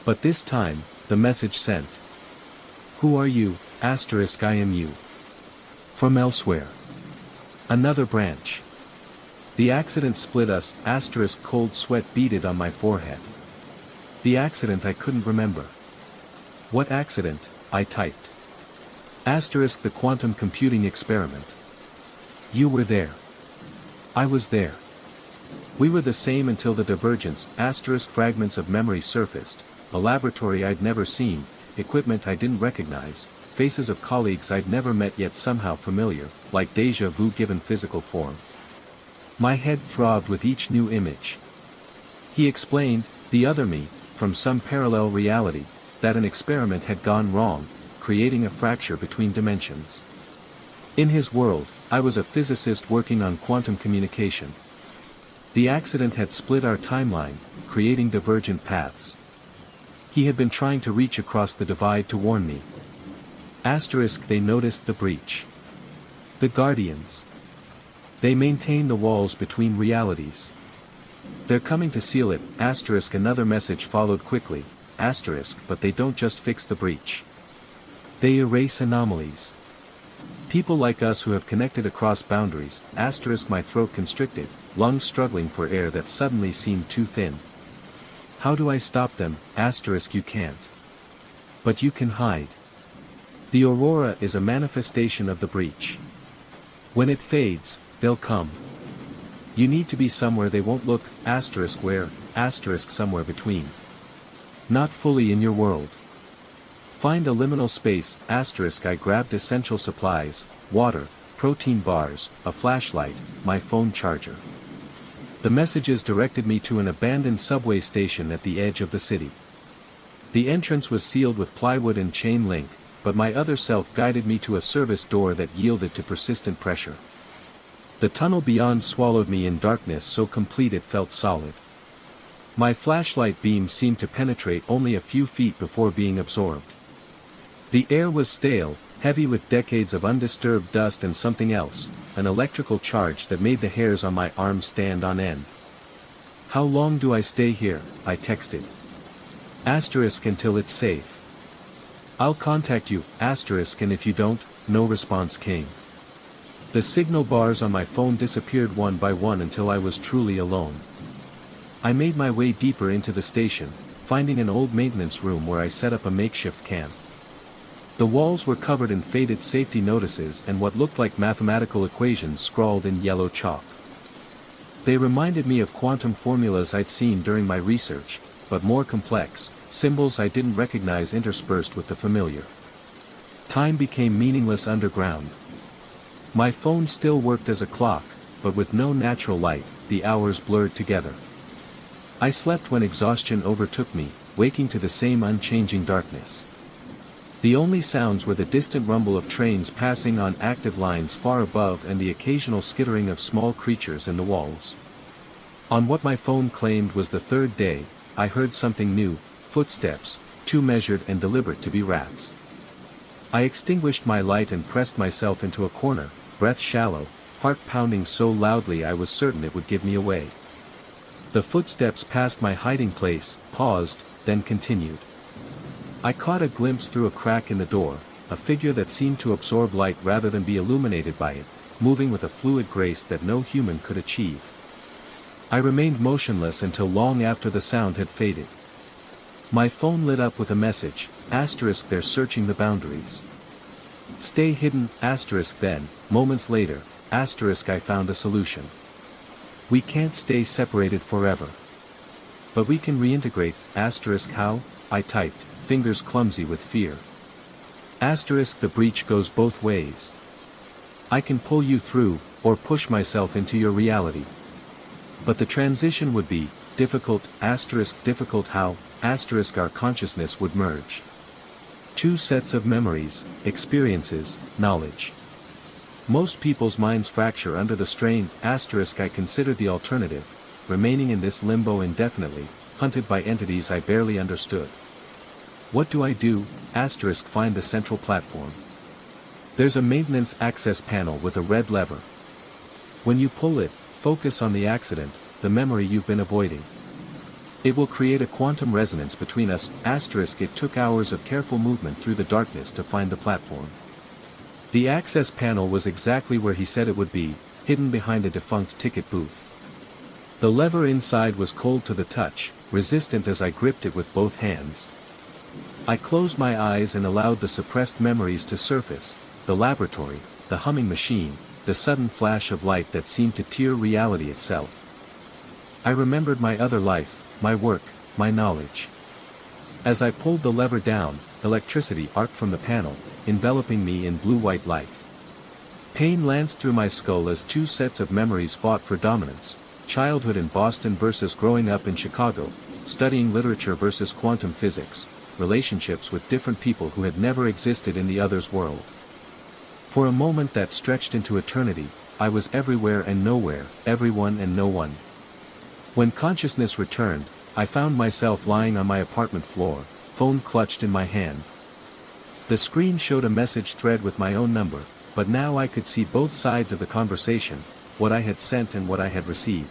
But this time, the message sent. Who are you, *, I am you. From elsewhere. Another branch. The accident split us, *, cold sweat beaded on my forehead. The accident I couldn't remember. What accident? I typed. * the quantum computing experiment. You were there. I was there. We were the same until the divergence, * fragments of memory surfaced, a laboratory I'd never seen, equipment I didn't recognize, faces of colleagues I'd never met yet somehow familiar, like déjà vu given physical form. My head throbbed with each new image. He explained, the other me, from some parallel reality, that an experiment had gone wrong, creating a fracture between dimensions. In his world, I was a physicist working on quantum communication. The accident had split our timeline, creating divergent paths. He had been trying to reach across the divide to warn me. * They noticed the breach. The Guardians. They maintain the walls between realities. They're coming to seal it, *. Another message followed quickly, *, but they don't just fix the breach. They erase anomalies. People like us who have connected across boundaries, *, my throat constricted, lungs struggling for air that suddenly seemed too thin. How do I stop them? * You can't. But you can hide. The aurora is a manifestation of the breach. When it fades, they'll come. You need to be somewhere they won't look, * where, * somewhere between. Not fully in your world. Find a liminal space, * I grabbed essential supplies, water, protein bars, a flashlight, my phone charger. The messages directed me to an abandoned subway station at the edge of the city. The entrance was sealed with plywood and chain link, but my other self guided me to a service door that yielded to persistent pressure. The tunnel beyond swallowed me in darkness so complete it felt solid. My flashlight beam seemed to penetrate only a few feet before being absorbed. The air was stale, heavy with decades of undisturbed dust and something else, an electrical charge that made the hairs on my arms stand on end. How long do I stay here? I texted. * until it's safe. I'll contact you, * and if you don't, no response came. The signal bars on my phone disappeared one by one until I was truly alone. I made my way deeper into the station, finding an old maintenance room where I set up a makeshift camp. The walls were covered in faded safety notices and what looked like mathematical equations scrawled in yellow chalk. They reminded me of quantum formulas I'd seen during my research, but more complex, symbols I didn't recognize interspersed with the familiar. Time became meaningless underground. My phone still worked as a clock, but with no natural light, the hours blurred together. I slept when exhaustion overtook me, waking to the same unchanging darkness. The only sounds were the distant rumble of trains passing on active lines far above and the occasional skittering of small creatures in the walls. On what my phone claimed was the third day, I heard something new, footsteps, too measured and deliberate to be rats. I extinguished my light and pressed myself into a corner, breath shallow, heart pounding so loudly I was certain it would give me away. The footsteps passed my hiding place, paused, then continued. I caught a glimpse through a crack in the door, a figure that seemed to absorb light rather than be illuminated by it, moving with a fluid grace that no human could achieve. I remained motionless until long after the sound had faded. My phone lit up with a message, asterisk they're searching the boundaries. Stay hidden, asterisk then, moments later, asterisk I found a solution. We can't stay separated forever. But we can reintegrate, asterisk how? I typed, fingers clumsy with fear. Asterisk the breach goes both ways. I can pull you through, or push myself into your reality. But the transition would be, difficult, asterisk difficult how, asterisk our consciousness would merge. Two sets of memories, experiences, knowledge. Most people's minds fracture under the strain, asterisk I consider the alternative, remaining in this limbo indefinitely, hunted by entities I barely understood. What do I do? Asterisk find the central platform. There's a maintenance access panel with a red lever. When you pull it, focus on the accident, the memory you've been avoiding. It will create a quantum resonance between us, asterisk it took hours of careful movement through the darkness to find the platform. The access panel was exactly where he said it would be, hidden behind a defunct ticket booth. The lever inside was cold to the touch, resistant as I gripped it with both hands. I closed my eyes and allowed the suppressed memories to surface, the laboratory, the humming machine, the sudden flash of light that seemed to tear reality itself. I remembered my other life, my work, my knowledge. As I pulled the lever down, electricity arced from the panel, enveloping me in blue-white light. Pain lanced through my skull as two sets of memories fought for dominance, childhood in Boston versus growing up in Chicago, studying literature versus quantum physics, relationships with different people who had never existed in the other's world. For a moment that stretched into eternity, I was everywhere and nowhere, everyone and no one. When consciousness returned, I found myself lying on my apartment floor, phone clutched in my hand. The screen showed a message thread with my own number, but now I could see both sides of the conversation, what I had sent and what I had received.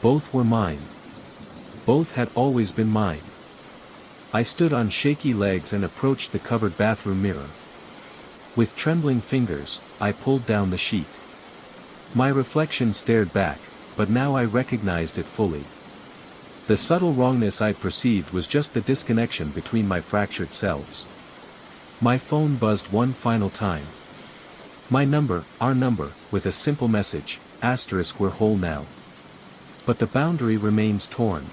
Both were mine. Both had always been mine. I stood on shaky legs and approached the covered bathroom mirror. With trembling fingers, I pulled down the sheet. My reflection stared back, but now I recognized it fully. The subtle wrongness I'd perceived was just the disconnection between my fractured selves. My phone buzzed one final time. My number, our number, with a simple message, asterisk we're whole now. But the boundary remains torn.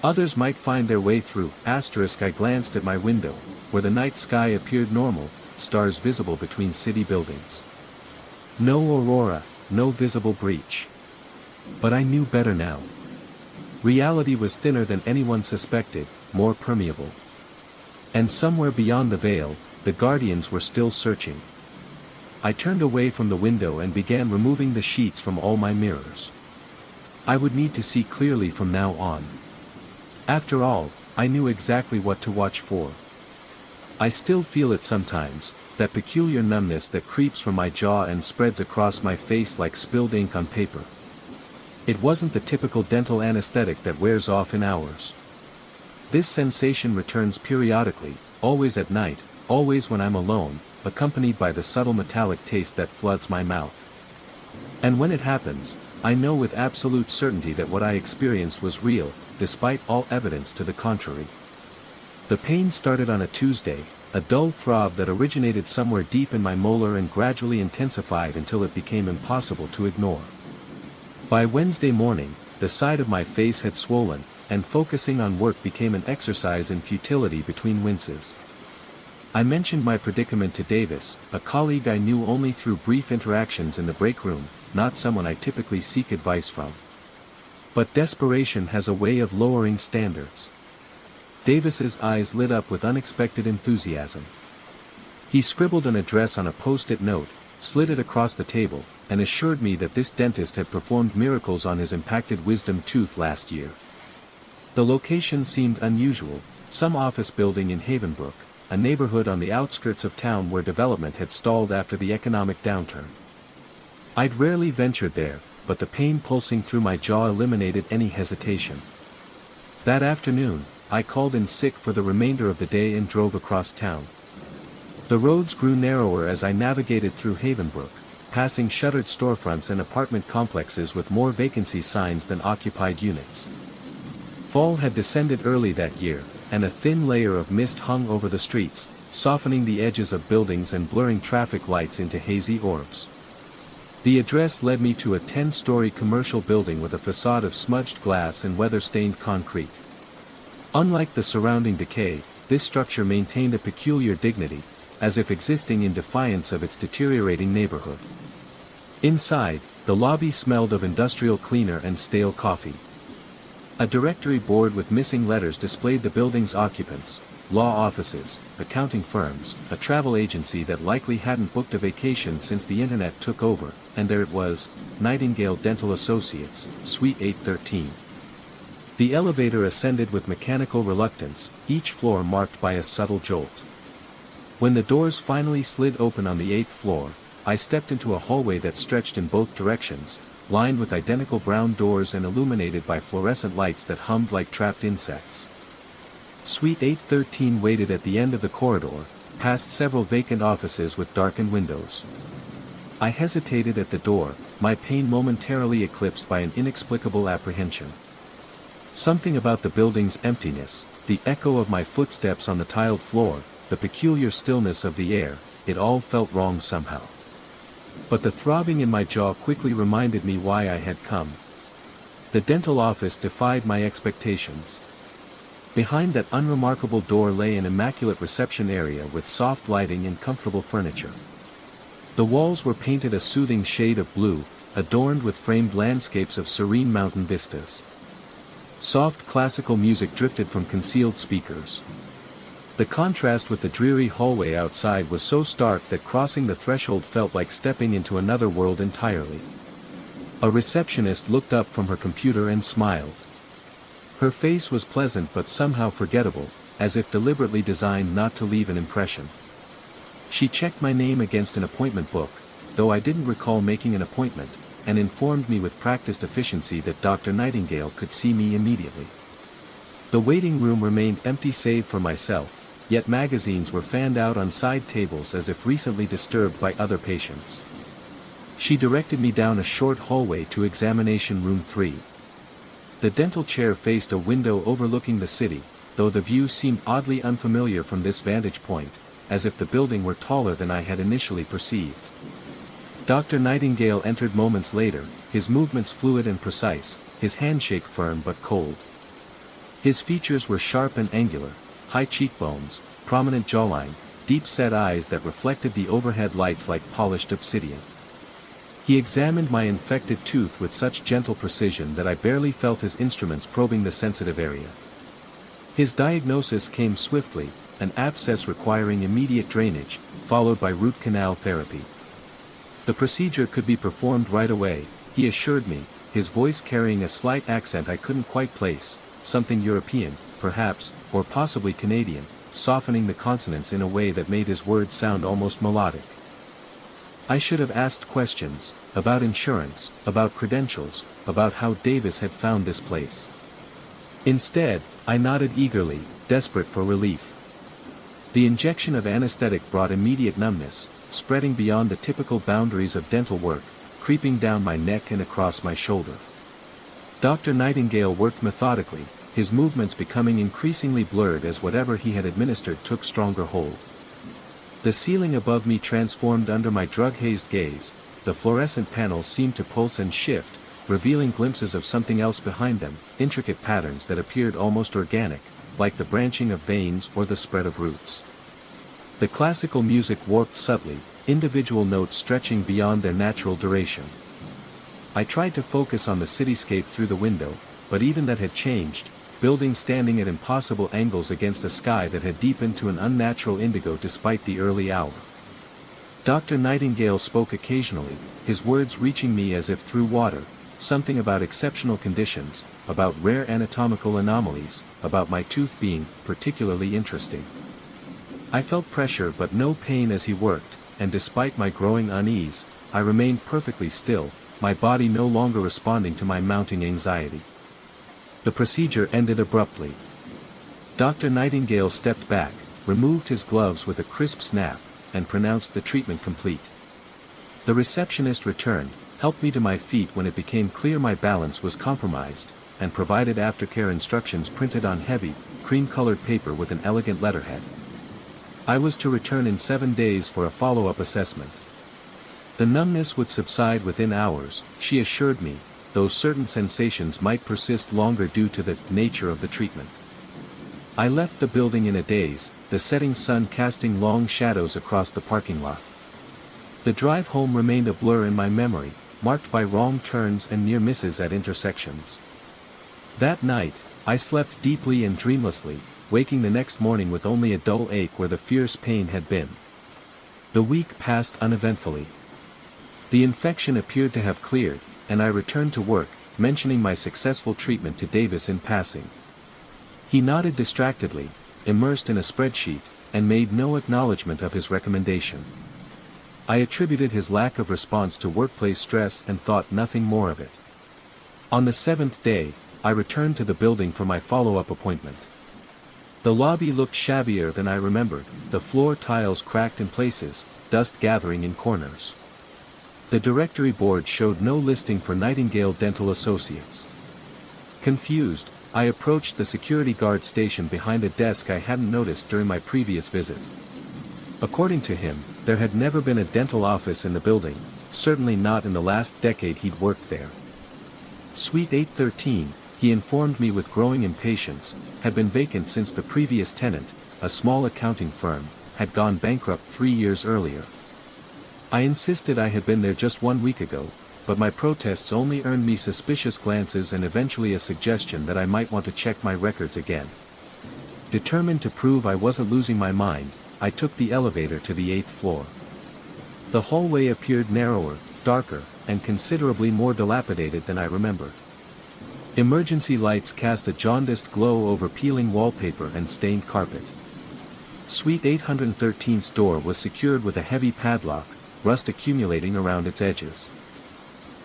Others might find their way through, asterisk I glanced at my window, where the night sky appeared normal, stars visible between city buildings. No aurora, no visible breach. But I knew better now. Reality was thinner than anyone suspected, more permeable. And somewhere beyond the veil, the guardians were still searching. I turned away from the window and began removing the sheets from all my mirrors. I would need to see clearly from now on. After all, I knew exactly what to watch for. I still feel it sometimes, that peculiar numbness that creeps from my jaw and spreads across my face like spilled ink on paper. It wasn't the typical dental anesthetic that wears off in hours. This sensation returns periodically, always at night, always when I'm alone, accompanied by the subtle metallic taste that floods my mouth. And when it happens, I know with absolute certainty that what I experienced was real, despite all evidence to the contrary. The pain started on a Tuesday, a dull throb that originated somewhere deep in my molar and gradually intensified until it became impossible to ignore. By Wednesday morning, the side of my face had swollen, and focusing on work became an exercise in futility between winces. I mentioned my predicament to Davis, a colleague I knew only through brief interactions in the break room, not someone I typically seek advice from. But desperation has a way of lowering standards. Davis's eyes lit up with unexpected enthusiasm. He scribbled an address on a post-it note, slid it across the table, and assured me that this dentist had performed miracles on his impacted wisdom tooth last year. The location seemed unusual, some office building in Havenbrook, a neighborhood on the outskirts of town where development had stalled after the economic downturn. I'd rarely ventured there, but the pain pulsing through my jaw eliminated any hesitation. That afternoon, I called in sick for the remainder of the day and drove across town. The roads grew narrower as I navigated through Havenbrook, passing shuttered storefronts and apartment complexes with more vacancy signs than occupied units. Fall had descended early that year, and a thin layer of mist hung over the streets, softening the edges of buildings and blurring traffic lights into hazy orbs. The address led me to a 10-story commercial building with a facade of smudged glass and weather-stained concrete. Unlike the surrounding decay, this structure maintained a peculiar dignity, as if existing in defiance of its deteriorating neighborhood. Inside, the lobby smelled of industrial cleaner and stale coffee. A directory board with missing letters displayed the building's occupants, law offices, accounting firms, a travel agency that likely hadn't booked a vacation since the internet took over, and there it was, Nightingale Dental Associates, Suite 813. The elevator ascended with mechanical reluctance, each floor marked by a subtle jolt. When the doors finally slid open on the 8th floor, I stepped into a hallway that stretched in both directions, lined with identical brown doors and illuminated by fluorescent lights that hummed like trapped insects. Suite 813 waited at the end of the corridor, past several vacant offices with darkened windows. I hesitated at the door, my pain momentarily eclipsed by an inexplicable apprehension. Something about the building's emptiness, the echo of my footsteps on the tiled floor, the peculiar stillness of the air, it all felt wrong somehow. But the throbbing in my jaw quickly reminded me why I had come. The dental office defied my expectations. Behind that unremarkable door lay an immaculate reception area with soft lighting and comfortable furniture. The walls were painted a soothing shade of blue, adorned with framed landscapes of serene mountain vistas. Soft classical music drifted from concealed speakers. The contrast with the dreary hallway outside was so stark that crossing the threshold felt like stepping into another world entirely. A receptionist looked up from her computer and smiled. Her face was pleasant but somehow forgettable, as if deliberately designed not to leave an impression. She checked my name against an appointment book, though I didn't recall making an appointment, and informed me with practiced efficiency that Dr. Nightingale could see me immediately. The waiting room remained empty save for myself, yet magazines were fanned out on side tables as if recently disturbed by other patients. She directed me down a short hallway to examination room 3. The dental chair faced a window overlooking the city, though the view seemed oddly unfamiliar from this vantage point, as if the building were taller than I had initially perceived. Dr. Nightingale entered moments later, his movements fluid and precise, his handshake firm but cold. His features were sharp and angular, high cheekbones, prominent jawline, deep-set eyes that reflected the overhead lights like polished obsidian. He examined my infected tooth with such gentle precision that I barely felt his instruments probing the sensitive area. His diagnosis came swiftly, an abscess requiring immediate drainage, followed by root canal therapy. The procedure could be performed right away, he assured me, his voice carrying a slight accent I couldn't quite place, something European, perhaps, or possibly Canadian, softening the consonants in a way that made his words sound almost melodic. I should have asked questions, about insurance, about credentials, about how Davis had found this place. Instead, I nodded eagerly, desperate for relief. The injection of anesthetic brought immediate numbness, spreading beyond the typical boundaries of dental work, creeping down my neck and across my shoulder. Dr. Nightingale worked methodically, his movements becoming increasingly blurred as whatever he had administered took stronger hold. The ceiling above me transformed under my drug-hazed gaze, the fluorescent panels seemed to pulse and shift, revealing glimpses of something else behind them, intricate patterns that appeared almost organic, like the branching of veins or the spread of roots. The classical music warped subtly, individual notes stretching beyond their natural duration. I tried to focus on the cityscape through the window, but even that had changed, buildings standing at impossible angles against a sky that had deepened to an unnatural indigo despite the early hour. Dr. Nightingale spoke occasionally, his words reaching me as if through water, something about exceptional conditions, about rare anatomical anomalies, about my tooth being particularly interesting. I felt pressure but no pain as he worked, and despite my growing unease, I remained perfectly still, my body no longer responding to my mounting anxiety. The procedure ended abruptly. Dr. Nightingale stepped back, removed his gloves with a crisp snap, and pronounced the treatment complete. The receptionist returned, helped me to my feet when it became clear my balance was compromised, and provided aftercare instructions printed on heavy, cream-colored paper with an elegant letterhead. I was to return in 7 days for a follow-up assessment. The numbness would subside within hours, she assured me, though certain sensations might persist longer due to the nature of the treatment. I left the building in a daze, the setting sun casting long shadows across the parking lot. The drive home remained a blur in my memory, marked by wrong turns and near misses at intersections. That night, I slept deeply and dreamlessly, waking the next morning with only a dull ache where the fierce pain had been. The week passed uneventfully. The infection appeared to have cleared, and I returned to work, mentioning my successful treatment to Davis in passing. He nodded distractedly, immersed in a spreadsheet, and made no acknowledgement of his recommendation. I attributed his lack of response to workplace stress and thought nothing more of it. On the 7th day, I returned to the building for my follow-up appointment. The lobby looked shabbier than I remembered, the floor tiles cracked in places, dust gathering in corners. The directory board showed no listing for Nightingale Dental Associates. Confused, I approached the security guard station behind a desk I hadn't noticed during my previous visit. According to him, there had never been a dental office in the building, certainly not in the last decade he'd worked there. Suite 813, he informed me with growing impatience, had been vacant since the previous tenant, a small accounting firm, had gone bankrupt 3 years earlier. I insisted I had been there just 1 week ago, but my protests only earned me suspicious glances and eventually a suggestion that I might want to check my records again. Determined to prove I wasn't losing my mind, I took the elevator to the 8th floor. The hallway appeared narrower, darker, and considerably more dilapidated than I remembered. Emergency lights cast a jaundiced glow over peeling wallpaper and stained carpet. Suite 813's door was secured with a heavy padlock, rust accumulating around its edges.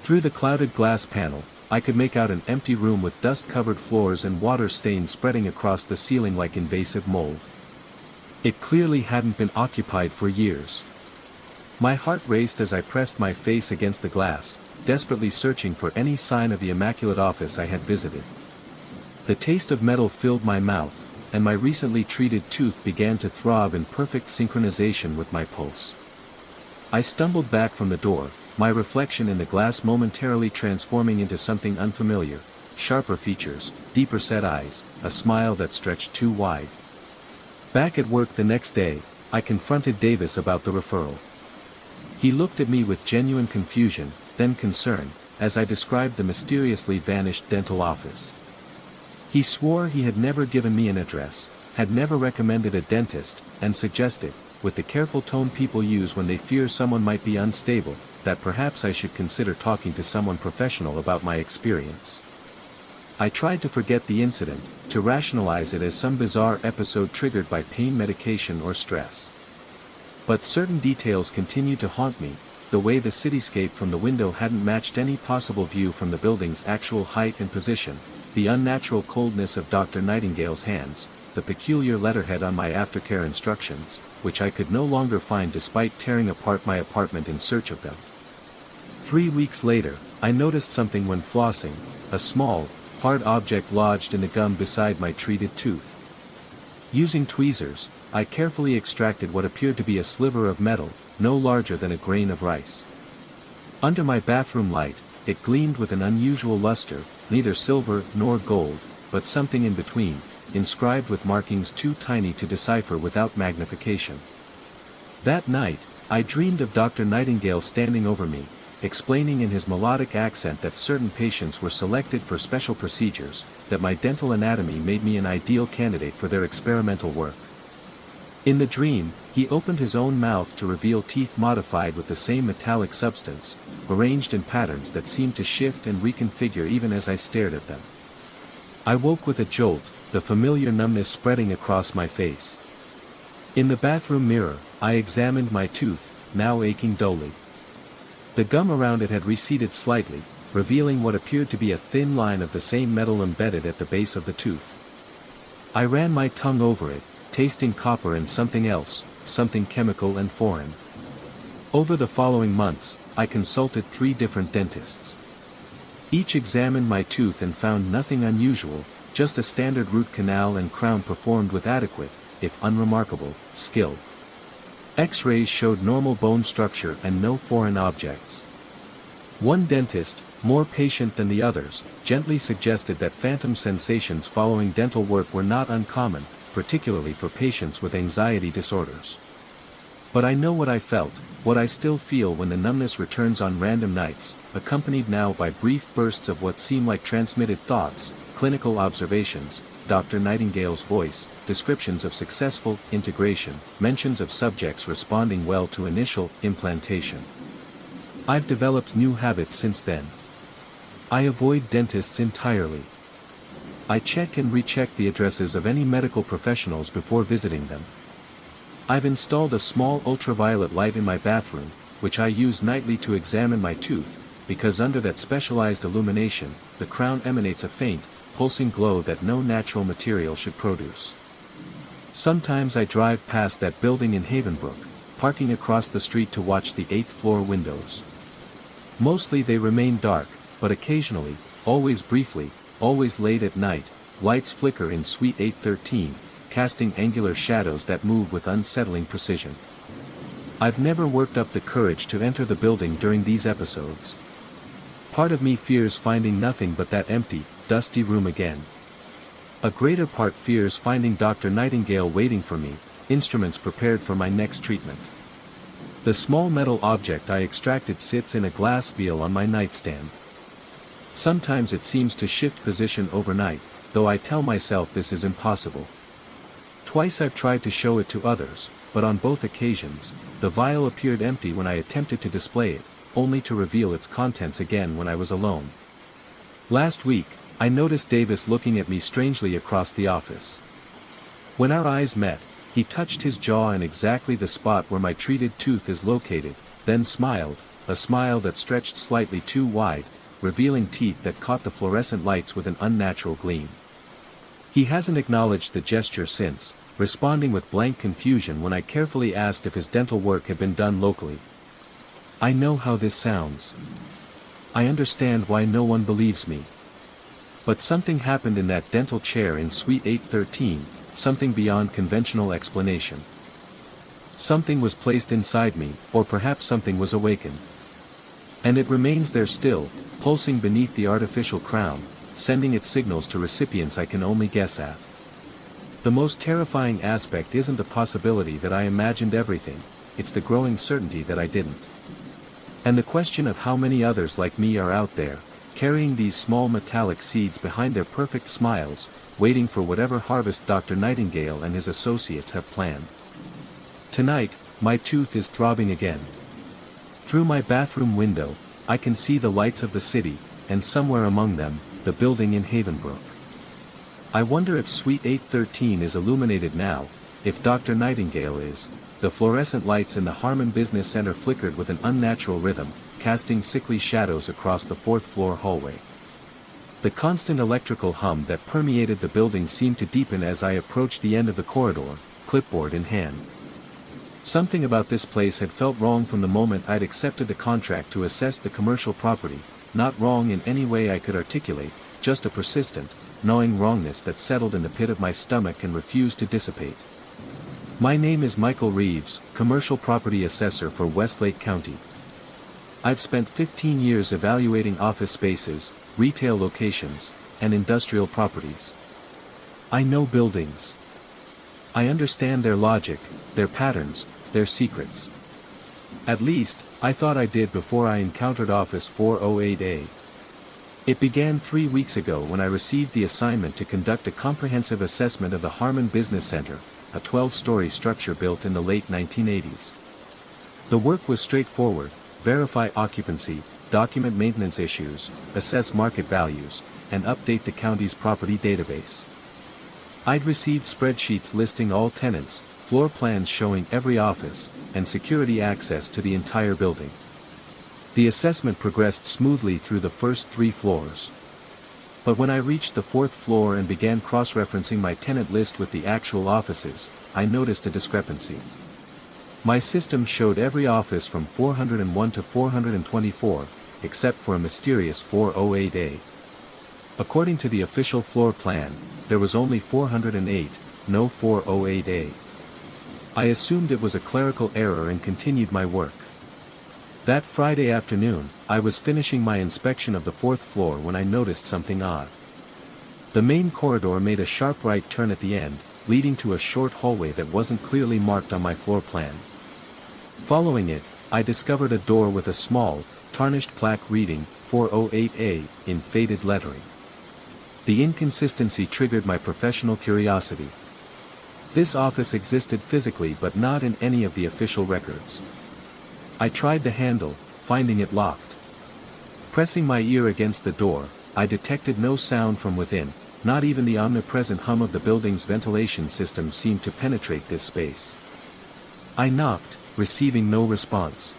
Through the clouded glass panel, I could make out an empty room with dust-covered floors and water stains spreading across the ceiling like invasive mold. It clearly hadn't been occupied for years. My heart raced as I pressed my face against the glass, desperately searching for any sign of the immaculate office I had visited. The taste of metal filled my mouth, and my recently treated tooth began to throb in perfect synchronization with my pulse. I stumbled back from the door, my reflection in the glass momentarily transforming into something unfamiliar, sharper features, deeper set eyes, a smile that stretched too wide. Back at work the next day, I confronted Davis about the referral. He looked at me with genuine confusion, then concern, as I described the mysteriously vanished dental office. He swore he had never given me an address, had never recommended a dentist, and suggested, with the careful tone people use when they fear someone might be unstable, that perhaps I should consider talking to someone professional about my experience. I tried to forget the incident, to rationalize it as some bizarre episode triggered by pain medication or stress. But certain details continued to haunt me, the way the cityscape from the window hadn't matched any possible view from the building's actual height and position, the unnatural coldness of Dr. Nightingale's hands, the peculiar letterhead on my aftercare instructions, which I could no longer find despite tearing apart my apartment in search of them. 3 weeks later, I noticed something when flossing, a small, hard object lodged in the gum beside my treated tooth. Using tweezers, I carefully extracted what appeared to be a sliver of metal, no larger than a grain of rice. Under my bathroom light, it gleamed with an unusual luster, neither silver nor gold, but something in between, inscribed with markings too tiny to decipher without magnification. That night, I dreamed of Dr. Nightingale standing over me, explaining in his melodic accent that certain patients were selected for special procedures, that my dental anatomy made me an ideal candidate for their experimental work. In the dream, he opened his own mouth to reveal teeth modified with the same metallic substance, arranged in patterns that seemed to shift and reconfigure even as I stared at them. I woke with a jolt, the familiar numbness spreading across my face. In the bathroom mirror, I examined my tooth, now aching dully. The gum around it had receded slightly, revealing what appeared to be a thin line of the same metal embedded at the base of the tooth. I ran my tongue over it, tasting copper and something else, something chemical and foreign. Over the following months, I consulted 3 different dentists. Each examined my tooth and found nothing unusual, just a standard root canal and crown performed with adequate, if unremarkable, skill. X-rays showed normal bone structure and no foreign objects. One dentist, more patient than the others, gently suggested that phantom sensations following dental work were not uncommon, particularly for patients with anxiety disorders. But I know what I felt, what I still feel when the numbness returns on random nights, accompanied now by brief bursts of what seem like transmitted thoughts, clinical observations, Dr. Nightingale's voice, descriptions of successful integration, mentions of subjects responding well to initial implantation. I've developed new habits since then. I avoid dentists entirely. I check and recheck the addresses of any medical professionals before visiting them. I've installed a small ultraviolet light in my bathroom, which I use nightly to examine my tooth, because under that specialized illumination, the crown emanates a faint, pulsing glow that no natural material should produce. Sometimes I drive past that building in Havenbrook, parking across the street to watch the 8th floor windows. Mostly they remain dark, but occasionally, always briefly, always late at night, lights flicker in Suite 813, casting angular shadows that move with unsettling precision. I've never worked up the courage to enter the building during these episodes. Part of me fears finding nothing but that empty, dusty room again. A greater part fears finding Dr. Nightingale waiting for me, instruments prepared for my next treatment. The small metal object I extracted sits in a glass vial on my nightstand. Sometimes it seems to shift position overnight, though I tell myself this is impossible. Twice I've tried to show it to others, but on both occasions, the vial appeared empty when I attempted to display it, only to reveal its contents again when I was alone. Last week, I noticed Davis looking at me strangely across the office. When our eyes met, he touched his jaw in exactly the spot where my treated tooth is located, then smiled, a smile that stretched slightly too wide, revealing teeth that caught the fluorescent lights with an unnatural gleam. He hasn't acknowledged the gesture since, responding with blank confusion when I carefully asked if his dental work had been done locally. I know how this sounds. I understand why no one believes me. But something happened in that dental chair in Suite 813, something beyond conventional explanation. Something was placed inside me, or perhaps something was awakened. And it remains there still, pulsing beneath the artificial crown, sending its signals to recipients I can only guess at. The most terrifying aspect isn't the possibility that I imagined everything, it's the growing certainty that I didn't. And the question of how many others like me are out there, carrying these small metallic seeds behind their perfect smiles, waiting for whatever harvest Dr. Nightingale and his associates have planned. Tonight, my tooth is throbbing again. Through my bathroom window, I can see the lights of the city, and somewhere among them, the building in Havenbrook. I wonder if Suite 813 is illuminated now, if Dr. Nightingale is. The fluorescent lights in the Harmon Business Center flickered with an unnatural rhythm, casting sickly shadows across the 4th floor hallway. The constant electrical hum that permeated the building seemed to deepen as I approached the end of the corridor, clipboard in hand. Something about this place had felt wrong from the moment I'd accepted the contract to assess the commercial property, not wrong in any way I could articulate, just a persistent, gnawing wrongness that settled in the pit of my stomach and refused to dissipate. My name is Michael Reeves, Commercial Property Assessor for Westlake County. I've spent 15 years evaluating office spaces, retail locations, and industrial properties. I know buildings. I understand their logic, their patterns, their secrets. At least, I thought I did before I encountered Office 408A. It began 3 weeks ago when I received the assignment to conduct a comprehensive assessment of the Harmon Business Center, a 12-story structure built in the late 1980s. The work was straightforward: verify occupancy, document maintenance issues, assess market values, and update the county's property database. I'd received spreadsheets listing all tenants, floor plans showing every office, and security access to the entire building. The assessment progressed smoothly through the first 3 floors. But when I reached the 4th floor and began cross-referencing my tenant list with the actual offices, I noticed a discrepancy. My system showed every office from 401 to 424, except for a mysterious 408A. According to the official floor plan, there was only 408, no 408A. I assumed it was a clerical error and continued my work. That Friday afternoon, I was finishing my inspection of the 4th floor when I noticed something odd. The main corridor made a sharp right turn at the end, leading to a short hallway that wasn't clearly marked on my floor plan. Following it, I discovered a door with a small, tarnished plaque reading 408A in faded lettering. The inconsistency triggered my professional curiosity. This office existed physically but not in any of the official records. I tried the handle, finding it locked. Pressing my ear against the door, I detected no sound from within. Not even the omnipresent hum of the building's ventilation system seemed to penetrate this space. I knocked, receiving no response.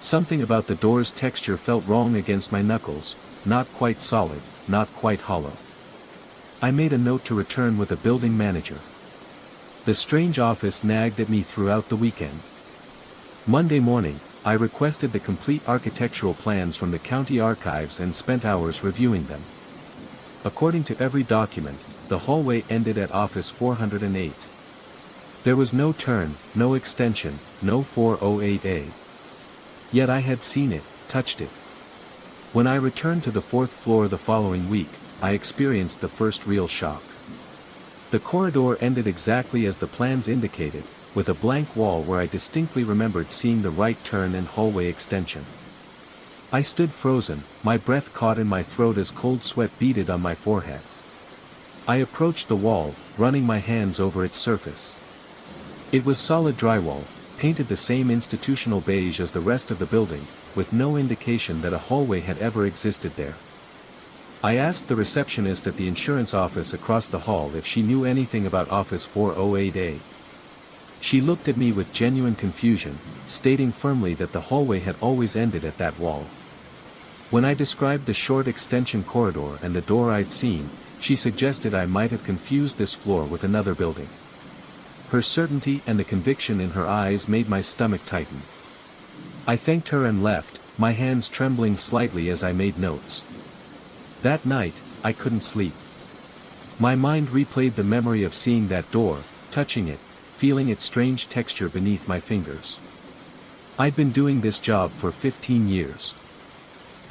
Something about the door's texture felt wrong against my knuckles, not quite solid, not quite hollow. I made a note to return with a building manager. The strange office nagged at me throughout the weekend. Monday morning, I requested the complete architectural plans from the county archives and spent hours reviewing them. According to every document, the hallway ended at Office 408. There was no turn, no extension, no 408A. Yet I had seen it, touched it. When I returned to the 4th floor the following week, I experienced the first real shock. The corridor ended exactly as the plans indicated, with a blank wall where I distinctly remembered seeing the right turn and hallway extension. I stood frozen, my breath caught in my throat as cold sweat beaded on my forehead. I approached the wall, running my hands over its surface. It was solid drywall, painted the same institutional beige as the rest of the building, with no indication that a hallway had ever existed there. I asked the receptionist at the insurance office across the hall if she knew anything about Office 408A. She looked at me with genuine confusion, stating firmly that the hallway had always ended at that wall. When I described the short extension corridor and the door I'd seen, she suggested I might have confused this floor with another building. Her certainty and the conviction in her eyes made my stomach tighten. I thanked her and left, my hands trembling slightly as I made notes. That night, I couldn't sleep. My mind replayed the memory of seeing that door, touching it, feeling its strange texture beneath my fingers. I'd been doing this job for 15 years.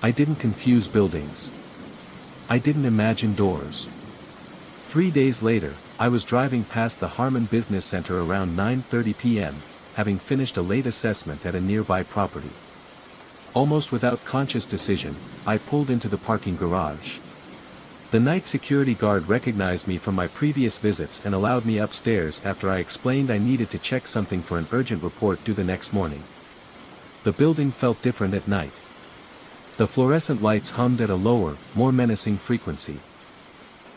I didn't confuse buildings. I didn't imagine doors. 3 days later, I was driving past the Harmon Business Center around 9:30 p.m., having finished a late assessment at a nearby property. Almost without conscious decision, I pulled into the parking garage. The night security guard recognized me from my previous visits and allowed me upstairs after I explained I needed to check something for an urgent report due the next morning. The building felt different at night. The fluorescent lights hummed at a lower, more menacing frequency.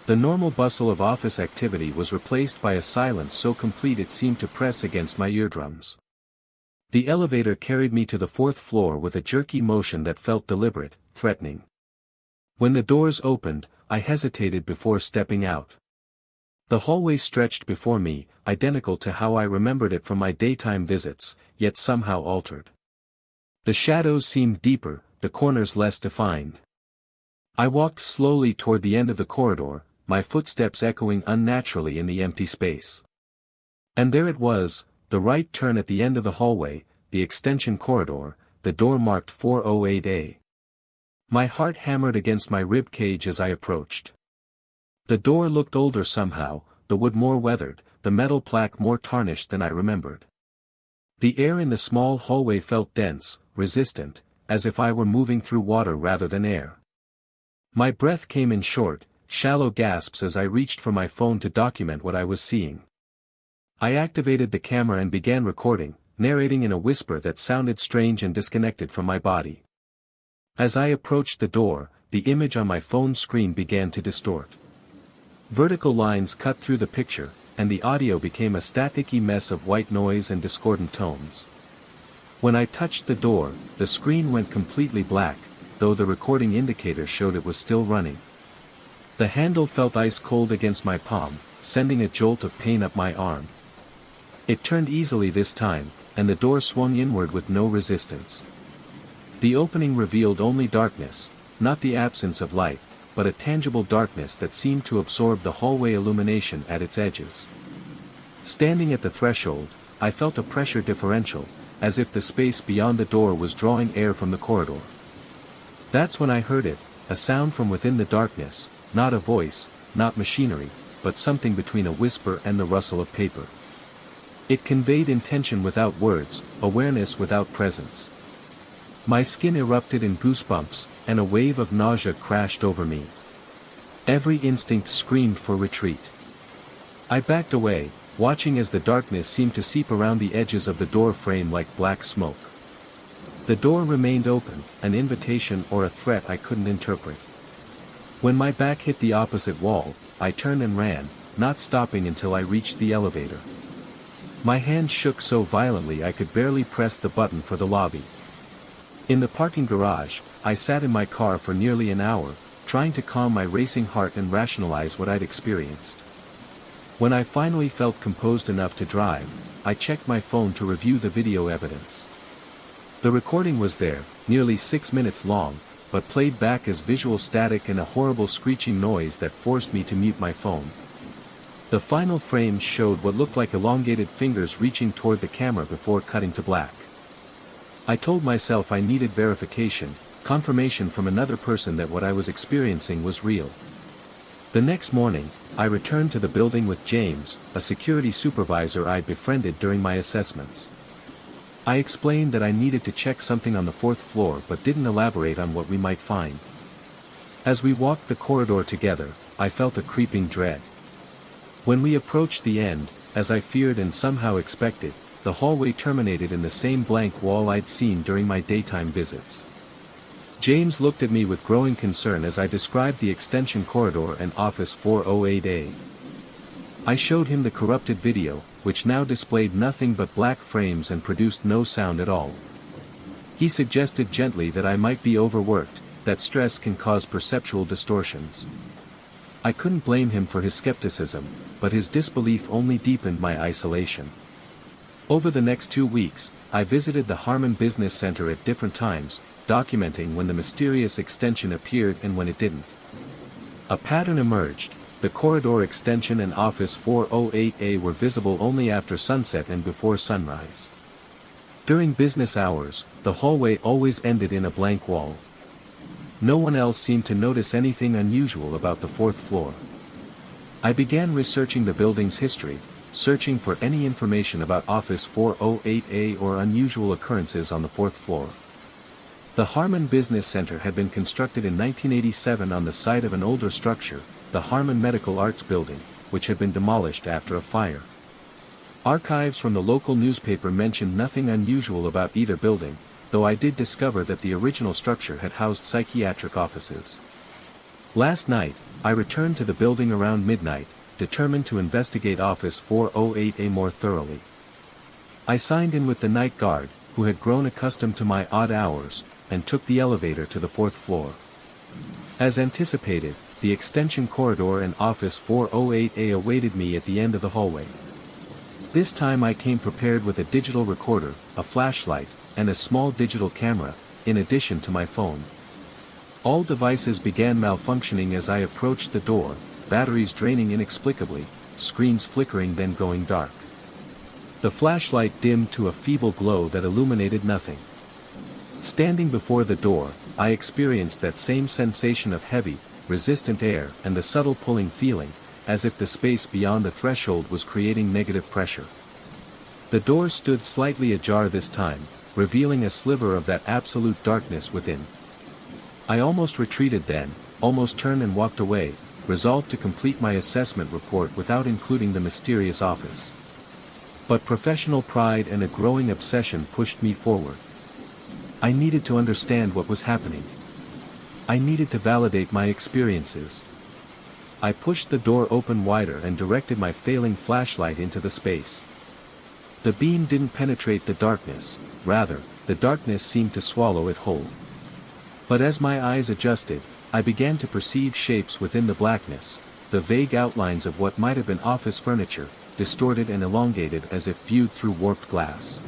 The normal bustle of office activity was replaced by a silence so complete it seemed to press against my eardrums. The elevator carried me to the 4th floor with a jerky motion that felt deliberate, threatening. When the doors opened, I hesitated before stepping out. The hallway stretched before me, identical to how I remembered it from my daytime visits, yet somehow altered. The shadows seemed deeper, the corners less defined. I walked slowly toward the end of the corridor, my footsteps echoing unnaturally in the empty space. And there it was, the right turn at the end of the hallway, the extension corridor, the door marked 408A. My heart hammered against my rib cage as I approached. The door looked older somehow, the wood more weathered, the metal plaque more tarnished than I remembered. The air in the small hallway felt dense, resistant, as if I were moving through water rather than air. My breath came in short, shallow gasps as I reached for my phone to document what I was seeing. I activated the camera and began recording, narrating in a whisper that sounded strange and disconnected from my body. As I approached the door, the image on my phone screen began to distort. Vertical lines cut through the picture, and the audio became a staticky mess of white noise and discordant tones. When I touched the door, the screen went completely black, though the recording indicator showed it was still running. The handle felt ice cold against my palm, sending a jolt of pain up my arm. It turned easily this time, and the door swung inward with no resistance. The opening revealed only darkness, not the absence of light, but a tangible darkness that seemed to absorb the hallway illumination at its edges. Standing at the threshold, I felt a pressure differential, as if the space beyond the door was drawing air from the corridor. That's when I heard it, a sound from within the darkness, not a voice, not machinery, but something between a whisper and the rustle of paper. It conveyed intention without words, awareness without presence. My skin erupted in goosebumps, and a wave of nausea crashed over me. Every instinct screamed for retreat. I backed away, watching as the darkness seemed to seep around the edges of the door frame like black smoke. The door remained open, an invitation or a threat I couldn't interpret. When my back hit the opposite wall, I turned and ran, not stopping until I reached the elevator. My hand shook so violently I could barely press the button for the lobby. In the parking garage, I sat in my car for nearly an hour, trying to calm my racing heart and rationalize what I'd experienced. When I finally felt composed enough to drive, I checked my phone to review the video evidence. The recording was there, nearly 6 minutes long, but played back as visual static and a horrible screeching noise that forced me to mute my phone. The final frames showed what looked like elongated fingers reaching toward the camera before cutting to black. I told myself I needed verification, confirmation from another person that what I was experiencing was real. The next morning, I returned to the building with James, a security supervisor I'd befriended during my assessments. I explained that I needed to check something on the 4th floor but didn't elaborate on what we might find. As we walked the corridor together, I felt a creeping dread. When we approached the end, as I feared and somehow expected, the hallway terminated in the same blank wall I'd seen during my daytime visits. James looked at me with growing concern as I described the extension corridor and office 408A. I showed him the corrupted video, which now displayed nothing but black frames and produced no sound at all. He suggested gently that I might be overworked, that stress can cause perceptual distortions. I couldn't blame him for his skepticism, but his disbelief only deepened my isolation. Over the next 2 weeks, I visited the Harmon Business Center at different times, documenting when the mysterious extension appeared and when it didn't. A pattern emerged: the corridor extension and office 408A were visible only after sunset and before sunrise. During business hours, the hallway always ended in a blank wall. No one else seemed to notice anything unusual about the 4th floor. I began researching the building's history, searching for any information about office 408A or unusual occurrences on the 4th floor. The Harmon Business Center had been constructed in 1987 on the site of an older structure, the Harmon Medical Arts Building, which had been demolished after a fire. Archives from the local newspaper mentioned nothing unusual about either building, though I did discover that the original structure had housed psychiatric offices. Last night, I returned to the building around midnight, determined to investigate office 408A more thoroughly. I signed in with the night guard, who had grown accustomed to my odd hours, and took the elevator to the 4th floor. As anticipated, the extension corridor and office 408A awaited me at the end of the hallway. This time I came prepared with a digital recorder, a flashlight, and a small digital camera, in addition to my phone. All devices began malfunctioning as I approached the door, batteries draining inexplicably, screens flickering then going dark. The flashlight dimmed to a feeble glow that illuminated nothing. Standing before the door, I experienced that same sensation of heavy, resistant air and the subtle pulling feeling, as if the space beyond the threshold was creating negative pressure. The door stood slightly ajar this time, revealing a sliver of that absolute darkness within. I almost retreated then, almost turned and walked away, resolved to complete my assessment report without including the mysterious office. But professional pride and a growing obsession pushed me forward. I needed to understand what was happening. I needed to validate my experiences. I pushed the door open wider and directed my failing flashlight into the space. The beam didn't penetrate the darkness, rather, the darkness seemed to swallow it whole. But as my eyes adjusted, I began to perceive shapes within the blackness, the vague outlines of what might have been office furniture, distorted and elongated as if viewed through warped glass.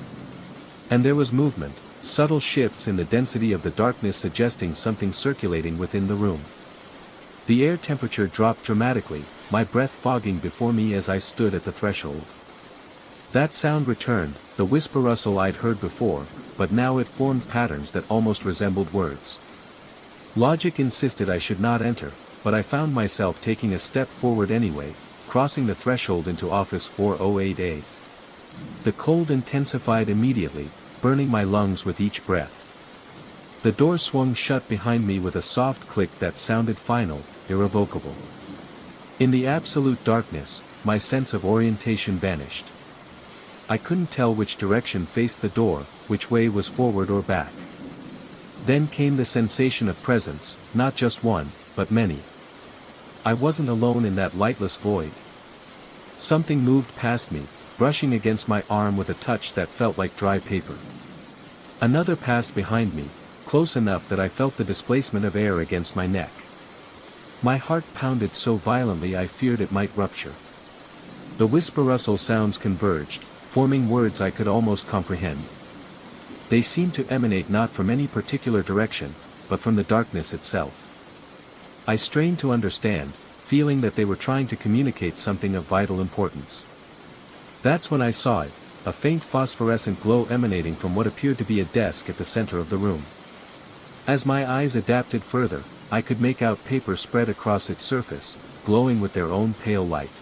And there was movement, subtle shifts in the density of the darkness suggesting something circulating within the room. The air temperature dropped dramatically, my breath fogging before me as I stood at the threshold. That sound returned, the whisper rustle I'd heard before, but now it formed patterns that almost resembled words. Logic insisted I should not enter, but I found myself taking a step forward anyway, crossing the threshold into office 408A. The cold intensified immediately, burning my lungs with each breath. The door swung shut behind me with a soft click that sounded final, irrevocable. In the absolute darkness, my sense of orientation vanished. I couldn't tell which direction faced the door, which way was forward or back. Then came the sensation of presence, not just one, but many. I wasn't alone in that lightless void. Something moved past me, brushing against my arm with a touch that felt like dry paper. Another passed behind me, close enough that I felt the displacement of air against my neck. My heart pounded so violently I feared it might rupture. The whisper-rustle sounds converged, forming words I could almost comprehend. They seemed to emanate not from any particular direction, but from the darkness itself. I strained to understand, feeling that they were trying to communicate something of vital importance. That's when I saw it, a faint phosphorescent glow emanating from what appeared to be a desk at the center of the room. As my eyes adapted further, I could make out paper spread across its surface, glowing with their own pale light.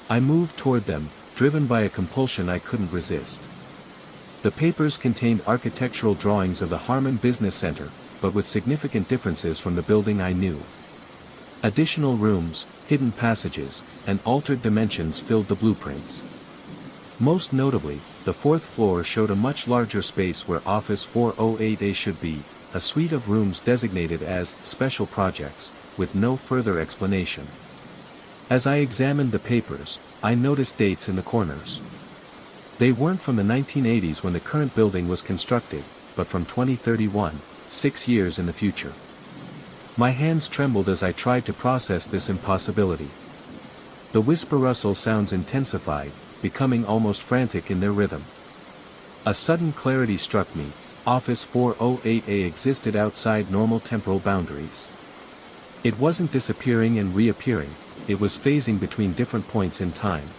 I moved toward them, driven by a compulsion I couldn't resist. The papers contained architectural drawings of the Harmon Business Center, but with significant differences from the building I knew. Additional rooms, hidden passages, and altered dimensions filled the blueprints. Most notably, the fourth floor showed a much larger space where Office 408A should be, a suite of rooms designated as special projects, with no further explanation. As I examined the papers, I noticed dates in the corners. They weren't from the 1980s when the current building was constructed, but from 2031, 6 years in the future. My hands trembled as I tried to process this impossibility. The whisper-rustle sounds intensified, becoming almost frantic in their rhythm. A sudden clarity struck me. Office 408A existed outside normal temporal boundaries. It wasn't disappearing and reappearing, it was phasing between different points in time.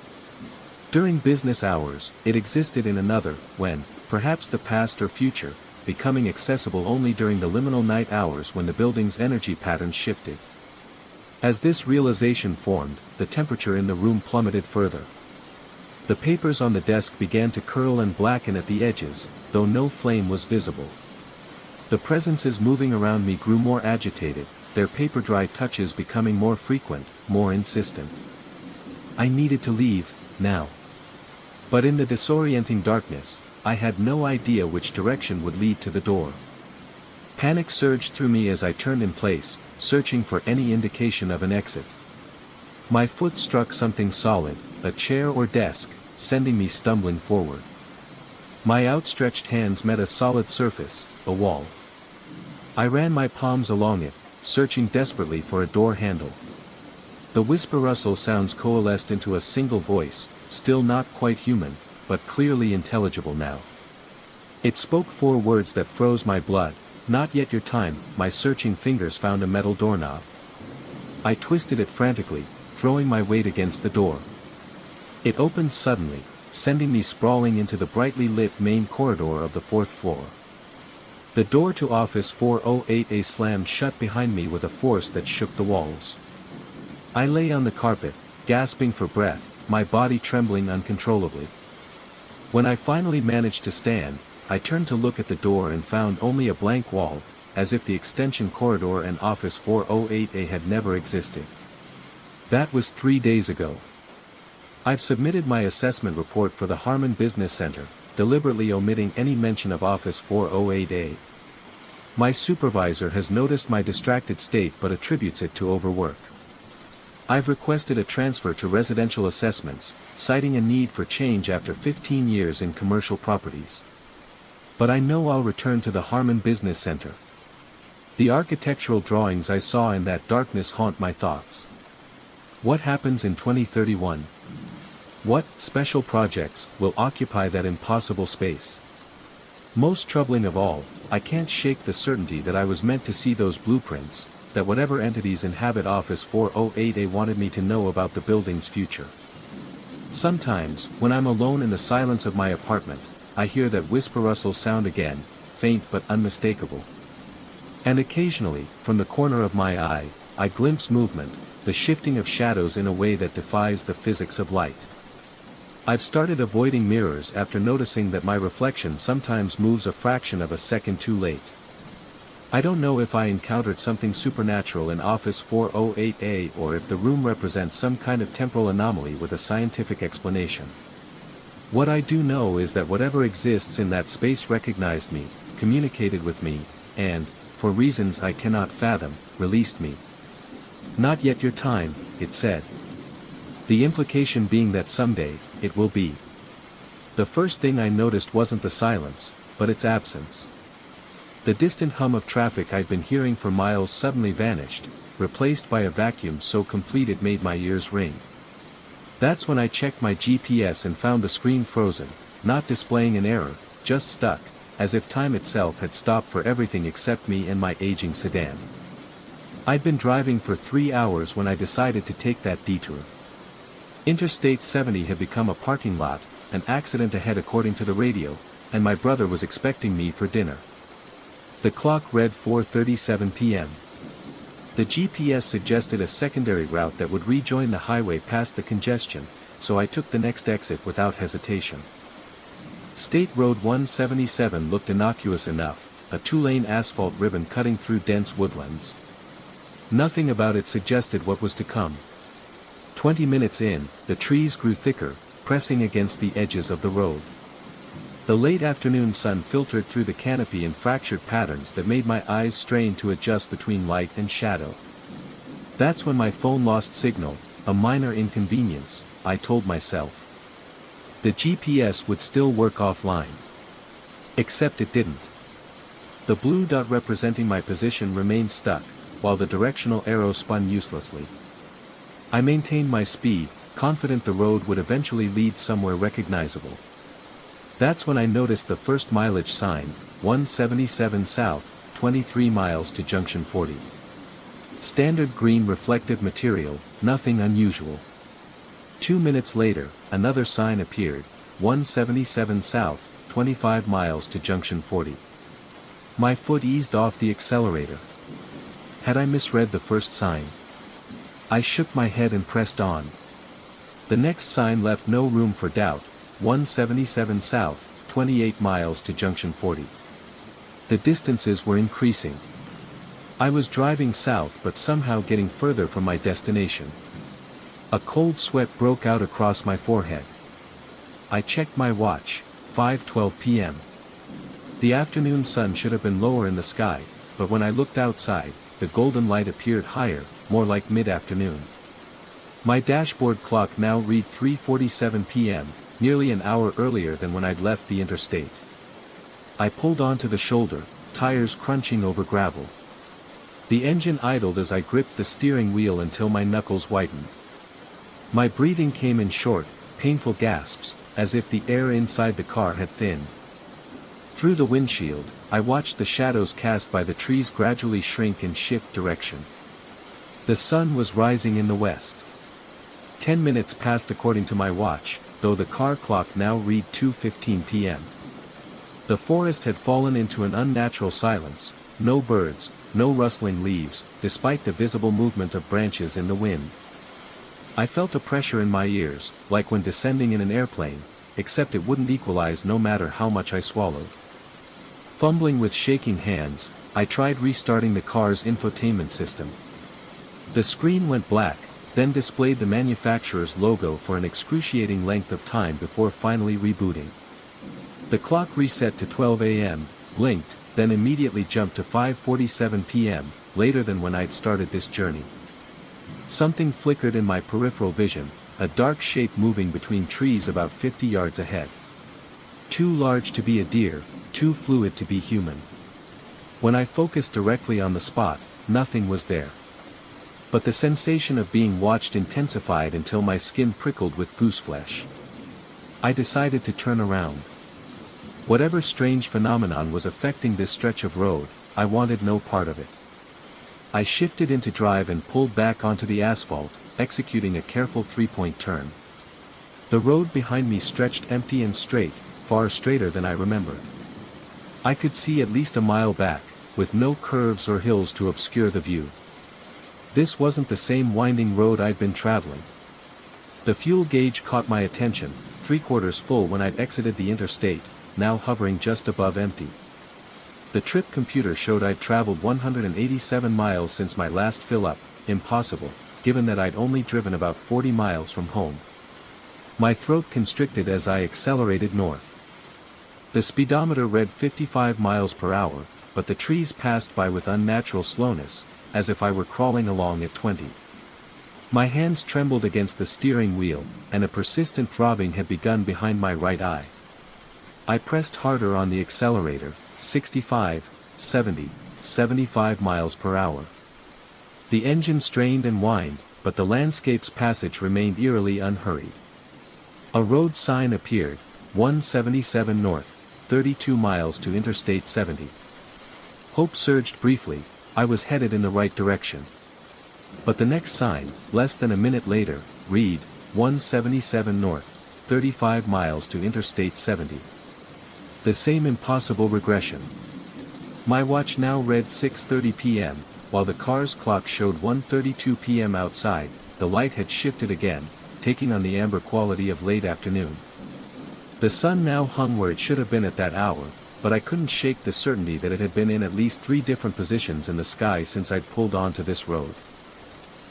During business hours, it existed in another, when, perhaps the past or future, becoming accessible only during the liminal night hours when the building's energy patterns shifted. As this realization formed, the temperature in the room plummeted further. The papers on the desk began to curl and blacken at the edges, though no flame was visible. The presences moving around me grew more agitated, their paper-dry touches becoming more frequent, more insistent. I needed to leave, now. But in the disorienting darkness, I had no idea which direction would lead to the door. Panic surged through me as I turned in place, searching for any indication of an exit. My foot struck something solid, a chair or desk, sending me stumbling forward. My outstretched hands met a solid surface, a wall. I ran my palms along it, searching desperately for a door handle. The whisper-rustle sounds coalesced into a single voice, still not quite human, but clearly intelligible now. It spoke 4 words that froze my blood. Not yet your time. My searching fingers found a metal doorknob. I twisted it frantically, throwing my weight against the door. It opened suddenly, sending me sprawling into the brightly lit main corridor of the fourth floor. The door to office 408A slammed shut behind me with a force that shook the walls. I lay on the carpet, gasping for breath, my body trembling uncontrollably. When I finally managed to stand, I turned to look at the door and found only a blank wall, as if the extension corridor and office 408A had never existed. That was 3 days ago. I've submitted my assessment report for the Harmon Business Center, deliberately omitting any mention of office 408A. My supervisor has noticed my distracted state but attributes it to overwork. I've requested a transfer to residential assessments, citing a need for change after 15 years in commercial properties. But I know I'll return to the Harmon Business Center. The architectural drawings I saw in that darkness haunt my thoughts. What happens in 2031? What special projects will occupy that impossible space? Most troubling of all, I can't shake the certainty that I was meant to see those blueprints, that whatever entities inhabit office 408A wanted me to know about the building's future. Sometimes, when I'm alone in the silence of my apartment, I hear that whisper-rustle sound again, faint but unmistakable. And occasionally, from the corner of my eye, I glimpse movement, the shifting of shadows in a way that defies the physics of light. I've started avoiding mirrors after noticing that my reflection sometimes moves a fraction of a second too late. I don't know if I encountered something supernatural in office 408A or if the room represents some kind of temporal anomaly with a scientific explanation. What I do know is that whatever exists in that space recognized me, communicated with me, and, for reasons I cannot fathom, released me. Not yet your time, it said. The implication being that someday, it will be. The first thing I noticed wasn't the silence, but its absence. The distant hum of traffic I'd been hearing for miles suddenly vanished, replaced by a vacuum so complete it made my ears ring. That's when I checked my GPS and found the screen frozen, not displaying an error, just stuck, as if time itself had stopped for everything except me and my aging sedan. I'd been driving for 3 hours when I decided to take that detour. Interstate 70 had become a parking lot, an accident ahead according to the radio, and my brother was expecting me for dinner. The clock read 4:37 p.m. The GPS suggested a secondary route that would rejoin the highway past the congestion, so I took the next exit without hesitation. State Road 177 looked innocuous enough, a 2-lane asphalt ribbon cutting through dense woodlands. Nothing about it suggested what was to come. 20 minutes in, the trees grew thicker, pressing against the edges of the road. The late afternoon sun filtered through the canopy in fractured patterns that made my eyes strain to adjust between light and shadow. That's when my phone lost signal, a minor inconvenience, I told myself. The GPS would still work offline. Except it didn't. The blue dot representing my position remained stuck, while the directional arrow spun uselessly. I maintained my speed, confident the road would eventually lead somewhere recognizable. That's when I noticed the first mileage sign, 177 south, 23 miles to junction 40. Standard green reflective material, nothing unusual. 2 minutes later, another sign appeared, 177 south, 25 miles to junction 40. My foot eased off the accelerator. Had I misread the first sign? I shook my head and pressed on. The next sign left no room for doubt, 177 south, 28 miles to junction 40. The distances were increasing. I was driving south but somehow getting further from my destination. A cold sweat broke out across my forehead. I checked my watch, 5:12 p.m. The afternoon sun should have been lower in the sky, but when I looked outside, the golden light appeared higher, more like mid-afternoon. My dashboard clock now read 3:47 p.m., nearly an hour earlier than when I'd left the interstate. I pulled onto the shoulder, tires crunching over gravel. The engine idled as I gripped the steering wheel until my knuckles whitened. My breathing came in short, painful gasps, as if the air inside the car had thinned. Through the windshield, I watched the shadows cast by the trees gradually shrink and shift direction. The sun was rising in the west. 10 minutes passed according to my watch, though the car clock now read 2:15 p.m. The forest had fallen into an unnatural silence, no birds, no rustling leaves, despite the visible movement of branches in the wind. I felt a pressure in my ears, like when descending in an airplane, except it wouldn't equalize no matter how much I swallowed. Fumbling with shaking hands, I tried restarting the car's infotainment system. The screen went black, then displayed the manufacturer's logo for an excruciating length of time before finally rebooting. The clock reset to 12 a.m., blinked, then immediately jumped to 5:47 p.m., later than when I'd started this journey. Something flickered in my peripheral vision, a dark shape moving between trees about 50 yards ahead. Too large to be a deer, too fluid to be human. When I focused directly on the spot, nothing was there. But the sensation of being watched intensified until my skin prickled with gooseflesh. I decided to turn around. Whatever strange phenomenon was affecting this stretch of road, I wanted no part of it. I shifted into drive and pulled back onto the asphalt, executing a careful three-point turn. The road behind me stretched empty and straight, far straighter than I remembered. I could see at least a mile back, with no curves or hills to obscure the view. This wasn't the same winding road I'd been traveling. The fuel gauge caught my attention, 3/4 full when I'd exited the interstate, now hovering just above empty. The trip computer showed I'd traveled 187 miles since my last fill-up, impossible, given that I'd only driven about 40 miles from home. My throat constricted as I accelerated north. The speedometer read 55 miles per hour, but the trees passed by with unnatural slowness, as if I were crawling along at 20. My hands trembled against the steering wheel, and a persistent throbbing had begun behind my right eye. I pressed harder on the accelerator, 65, 70, 75 miles per hour. The engine strained and whined, but the landscape's passage remained eerily unhurried. A road sign appeared, 177 north, 32 miles to Interstate 70. Hope surged briefly, I was headed in the right direction. But the next sign, less than a minute later, read, 177 north, 35 miles to Interstate 70. The same impossible regression. My watch now read 6:30 p.m., while the car's clock showed 1:32 p.m. outside. The light had shifted again, taking on the amber quality of late afternoon. The sun now hung where it should have been at that hour, but I couldn't shake the certainty that it had been in at least 3 different positions in the sky since I'd pulled onto this road.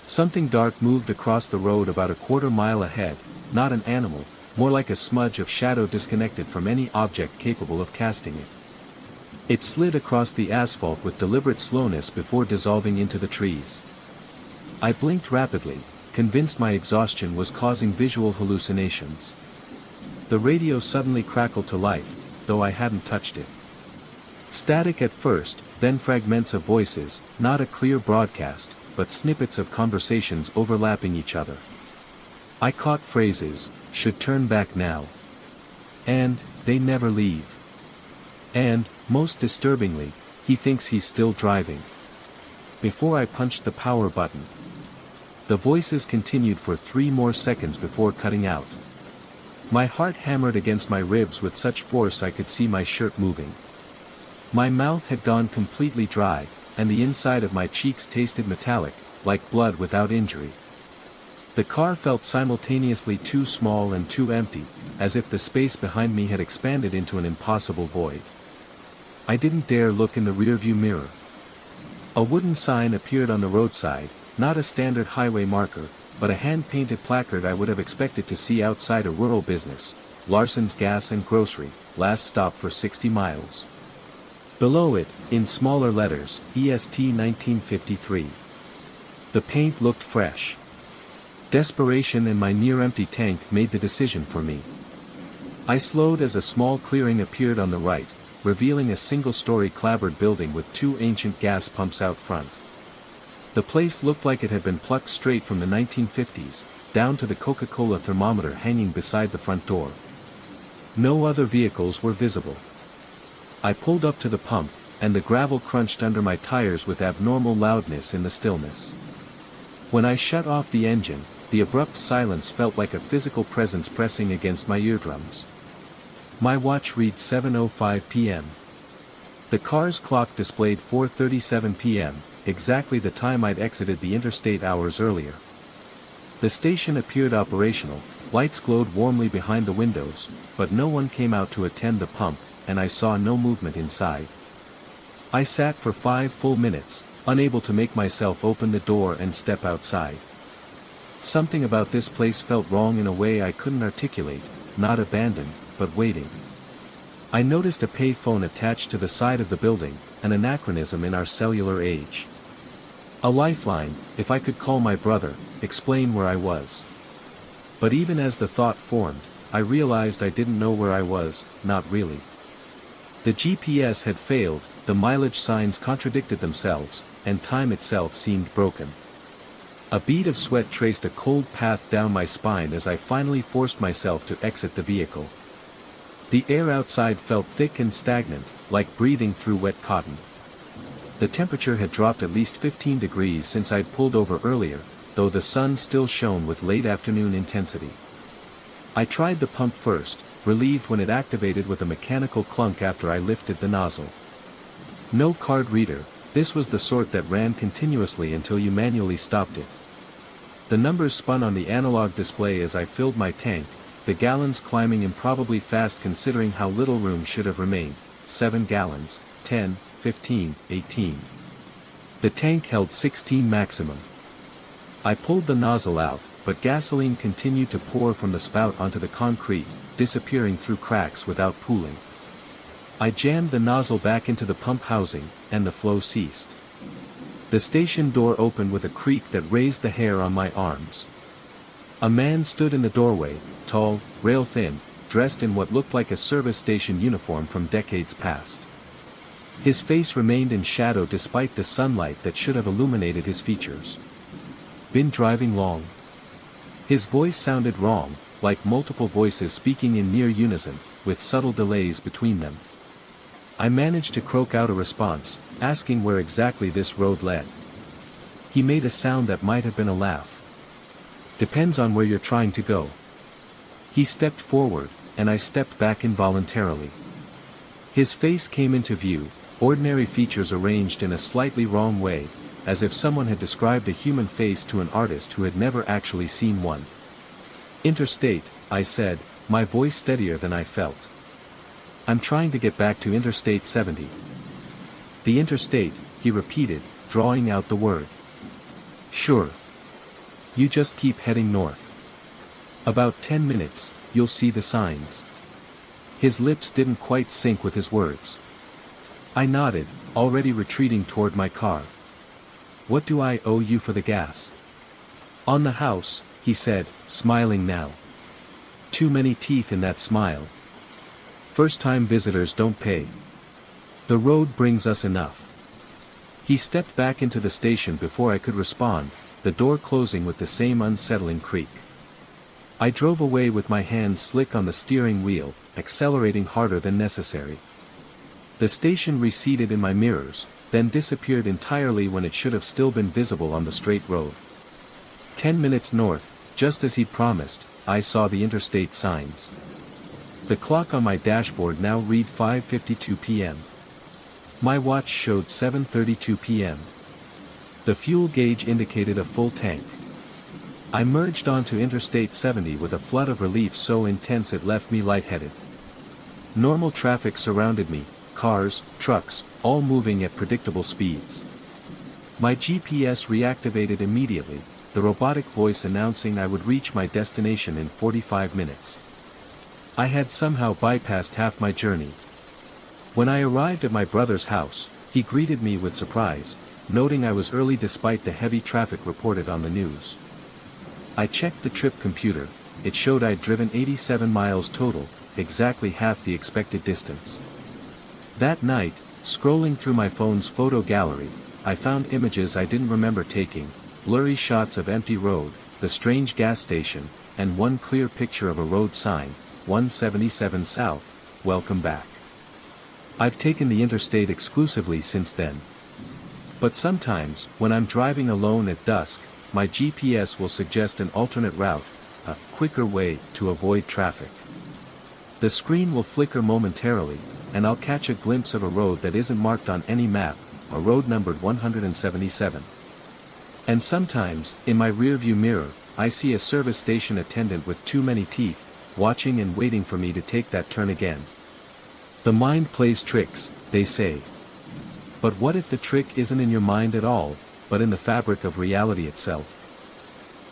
Something dark moved across the road about a 1/4 mile ahead, not an animal, more like a smudge of shadow disconnected from any object capable of casting it. It slid across the asphalt with deliberate slowness before dissolving into the trees. I blinked rapidly, convinced my exhaustion was causing visual hallucinations. The radio suddenly crackled to life, though I hadn't touched it. Static at first, then fragments of voices, not a clear broadcast, but snippets of conversations overlapping each other. I caught phrases, should turn back now. And, they never leave. And, most disturbingly, he thinks he's still driving. Before I punched the power button. The voices continued for 3 more seconds before cutting out. My heart hammered against my ribs with such force I could see my shirt moving. My mouth had gone completely dry, and the inside of my cheeks tasted metallic, like blood without injury. The car felt simultaneously too small and too empty, as if the space behind me had expanded into an impossible void. I didn't dare look in the rearview mirror. A wooden sign appeared on the roadside, not a standard highway marker, but a hand-painted placard I would have expected to see outside a rural business, Larson's Gas and Grocery, last stop for 60 miles. Below it, in smaller letters, EST 1953. The paint looked fresh. Desperation and my near-empty tank made the decision for me. I slowed as a small clearing appeared on the right, revealing a single-story clapboard building with 2 ancient gas pumps out front. The place looked like it had been plucked straight from the 1950s, down to the Coca-Cola thermometer hanging beside the front door. No other vehicles were visible. I pulled up to the pump, and the gravel crunched under my tires with abnormal loudness in the stillness. When I shut off the engine, the abrupt silence felt like a physical presence pressing against my eardrums. My watch read 7:05 p.m. The car's clock displayed 4:37 p.m., exactly the time I'd exited the interstate hours earlier. The station appeared operational, lights glowed warmly behind the windows, but no one came out to attend the pump, and I saw no movement inside. I sat for 5 full minutes, unable to make myself open the door and step outside. Something about this place felt wrong in a way I couldn't articulate, not abandoned, but waiting. I noticed a pay phone attached to the side of the building, an anachronism in our cellular age. A lifeline, if I could call my brother, explain where I was. But even as the thought formed, I realized I didn't know where I was, not really. The GPS had failed, the mileage signs contradicted themselves, and time itself seemed broken. A bead of sweat traced a cold path down my spine as I finally forced myself to exit the vehicle. The air outside felt thick and stagnant, like breathing through wet cotton. The temperature had dropped at least 15 degrees since I'd pulled over earlier, though the sun still shone with late afternoon intensity. I tried the pump first, relieved when it activated with a mechanical clunk after I lifted the nozzle. No card reader, this was the sort that ran continuously until you manually stopped it. The numbers spun on the analog display as I filled my tank, the gallons climbing improbably fast considering how little room should have remained: 7 gallons, 10, 15, 18. The tank held 16 maximum. I pulled the nozzle out, but gasoline continued to pour from the spout onto the concrete, disappearing through cracks without pooling. I jammed the nozzle back into the pump housing, and the flow ceased. The station door opened with a creak that raised the hair on my arms. A man stood in the doorway, tall, rail-thin, dressed in what looked like a service station uniform from decades past. His face remained in shadow despite the sunlight that should have illuminated his features. "Been driving long?" His voice sounded wrong, like multiple voices speaking in near unison, with subtle delays between them. I managed to croak out a response, asking where exactly this road led. He made a sound that might have been a laugh. "Depends on where you're trying to go." He stepped forward, and I stepped back involuntarily. His face came into view, ordinary features arranged in a slightly wrong way, as if someone had described a human face to an artist who had never actually seen one. "Interstate," I said, my voice steadier than I felt. "I'm trying to get back to Interstate 70. "The Interstate," he repeated, drawing out the word. "Sure. You just keep heading north. About 10 minutes, you'll see the signs." His lips didn't quite sync with his words. I nodded, already retreating toward my car. "What do I owe you for the gas?" "On the house," he said, smiling now. Too many teeth in that smile. "First-time visitors don't pay. The road brings us enough." He stepped back into the station before I could respond, the door closing with the same unsettling creak. I drove away with my hands slick on the steering wheel, accelerating harder than necessary. The station receded in my mirrors, then disappeared entirely when it should have still been visible on the straight road. 10 minutes north, just as he'd promised, I saw the interstate signs. The clock on my dashboard now read 5:52 p.m. My watch showed 7:32 p.m. The fuel gauge indicated a full tank. I merged onto Interstate 70 with a flood of relief so intense it left me lightheaded. Normal traffic surrounded me, cars, trucks, all moving at predictable speeds. My GPS reactivated immediately, the robotic voice announcing I would reach my destination in 45 minutes. I had somehow bypassed half my journey. When I arrived at my brother's house, he greeted me with surprise, noting I was early despite the heavy traffic reported on the news. I checked the trip computer, it showed I'd driven 87 miles total, exactly half the expected distance. That night, scrolling through my phone's photo gallery, I found images I didn't remember taking, blurry shots of empty road, the strange gas station, and one clear picture of a road sign, 177 South, welcome back. I've taken the interstate exclusively since then. But sometimes, when I'm driving alone at dusk, my GPS will suggest an alternate route, a quicker way to avoid traffic. The screen will flicker momentarily, and I'll catch a glimpse of a road that isn't marked on any map, a road numbered 177. And sometimes, in my rearview mirror, I see a service station attendant with too many teeth, watching and waiting for me to take that turn again. The mind plays tricks, they say. But what if the trick isn't in your mind at all, but in the fabric of reality itself?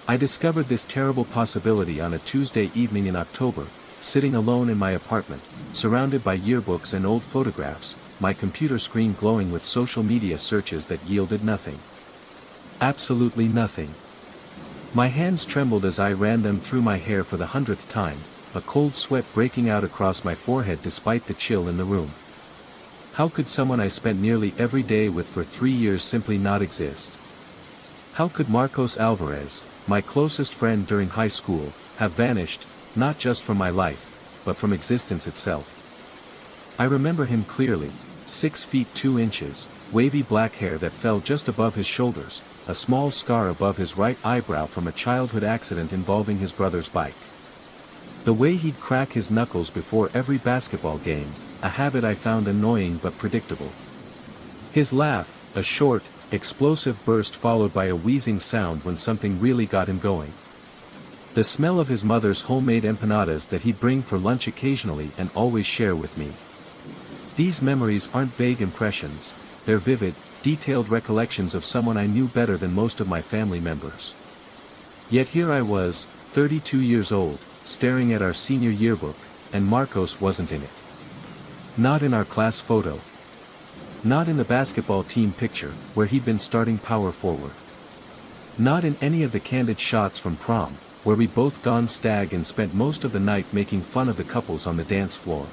I discovered this terrible possibility on a Tuesday evening in October, sitting alone in my apartment, surrounded by yearbooks and old photographs, my computer screen glowing with social media searches that yielded nothing. Absolutely nothing. My hands trembled as I ran them through my hair for the 100th time, a cold sweat breaking out across my forehead despite the chill in the room. How could someone I spent nearly every day with for 3 years simply not exist? How could Marcos Alvarez, my closest friend during high school, have vanished, not just from my life, but from existence itself? I remember him clearly, 6 feet 2 inches, wavy black hair that fell just above his shoulders, a small scar above his right eyebrow from a childhood accident involving his brother's bike. The way he'd crack his knuckles before every basketball game, a habit I found annoying but predictable. His laugh, a short, explosive burst followed by a wheezing sound when something really got him going. The smell of his mother's homemade empanadas that he'd bring for lunch occasionally and always share with me. These memories aren't vague impressions, they're vivid, detailed recollections of someone I knew better than most of my family members. Yet here I was, 32 years old, staring at our senior yearbook, and Marcos wasn't in it. Not in our class photo. Not in the basketball team picture, where he'd been starting power forward. Not in any of the candid shots from prom, where we'd both gone stag and spent most of the night making fun of the couples on the dance floor.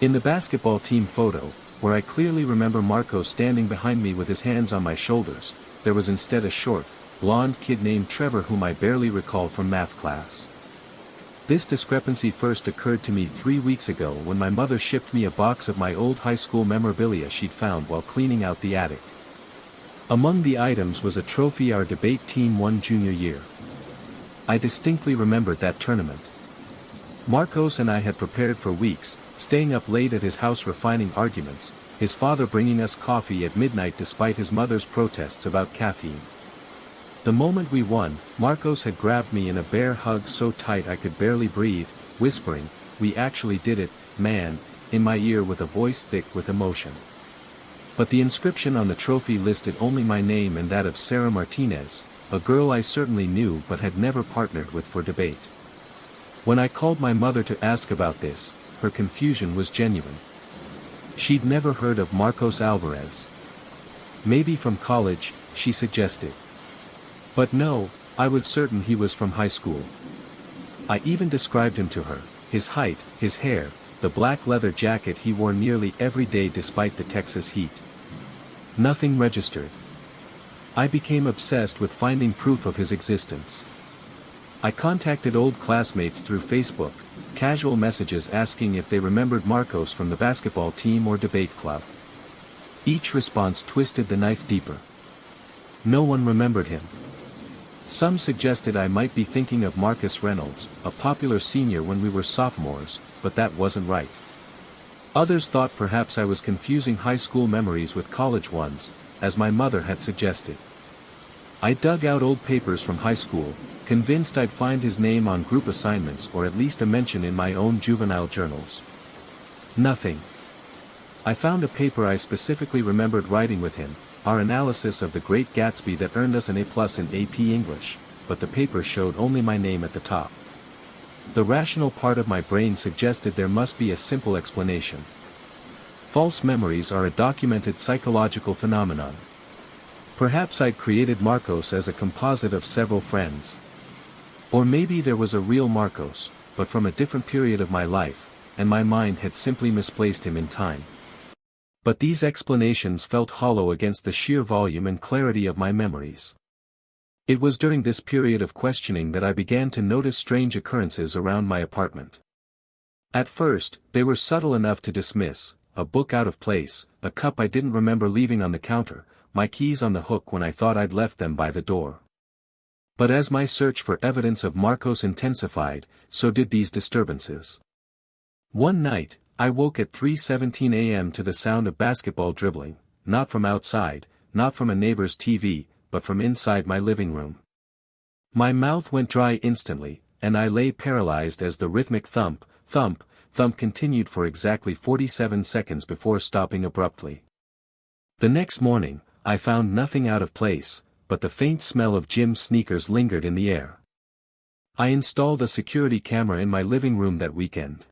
In the basketball team photo, where I clearly remember Marcos standing behind me with his hands on my shoulders, there was instead a short, blonde kid named Trevor whom I barely recall from math class. This discrepancy first occurred to me 3 weeks ago when my mother shipped me a box of my old high school memorabilia she'd found while cleaning out the attic. Among the items was a trophy our debate team won junior year. I distinctly remembered that tournament. Marcos and I had prepared for weeks, staying up late at his house refining arguments, his father bringing us coffee at midnight despite his mother's protests about caffeine. The moment we won, Marcos had grabbed me in a bear hug so tight I could barely breathe, whispering, "We actually did it, man," in my ear with a voice thick with emotion. But the inscription on the trophy listed only my name and that of Sarah Martinez, a girl I certainly knew but had never partnered with for debate. When I called my mother to ask about this, her confusion was genuine. She'd never heard of Marcos Alvarez. Maybe from college, she suggested. But no, I was certain he was from high school. I even described him to her, his height, his hair, the black leather jacket he wore nearly every day despite the Texas heat. Nothing registered. I became obsessed with finding proof of his existence. I contacted old classmates through Facebook, casual messages asking if they remembered Marcos from the basketball team or debate club. Each response twisted the knife deeper. No one remembered him. Some suggested I might be thinking of Marcus Reynolds, a popular senior when we were sophomores, but that wasn't right. Others thought perhaps I was confusing high school memories with college ones, as my mother had suggested. I dug out old papers from high school, convinced I'd find his name on group assignments or at least a mention in my own juvenile journals. Nothing. I found a paper I specifically remembered writing with him, our analysis of The Great Gatsby that earned us an A+ in AP English, but the paper showed only my name at the top. The rational part of my brain suggested there must be a simple explanation. False memories are a documented psychological phenomenon. Perhaps I'd created Marcos as a composite of several friends. Or maybe there was a real Marcos, but from a different period of my life, and my mind had simply misplaced him in time. But these explanations felt hollow against the sheer volume and clarity of my memories. It was during this period of questioning that I began to notice strange occurrences around my apartment. At first, they were subtle enough to dismiss: a book out of place, a cup I didn't remember leaving on the counter, my keys on the hook when I thought I'd left them by the door. But as my search for evidence of Marcos intensified, so did these disturbances. One night, I woke at 3:17 a.m. to the sound of basketball dribbling, not from outside, not from a neighbor's TV, but from inside my living room. My mouth went dry instantly, and I lay paralyzed as the rhythmic thump, thump, thump continued for exactly 47 seconds before stopping abruptly. The next morning, I found nothing out of place, but the faint smell of Jim's sneakers lingered in the air. I installed a security camera in my living room that weekend.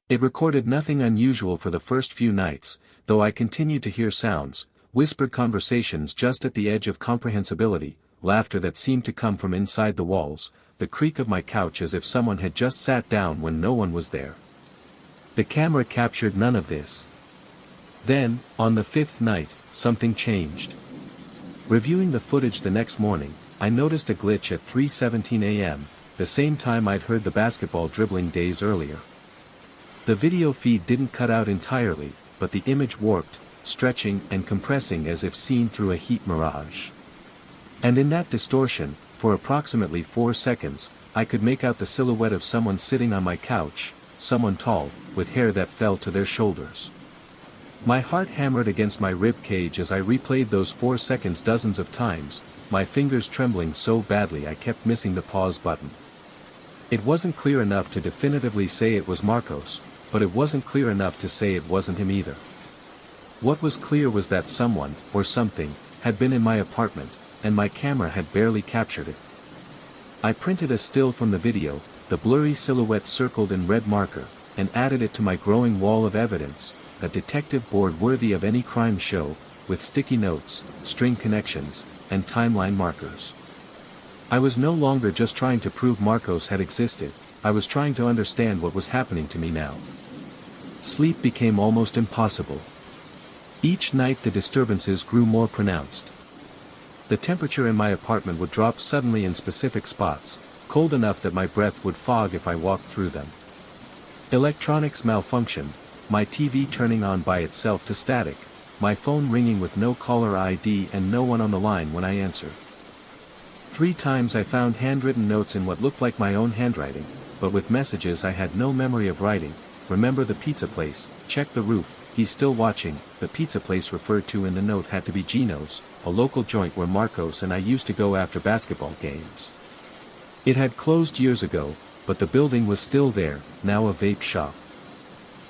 It recorded nothing unusual for the first few nights, though I continued to hear sounds, whispered conversations just at the edge of comprehensibility, laughter that seemed to come from inside the walls, the creak of my couch as if someone had just sat down when no one was there. The camera captured none of this. Then, on the fifth night, something changed. Reviewing the footage the next morning, I noticed a glitch at 3:17 a.m., the same time I'd heard the basketball dribbling days earlier. The video feed didn't cut out entirely, but the image warped, stretching and compressing as if seen through a heat mirage. And in that distortion, for approximately 4 seconds, I could make out the silhouette of someone sitting on my couch, someone tall, with hair that fell to their shoulders. My heart hammered against my rib cage as I replayed those 4 seconds dozens of times, my fingers trembling so badly I kept missing the pause button. It wasn't clear enough to definitively say it was Marcos, but it wasn't clear enough to say it wasn't him either. What was clear was that someone, or something, had been in my apartment, and my camera had barely captured it. I printed a still from the video, the blurry silhouette circled in red marker, and added it to my growing wall of evidence, a detective board worthy of any crime show, with sticky notes, string connections, and timeline markers. I was no longer just trying to prove Marcos had existed, I was trying to understand what was happening to me now. Sleep became almost impossible. Each night the disturbances grew more pronounced. The temperature in my apartment would drop suddenly in specific spots, cold enough that my breath would fog if I walked through them. Electronics malfunctioned, my TV turning on by itself to static, my phone ringing with no caller ID and no one on the line when I answered. 3 times I found handwritten notes in what looked like my own handwriting, but with messages I had no memory of writing. Remember the pizza place, check the roof, he's still watching. The pizza place referred to in the note had to be Gino's, a local joint where Marcos and I used to go after basketball games. It had closed years ago, but the building was still there, now a vape shop.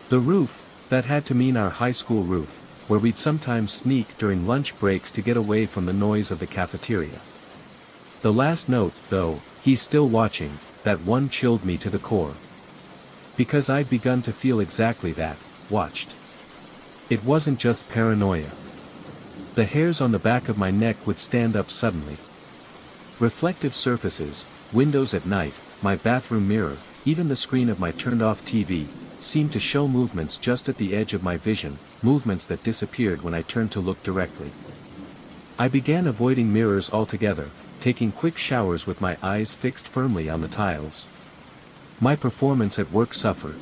The roof, that had to mean our high school roof, where we'd sometimes sneak during lunch breaks to get away from the noise of the cafeteria. The last note, though, he's still watching, that one chilled me to the core. Because I'd begun to feel exactly that, watched. It wasn't just paranoia. The hairs on the back of my neck would stand up suddenly. Reflective surfaces, windows at night, my bathroom mirror, even the screen of my turned-off TV, seemed to show movements just at the edge of my vision, movements that disappeared when I turned to look directly. I began avoiding mirrors altogether, taking quick showers with my eyes fixed firmly on the tiles. My performance at work suffered.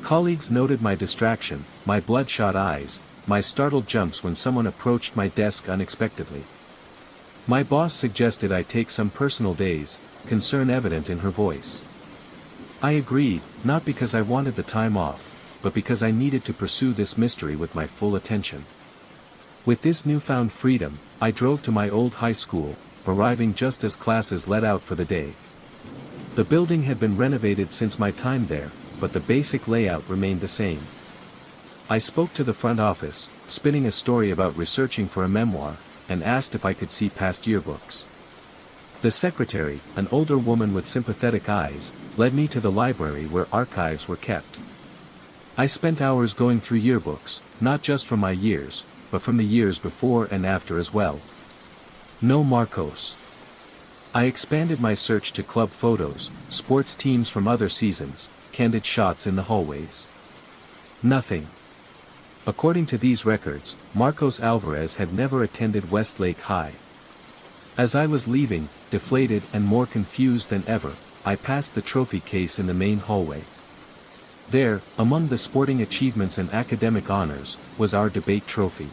Colleagues noted my distraction, my bloodshot eyes, my startled jumps when someone approached my desk unexpectedly. My boss suggested I take some personal days, concern evident in her voice. I agreed, not because I wanted the time off, but because I needed to pursue this mystery with my full attention. With this newfound freedom, I drove to my old high school, arriving just as classes let out for the day. The building had been renovated since my time there, but the basic layout remained the same. I spoke to the front office, spinning a story about researching for a memoir, and asked if I could see past yearbooks. The secretary, an older woman with sympathetic eyes, led me to the library where archives were kept. I spent hours going through yearbooks, not just from my years, but from the years before and after as well. No Marcos. I expanded my search to club photos, sports teams from other seasons, candid shots in the hallways. Nothing. According to these records, Marcos Alvarez had never attended Westlake High. As I was leaving, deflated and more confused than ever, I passed the trophy case in the main hallway. There, among the sporting achievements and academic honors, was our debate trophy.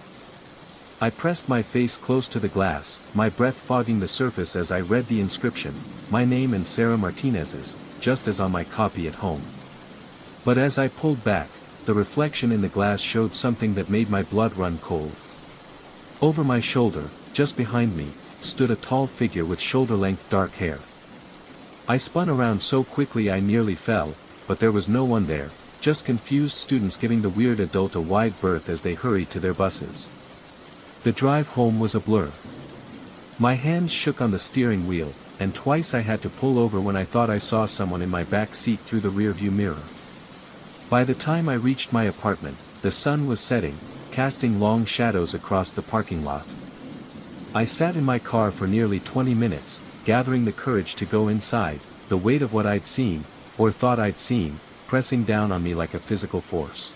I pressed my face close to the glass, my breath fogging the surface as I read the inscription, my name and Sarah Martinez's, just as on my copy at home. But as I pulled back, the reflection in the glass showed something that made my blood run cold. Over my shoulder, just behind me, stood a tall figure with shoulder-length dark hair. I spun around so quickly I nearly fell, but there was no one there, just confused students giving the weird adult a wide berth as they hurried to their buses. The drive home was a blur. My hands shook on the steering wheel, and twice I had to pull over when I thought I saw someone in my back seat through the rearview mirror. By the time I reached my apartment, the sun was setting, casting long shadows across the parking lot. I sat in my car for nearly 20 minutes, gathering the courage to go inside, the weight of what I'd seen, or thought I'd seen, pressing down on me like a physical force.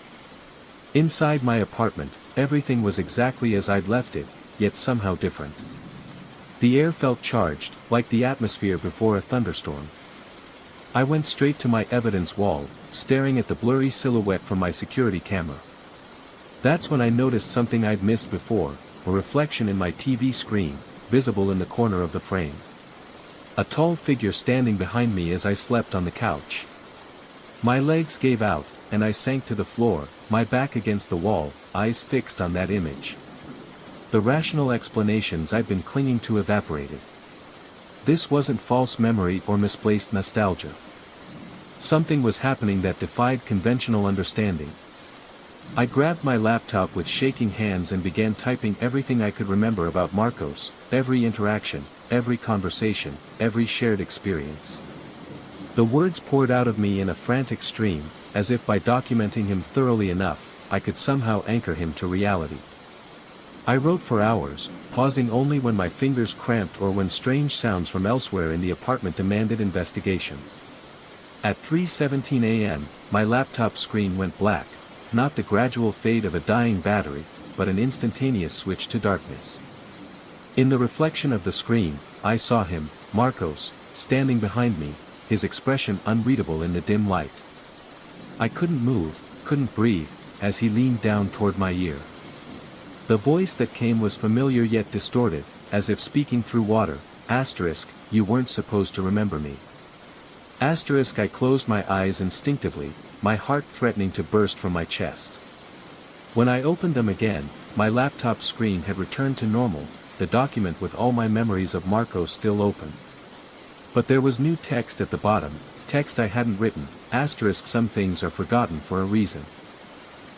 Inside my apartment, everything was exactly as I'd left it, yet somehow different. The air felt charged, like the atmosphere before a thunderstorm. I went straight to my evidence wall, staring at the blurry silhouette from my security camera. That's when I noticed something I'd missed before, a reflection in my TV screen, visible in the corner of the frame. A tall figure standing behind me as I slept on the couch. My legs gave out, and I sank to the floor, my back against the wall, eyes fixed on that image. The rational explanations I'd been clinging to evaporated. This wasn't false memory or misplaced nostalgia. Something was happening that defied conventional understanding. I grabbed my laptop with shaking hands and began typing everything I could remember about Marcos, every interaction, every conversation, every shared experience. The words poured out of me in a frantic stream, as if by documenting him thoroughly enough, I could somehow anchor him to reality. I wrote for hours, pausing only when my fingers cramped or when strange sounds from elsewhere in the apartment demanded investigation. At 3:17 a.m., my laptop screen went black, not the gradual fade of a dying battery, but an instantaneous switch to darkness. In the reflection of the screen, I saw him, Marcos, standing behind me, his expression unreadable in the dim light. I couldn't move, couldn't breathe, as he leaned down toward my ear. The voice that came was familiar yet distorted, as if speaking through water, asterisk, you weren't supposed to remember me. Asterisk, I closed my eyes instinctively, my heart threatening to burst from my chest. When I opened them again, my laptop screen had returned to normal, the document with all my memories of Marcos still open. But there was new text at the bottom, text I hadn't written, asterisk, some things are forgotten for a reason.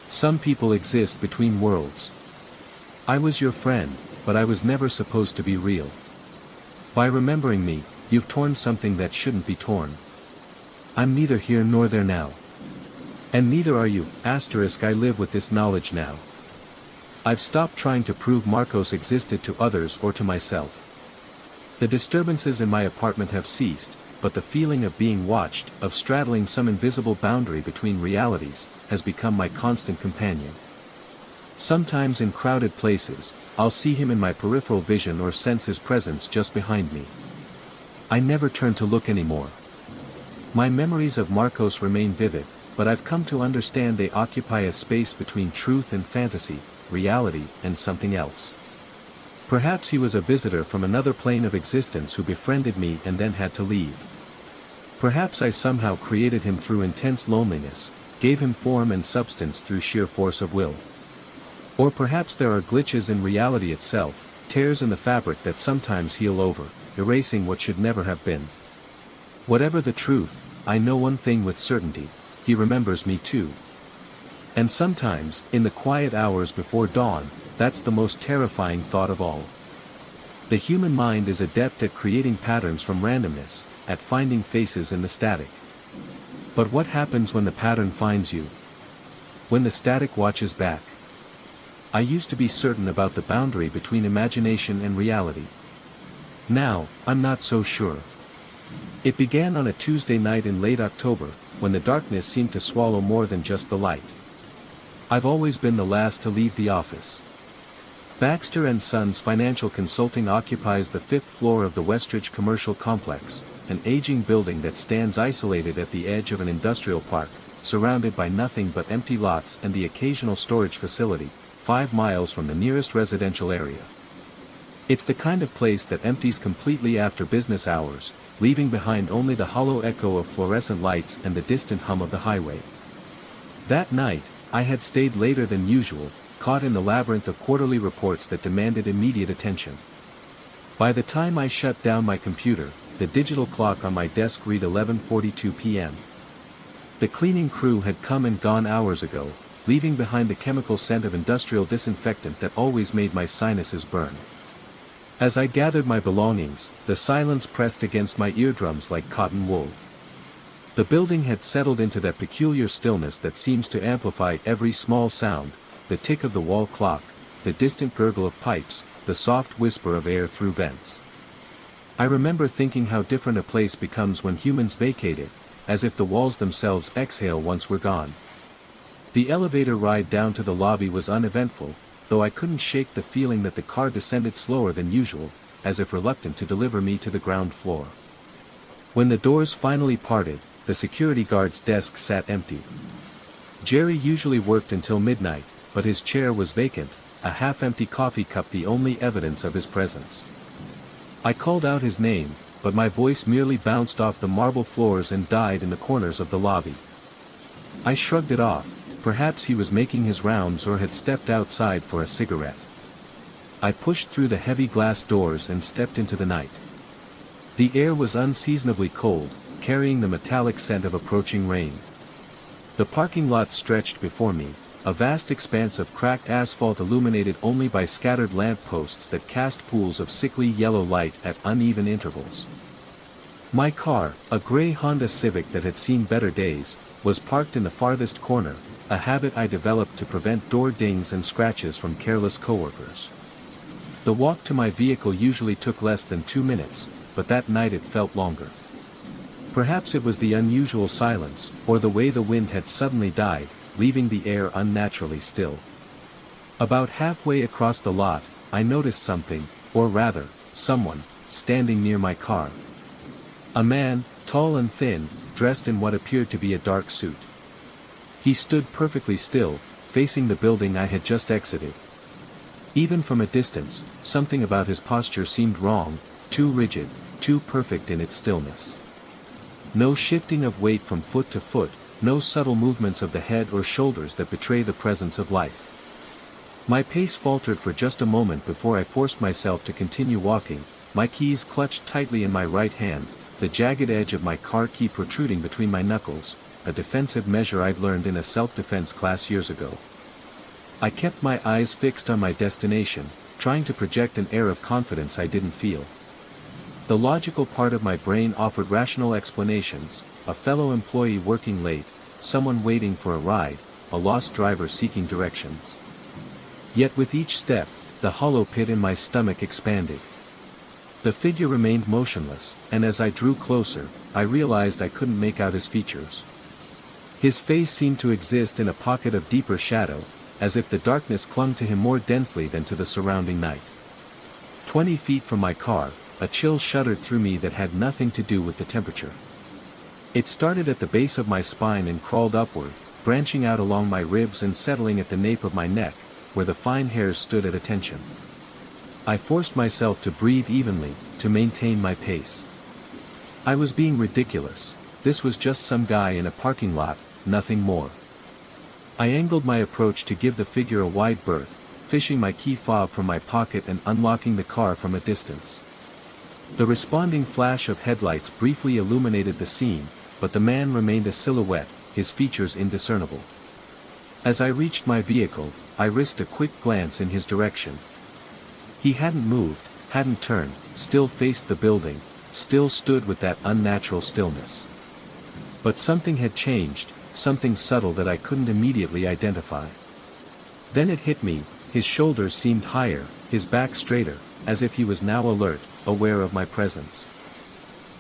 Some people exist between worlds. I was your friend, but I was never supposed to be real. By remembering me, you've torn something that shouldn't be torn. I'm neither here nor there now. And neither are you, asterisk, I live with this knowledge now. I've stopped trying to prove Marcos existed to others or to myself. The disturbances in my apartment have ceased, but the feeling of being watched, of straddling some invisible boundary between realities, has become my constant companion. Sometimes in crowded places, I'll see him in my peripheral vision or sense his presence just behind me. I never turn to look anymore. My memories of Marcos remain vivid, but I've come to understand they occupy a space between truth and fantasy, reality and something else. Perhaps he was a visitor from another plane of existence who befriended me and then had to leave. Perhaps I somehow created him through intense loneliness, gave him form and substance through sheer force of will. Or perhaps there are glitches in reality itself, tears in the fabric that sometimes heal over, erasing what should never have been. Whatever the truth, I know one thing with certainty, he remembers me too. And sometimes, in the quiet hours before dawn, that's the most terrifying thought of all. The human mind is adept at creating patterns from randomness, at finding faces in the static. But what happens when the pattern finds you? When the static watches back? I used to be certain about the boundary between imagination and reality. Now, I'm not so sure. It began on a Tuesday night in late October, when the darkness seemed to swallow more than just the light. I've always been the last to leave the office. Baxter & Sons Financial Consulting occupies the 5th floor of the Westridge Commercial Complex, an aging building that stands isolated at the edge of an industrial park, surrounded by nothing but empty lots and the occasional storage facility, 5 miles from the nearest residential area. It's the kind of place that empties completely after business hours, leaving behind only the hollow echo of fluorescent lights and the distant hum of the highway. That night, I had stayed later than usual, caught in the labyrinth of quarterly reports that demanded immediate attention. By the time I shut down my computer, the digital clock on my desk read 11:42 p.m. The cleaning crew had come and gone hours ago, leaving behind the chemical scent of industrial disinfectant that always made my sinuses burn. As I gathered my belongings, the silence pressed against my eardrums like cotton wool. The building had settled into that peculiar stillness that seems to amplify every small sound, the tick of the wall clock, the distant gurgle of pipes, the soft whisper of air through vents. I remember thinking how different a place becomes when humans vacate it, as if the walls themselves exhale once we're gone. The elevator ride down to the lobby was uneventful, though I couldn't shake the feeling that the car descended slower than usual, as if reluctant to deliver me to the ground floor. When the doors finally parted, the security guard's desk sat empty. Jerry usually worked until midnight, but his chair was vacant, a half-empty coffee cup the only evidence of his presence. I called out his name, but my voice merely bounced off the marble floors and died in the corners of the lobby. I shrugged it off. Perhaps he was making his rounds or had stepped outside for a cigarette. I pushed through the heavy glass doors and stepped into the night. The air was unseasonably cold, carrying the metallic scent of approaching rain. The parking lot stretched before me, a vast expanse of cracked asphalt illuminated only by scattered lamp posts that cast pools of sickly yellow light at uneven intervals. My car, a gray Honda Civic that had seen better days, was parked in the farthest corner, a habit I developed to prevent door dings and scratches from careless coworkers. The walk to my vehicle usually took less than 2 minutes, but that night it felt longer. Perhaps it was the unusual silence, or the way the wind had suddenly died, leaving the air unnaturally still. About halfway across the lot, I noticed something, or rather, someone, standing near my car. A man, tall and thin, dressed in what appeared to be a dark suit. He stood perfectly still, facing the building I had just exited. Even from a distance, something about his posture seemed wrong, too rigid, too perfect in its stillness. No shifting of weight from foot to foot, no subtle movements of the head or shoulders that betray the presence of life. My pace faltered for just a moment before I forced myself to continue walking, my keys clutched tightly in my right hand, the jagged edge of my car key protruding between my knuckles, a defensive measure I'd learned in a self-defense class years ago. I kept my eyes fixed on my destination, trying to project an air of confidence I didn't feel. The logical part of my brain offered rational explanations, a fellow employee working late, someone waiting for a ride, a lost driver seeking directions. Yet with each step, the hollow pit in my stomach expanded. The figure remained motionless, and as I drew closer, I realized I couldn't make out his features. His face seemed to exist in a pocket of deeper shadow, as if the darkness clung to him more densely than to the surrounding night. 20 feet from my car, a chill shuddered through me that had nothing to do with the temperature. It started at the base of my spine and crawled upward, branching out along my ribs and settling at the nape of my neck, where the fine hairs stood at attention. I forced myself to breathe evenly, to maintain my pace. I was being ridiculous. This was just some guy in a parking lot, nothing more. I angled my approach to give the figure a wide berth, fishing my key fob from my pocket and unlocking the car from a distance. The responding flash of headlights briefly illuminated the scene, but the man remained a silhouette, his features indiscernible. As I reached my vehicle, I risked a quick glance in his direction. He hadn't moved, hadn't turned, still faced the building, still stood with that unnatural stillness. But something had changed, something subtle that I couldn't immediately identify. Then it hit me, his shoulders seemed higher, his back straighter, as if he was now alert, aware of my presence.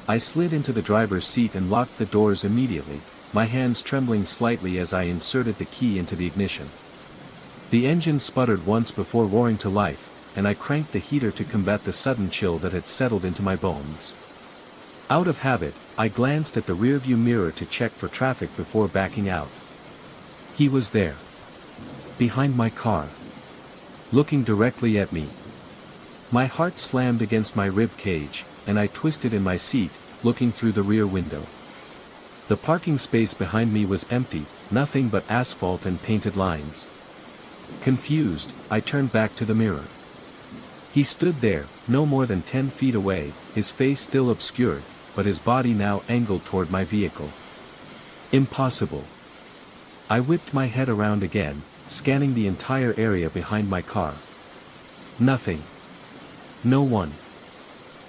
I slid into the driver's seat and locked the doors immediately, my hands trembling slightly as I inserted the key into the ignition. The engine sputtered once before roaring to life, and I cranked the heater to combat the sudden chill that had settled into my bones. Out of habit, I glanced at the rearview mirror to check for traffic before backing out. He was there. Behind my car. looking directly at me. My heart slammed against my rib cage, and I twisted in my seat, looking through the rear window. The parking space behind me was empty, nothing but asphalt and painted lines. Confused, I turned back to the mirror. He stood there, no more than 10 feet away, his face still obscured, but his body now angled toward my vehicle. Impossible. I whipped my head around again, scanning the entire area behind my car. Nothing. No one.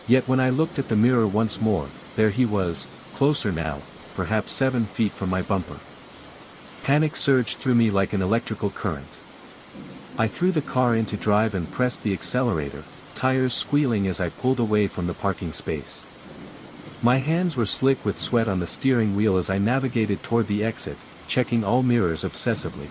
Yet when I looked at the mirror once more, there he was, closer now, perhaps 7 feet from my bumper. Panic surged through me like an electrical current. I threw the car into drive and pressed the accelerator, tires squealing as I pulled away from the parking space. My hands were slick with sweat on the steering wheel as I navigated toward the exit, checking all mirrors obsessively.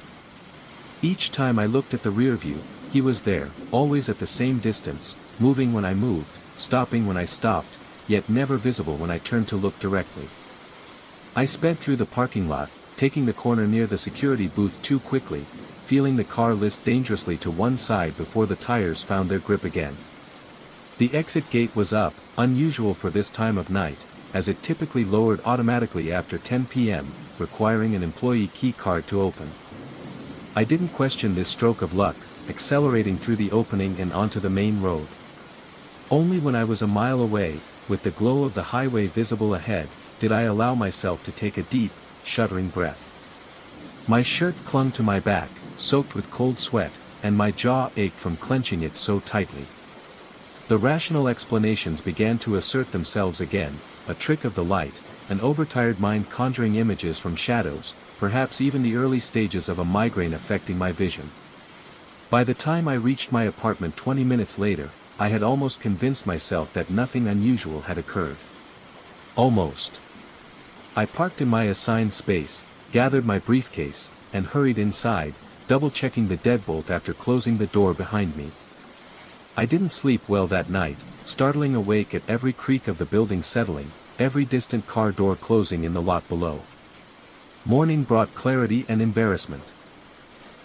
Each time I looked at the rear view, he was there, always at the same distance, moving when I moved, stopping when I stopped, yet never visible when I turned to look directly. I sped through the parking lot, taking the corner near the security booth too quickly, feeling the car list dangerously to one side before the tires found their grip again. The exit gate was up, unusual for this time of night, as it typically lowered automatically after 10 p.m., requiring an employee key card to open. I didn't question this stroke of luck, accelerating through the opening and onto the main road. Only when I was a mile away, with the glow of the highway visible ahead, did I allow myself to take a deep, shuddering breath. My shirt clung to my back, soaked with cold sweat, and my jaw ached from clenching it so tightly. The rational explanations began to assert themselves again, a trick of the light, an overtired mind conjuring images from shadows, perhaps even the early stages of a migraine affecting my vision. By the time I reached my apartment 20 minutes later, I had almost convinced myself that nothing unusual had occurred. Almost. I parked in my assigned space, gathered my briefcase, and hurried inside, double-checking the deadbolt after closing the door behind me. I didn't sleep well that night, startling awake at every creak of the building settling, every distant car door closing in the lot below. Morning brought clarity and embarrassment.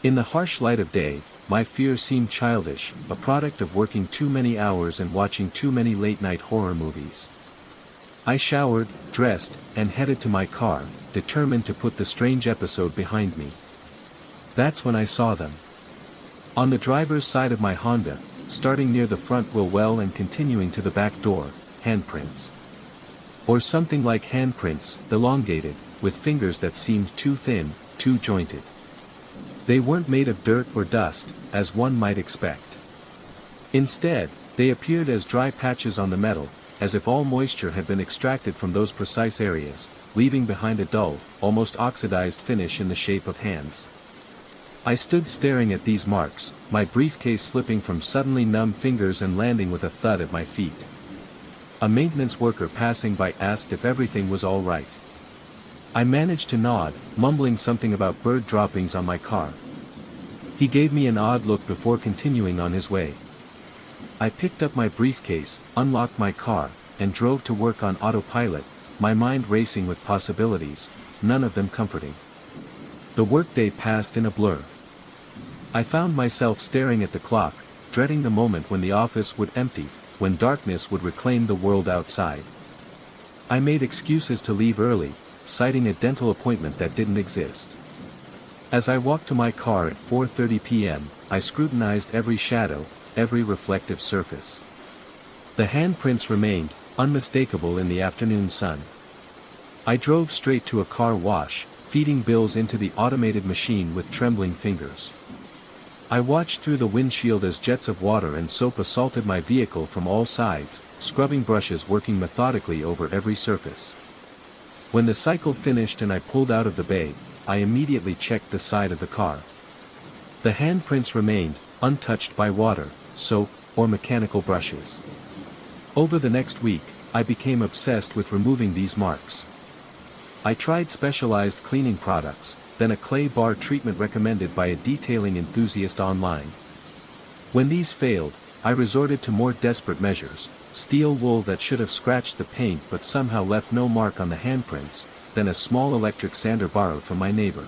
In the harsh light of day, my fear seemed childish, a product of working too many hours and watching too many late-night horror movies. I showered, dressed, and headed to my car, determined to put the strange episode behind me. That's when I saw them. On the driver's side of my Honda, starting near the front wheel well and continuing to the back door, handprints. Or something like handprints, elongated, with fingers that seemed too thin, too jointed. They weren't made of dirt or dust, as one might expect. Instead, they appeared as dry patches on the metal, as if all moisture had been extracted from those precise areas, leaving behind a dull, almost oxidized finish in the shape of hands. I stood staring at these marks, my briefcase slipping from suddenly numb fingers and landing with a thud at my feet. A maintenance worker passing by asked if everything was all right. I managed to nod, mumbling something about bird droppings on my car. He gave me an odd look before continuing on his way. I picked up my briefcase, unlocked my car, and drove to work on autopilot, my mind racing with possibilities, none of them comforting. The workday passed in a blur. I found myself staring at the clock, dreading the moment when the office would empty, when darkness would reclaim the world outside. I made excuses to leave early, citing a dental appointment that didn't exist. As I walked to my car at 4:30 p.m., I scrutinized every shadow, every reflective surface. The handprints remained, unmistakable in the afternoon sun. I drove straight to a car wash, feeding bills into the automated machine with trembling fingers. I watched through the windshield as jets of water and soap assaulted my vehicle from all sides, scrubbing brushes working methodically over every surface. When the cycle finished and I pulled out of the bay, I immediately checked the side of the car. The handprints remained, untouched by water, soap, or mechanical brushes. Over the next week, I became obsessed with removing these marks. I tried specialized cleaning products, then a clay bar treatment recommended by a detailing enthusiast online. When these failed, I resorted to more desperate measures, steel wool that should have scratched the paint but somehow left no mark on the handprints, then a small electric sander borrowed from my neighbor.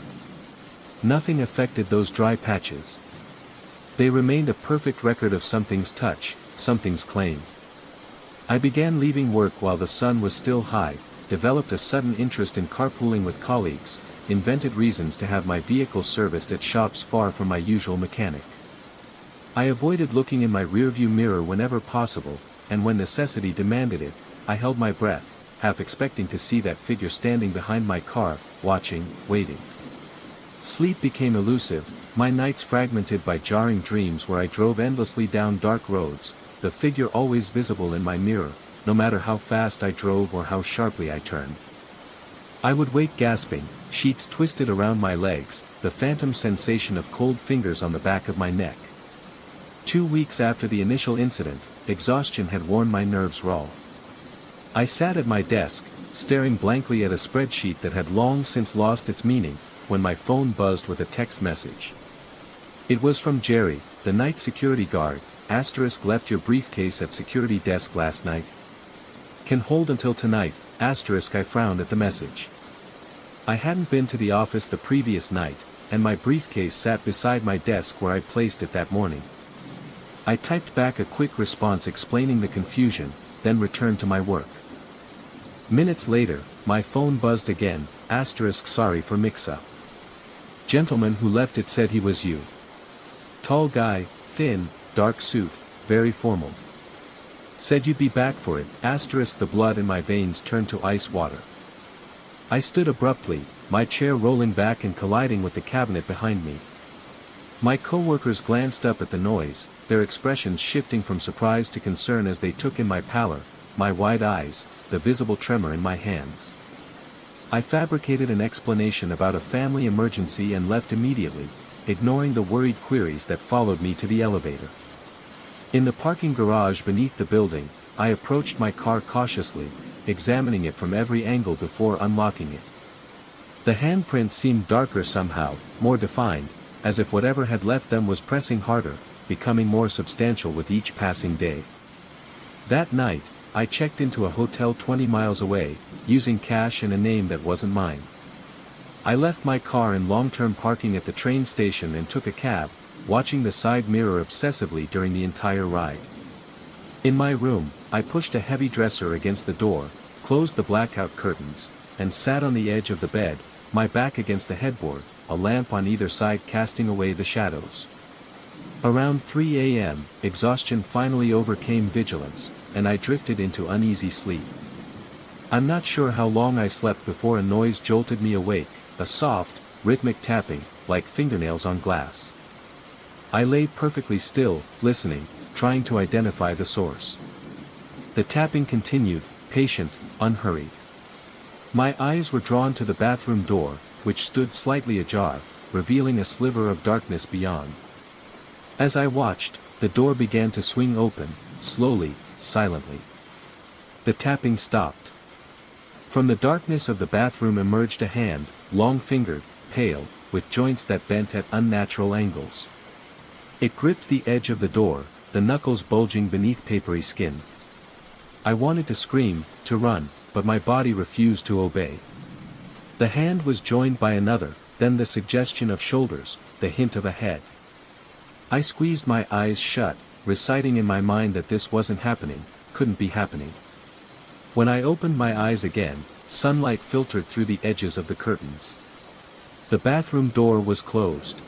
Nothing affected those dry patches. They remained a perfect record of something's touch, something's claim. I began leaving work while the sun was still high, developed a sudden interest in carpooling with colleagues, invented reasons to have my vehicle serviced at shops far from my usual mechanic. I avoided looking in my rearview mirror whenever possible, and when necessity demanded it, I held my breath, half expecting to see that figure standing behind my car, watching, waiting. Sleep became elusive, my nights fragmented by jarring dreams where I drove endlessly down dark roads, the figure always visible in my mirror, no matter how fast I drove or how sharply I turned. I would wake gasping, sheets twisted around my legs, the phantom sensation of cold fingers on the back of my neck. 2 weeks after the initial incident, exhaustion had worn my nerves raw. I sat at my desk, staring blankly at a spreadsheet that had long since lost its meaning, when my phone buzzed with a text message. It was from Jerry, the night security guard. Left your briefcase at security desk last night. Can hold until tonight. I frowned at the message. I hadn't been to the office the previous night, and my briefcase sat beside my desk where I placed it that morning. I typed back a quick response explaining the confusion, then returned to my work. Minutes later, my phone buzzed again. Sorry for mix-up. Gentleman who left it said he was you. Tall guy, thin, dark suit, very formal. Said you'd be back for it. The blood in my veins turned to ice water. I stood abruptly, my chair rolling back and colliding with the cabinet behind me. My coworkers glanced up at the noise, their expressions shifting from surprise to concern as they took in my pallor, my wide eyes, the visible tremor in my hands. I fabricated an explanation about a family emergency and left immediately, ignoring the worried queries that followed me to the elevator. In the parking garage beneath the building, I approached my car cautiously, examining it from every angle before unlocking it. The handprints seemed darker somehow, more defined, as if whatever had left them was pressing harder, becoming more substantial with each passing day. That night, I checked into a hotel 20 miles away, using cash and a name that wasn't mine. I left my car in long-term parking at the train station and took a cab, watching the side mirror obsessively during the entire ride. In my room, I pushed a heavy dresser against the door, closed the blackout curtains, and sat on the edge of the bed, my back against the headboard, a lamp on either side casting away the shadows. Around 3 a.m., exhaustion finally overcame vigilance, and I drifted into uneasy sleep. I'm not sure how long I slept before a noise jolted me awake, a soft, rhythmic tapping, like fingernails on glass. I lay perfectly still, listening, trying to identify the source. The tapping continued, patient, unhurried. My eyes were drawn to the bathroom door, which stood slightly ajar, revealing a sliver of darkness beyond. As I watched, the door began to swing open, slowly, silently. The tapping stopped. From the darkness of the bathroom emerged a hand, long-fingered, pale, with joints that bent at unnatural angles. It gripped the edge of the door, the knuckles bulging beneath papery skin. I wanted to scream, to run, but my body refused to obey. The hand was joined by another, then the suggestion of shoulders, the hint of a head. I squeezed my eyes shut, reciting in my mind that this wasn't happening, couldn't be happening. When I opened my eyes again, sunlight filtered through the edges of the curtains. The bathroom door was closed.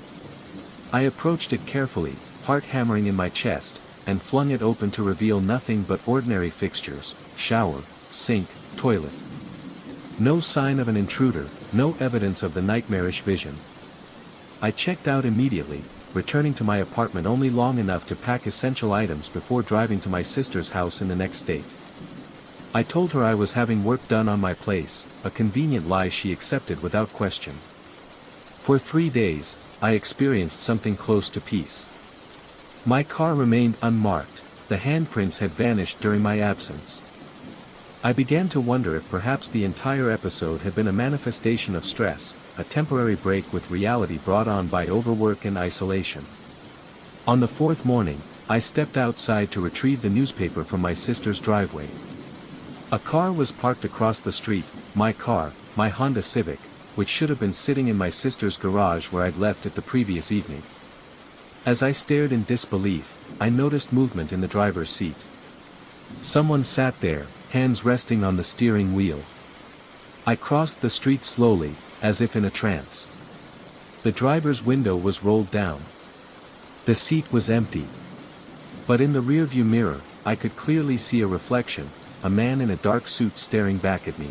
I approached it carefully, heart hammering in my chest, and flung it open to reveal nothing but ordinary fixtures, shower, sink, toilet. No sign of an intruder, no evidence of the nightmarish vision. I checked out immediately, returning to my apartment only long enough to pack essential items before driving to my sister's house in the next state. I told her I was having work done on my place, a convenient lie she accepted without question. For 3 days, I experienced something close to peace. My car remained unmarked, the handprints had vanished during my absence. I began to wonder if perhaps the entire episode had been a manifestation of stress, a temporary break with reality brought on by overwork and isolation. On the 4th morning, I stepped outside to retrieve the newspaper from my sister's driveway. A car was parked across the street, my car, my Honda Civic, which should have been sitting in my sister's garage where I'd left it the previous evening. As I stared in disbelief, I noticed movement in the driver's seat. Someone sat there, hands resting on the steering wheel. I crossed the street slowly, as if in a trance. The driver's window was rolled down. The seat was empty. But in the rearview mirror, I could clearly see a reflection, a man in a dark suit staring back at me.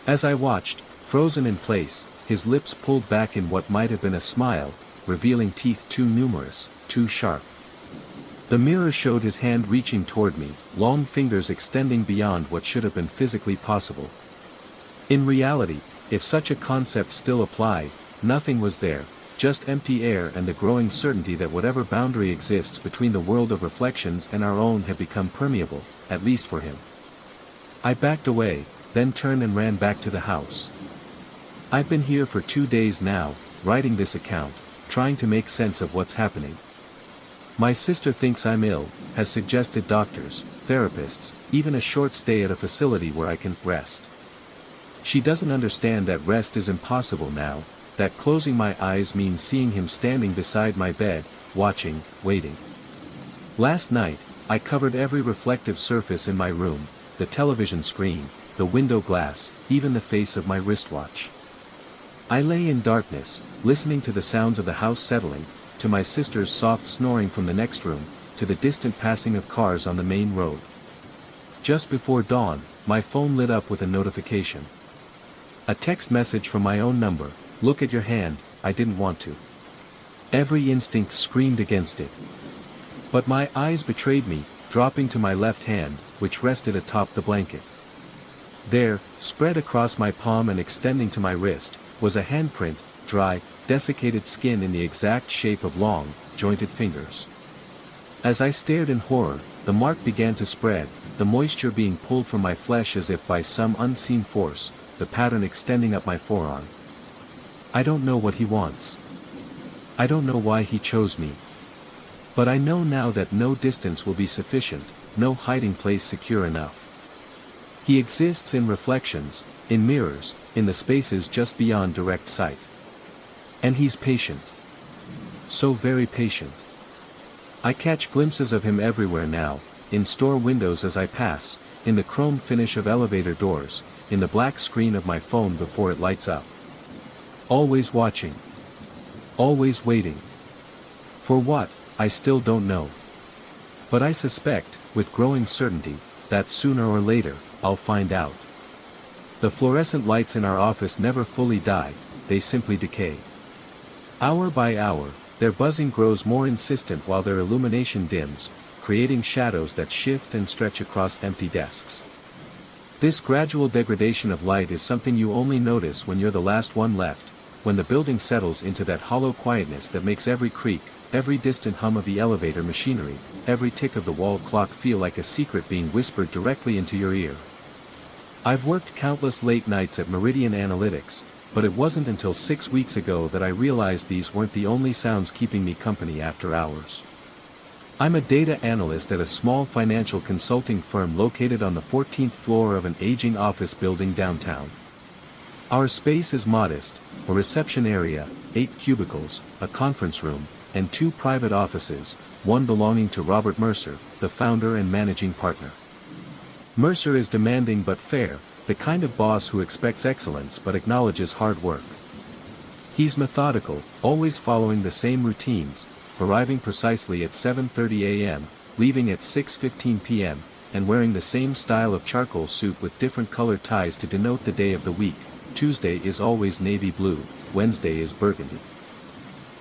As I watched, frozen in place, his lips pulled back in what might have been a smile, revealing teeth too numerous, too sharp. The mirror showed his hand reaching toward me, long fingers extending beyond what should have been physically possible. In reality, if such a concept still applied, nothing was there, just empty air and the growing certainty that whatever boundary exists between the world of reflections and our own had become permeable, at least for him. I backed away, then turned and ran back to the house. I've been here for 2 days now, writing this account, trying to make sense of what's happening. My sister thinks I'm ill, has suggested doctors, therapists, even a short stay at a facility where I can rest. She doesn't understand that rest is impossible now, that closing my eyes means seeing him standing beside my bed, watching, waiting. Last night, I covered every reflective surface in my room, the television screen, the window glass, even the face of my wristwatch. I lay in darkness, listening to the sounds of the house settling, to my sister's soft snoring from the next room, to the distant passing of cars on the main road. Just before dawn, my phone lit up with a notification. A text message from my own number. Look at your hand, I didn't want to. Every instinct screamed against it. But my eyes betrayed me, dropping to my left hand, which rested atop the blanket. There, spread across my palm and extending to my wrist, was a handprint, dry, desiccated skin in the exact shape of long, jointed fingers. As I stared in horror, the mark began to spread, the moisture being pulled from my flesh as if by some unseen force, the pattern extending up my forearm. I don't know what he wants. I don't know why he chose me. But I know now that no distance will be sufficient, no hiding place secure enough. He exists in reflections, in mirrors, in the spaces just beyond direct sight. And he's patient. So very patient. I catch glimpses of him everywhere now, in store windows as I pass, in the chrome finish of elevator doors, in the black screen of my phone before it lights up. Always watching. Always waiting. For what, I still don't know. But I suspect, with growing certainty, that sooner or later, I'll find out. The fluorescent lights in our office never fully die, they simply decay. Hour by hour, their buzzing grows more insistent while their illumination dims, creating shadows that shift and stretch across empty desks. This gradual degradation of light is something you only notice when you're the last one left, when the building settles into that hollow quietness that makes every creak, every distant hum of the elevator machinery, every tick of the wall clock feel like a secret being whispered directly into your ear. I've worked countless late nights at Meridian Analytics, but it wasn't until 6 weeks ago that I realized these weren't the only sounds keeping me company after hours. I'm a data analyst at a small financial consulting firm located on the 14th floor of an aging office building downtown. Our space is modest, a reception area, 8 cubicles, a conference room, and 2 private offices, one belonging to Robert Mercer, the founder and managing partner. Mercer is demanding but fair, the kind of boss who expects excellence but acknowledges hard work. He's methodical, always following the same routines, arriving precisely at 7:30 a.m., leaving at 6:15 p.m., and wearing the same style of charcoal suit with different colored ties to denote the day of the week. Tuesday is always navy blue, Wednesday is burgundy.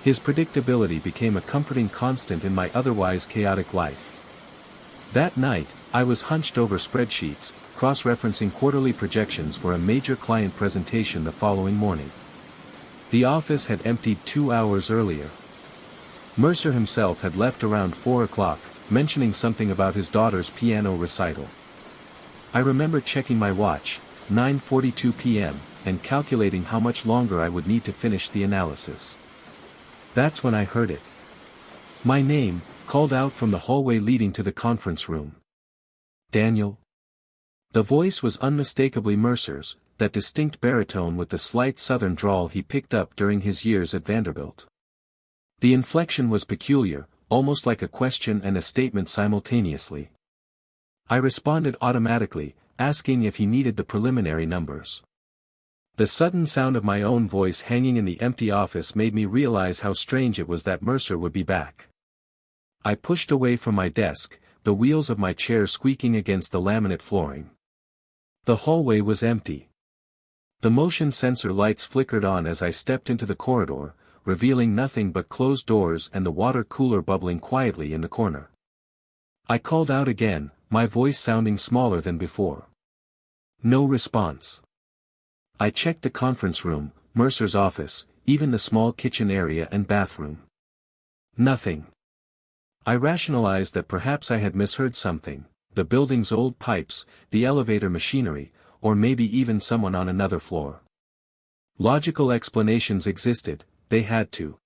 His predictability became a comforting constant in my otherwise chaotic life. That night, I was hunched over spreadsheets, cross-referencing quarterly projections for a major client presentation the following morning. The office had emptied 2 hours earlier. Mercer himself had left around 4 o'clock, mentioning something about his daughter's piano recital. I remember checking my watch, 9:42 p.m., and calculating how much longer I would need to finish the analysis. That's when I heard it. My name, called out from the hallway leading to the conference room. Daniel. The voice was unmistakably Mercer's, that distinct baritone with the slight southern drawl he picked up during his years at Vanderbilt. The inflection was peculiar, almost like a question and a statement simultaneously. I responded automatically, asking if he needed the preliminary numbers. The sudden sound of my own voice hanging in the empty office made me realize how strange it was that Mercer would be back. I pushed away from my desk, the wheels of my chair squeaking against the laminate flooring. The hallway was empty. The motion sensor lights flickered on as I stepped into the corridor, revealing nothing but closed doors and the water cooler bubbling quietly in the corner. I called out again, my voice sounding smaller than before. No response. I checked the conference room, Mercer's office, even the small kitchen area and bathroom. Nothing. I rationalized that perhaps I had misheard something, the building's old pipes, the elevator machinery, or maybe even someone on another floor. Logical explanations existed, they had to.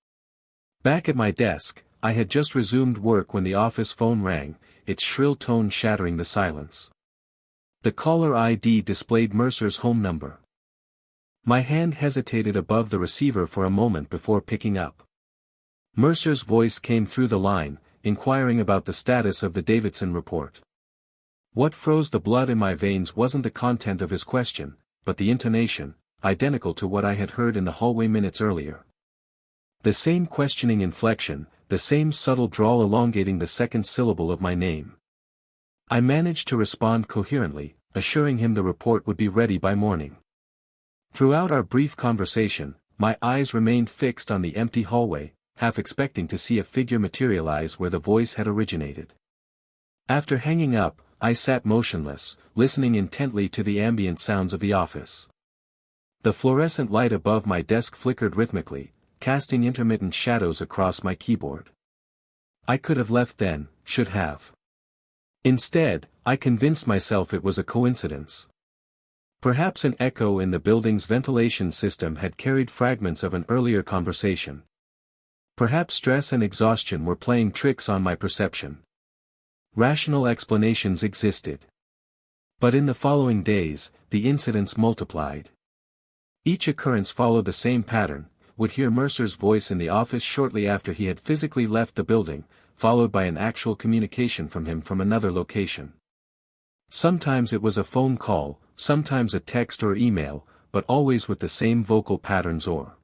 Back at my desk, I had just resumed work when the office phone rang, its shrill tone shattering the silence. The caller ID displayed Mercer's home number. My hand hesitated above the receiver for a moment before picking up. Mercer's voice came through the line, inquiring about the status of the Davidson report. What froze the blood in my veins wasn't the content of his question, but the intonation, identical to what I had heard in the hallway minutes earlier. The same questioning inflection, the same subtle drawl elongating the second syllable of my name. I managed to respond coherently, assuring him the report would be ready by morning. Throughout our brief conversation, my eyes remained fixed on the empty hallway, half expecting to see a figure materialize where the voice had originated. After hanging up, I sat motionless, listening intently to the ambient sounds of the office. The fluorescent light above my desk flickered rhythmically, casting intermittent shadows across my keyboard. I could have left then, should have. Instead, I convinced myself it was a coincidence. Perhaps an echo in the building's ventilation system had carried fragments of an earlier conversation. Perhaps stress and exhaustion were playing tricks on my perception. Rational explanations existed. But in the following days, the incidents multiplied. Each occurrence followed the same pattern: would hear Mercer's voice in the office shortly after he had physically left the building, followed by an actual communication from him from another location. Sometimes it was a phone call, sometimes a text or email, but always with the same vocal patterns or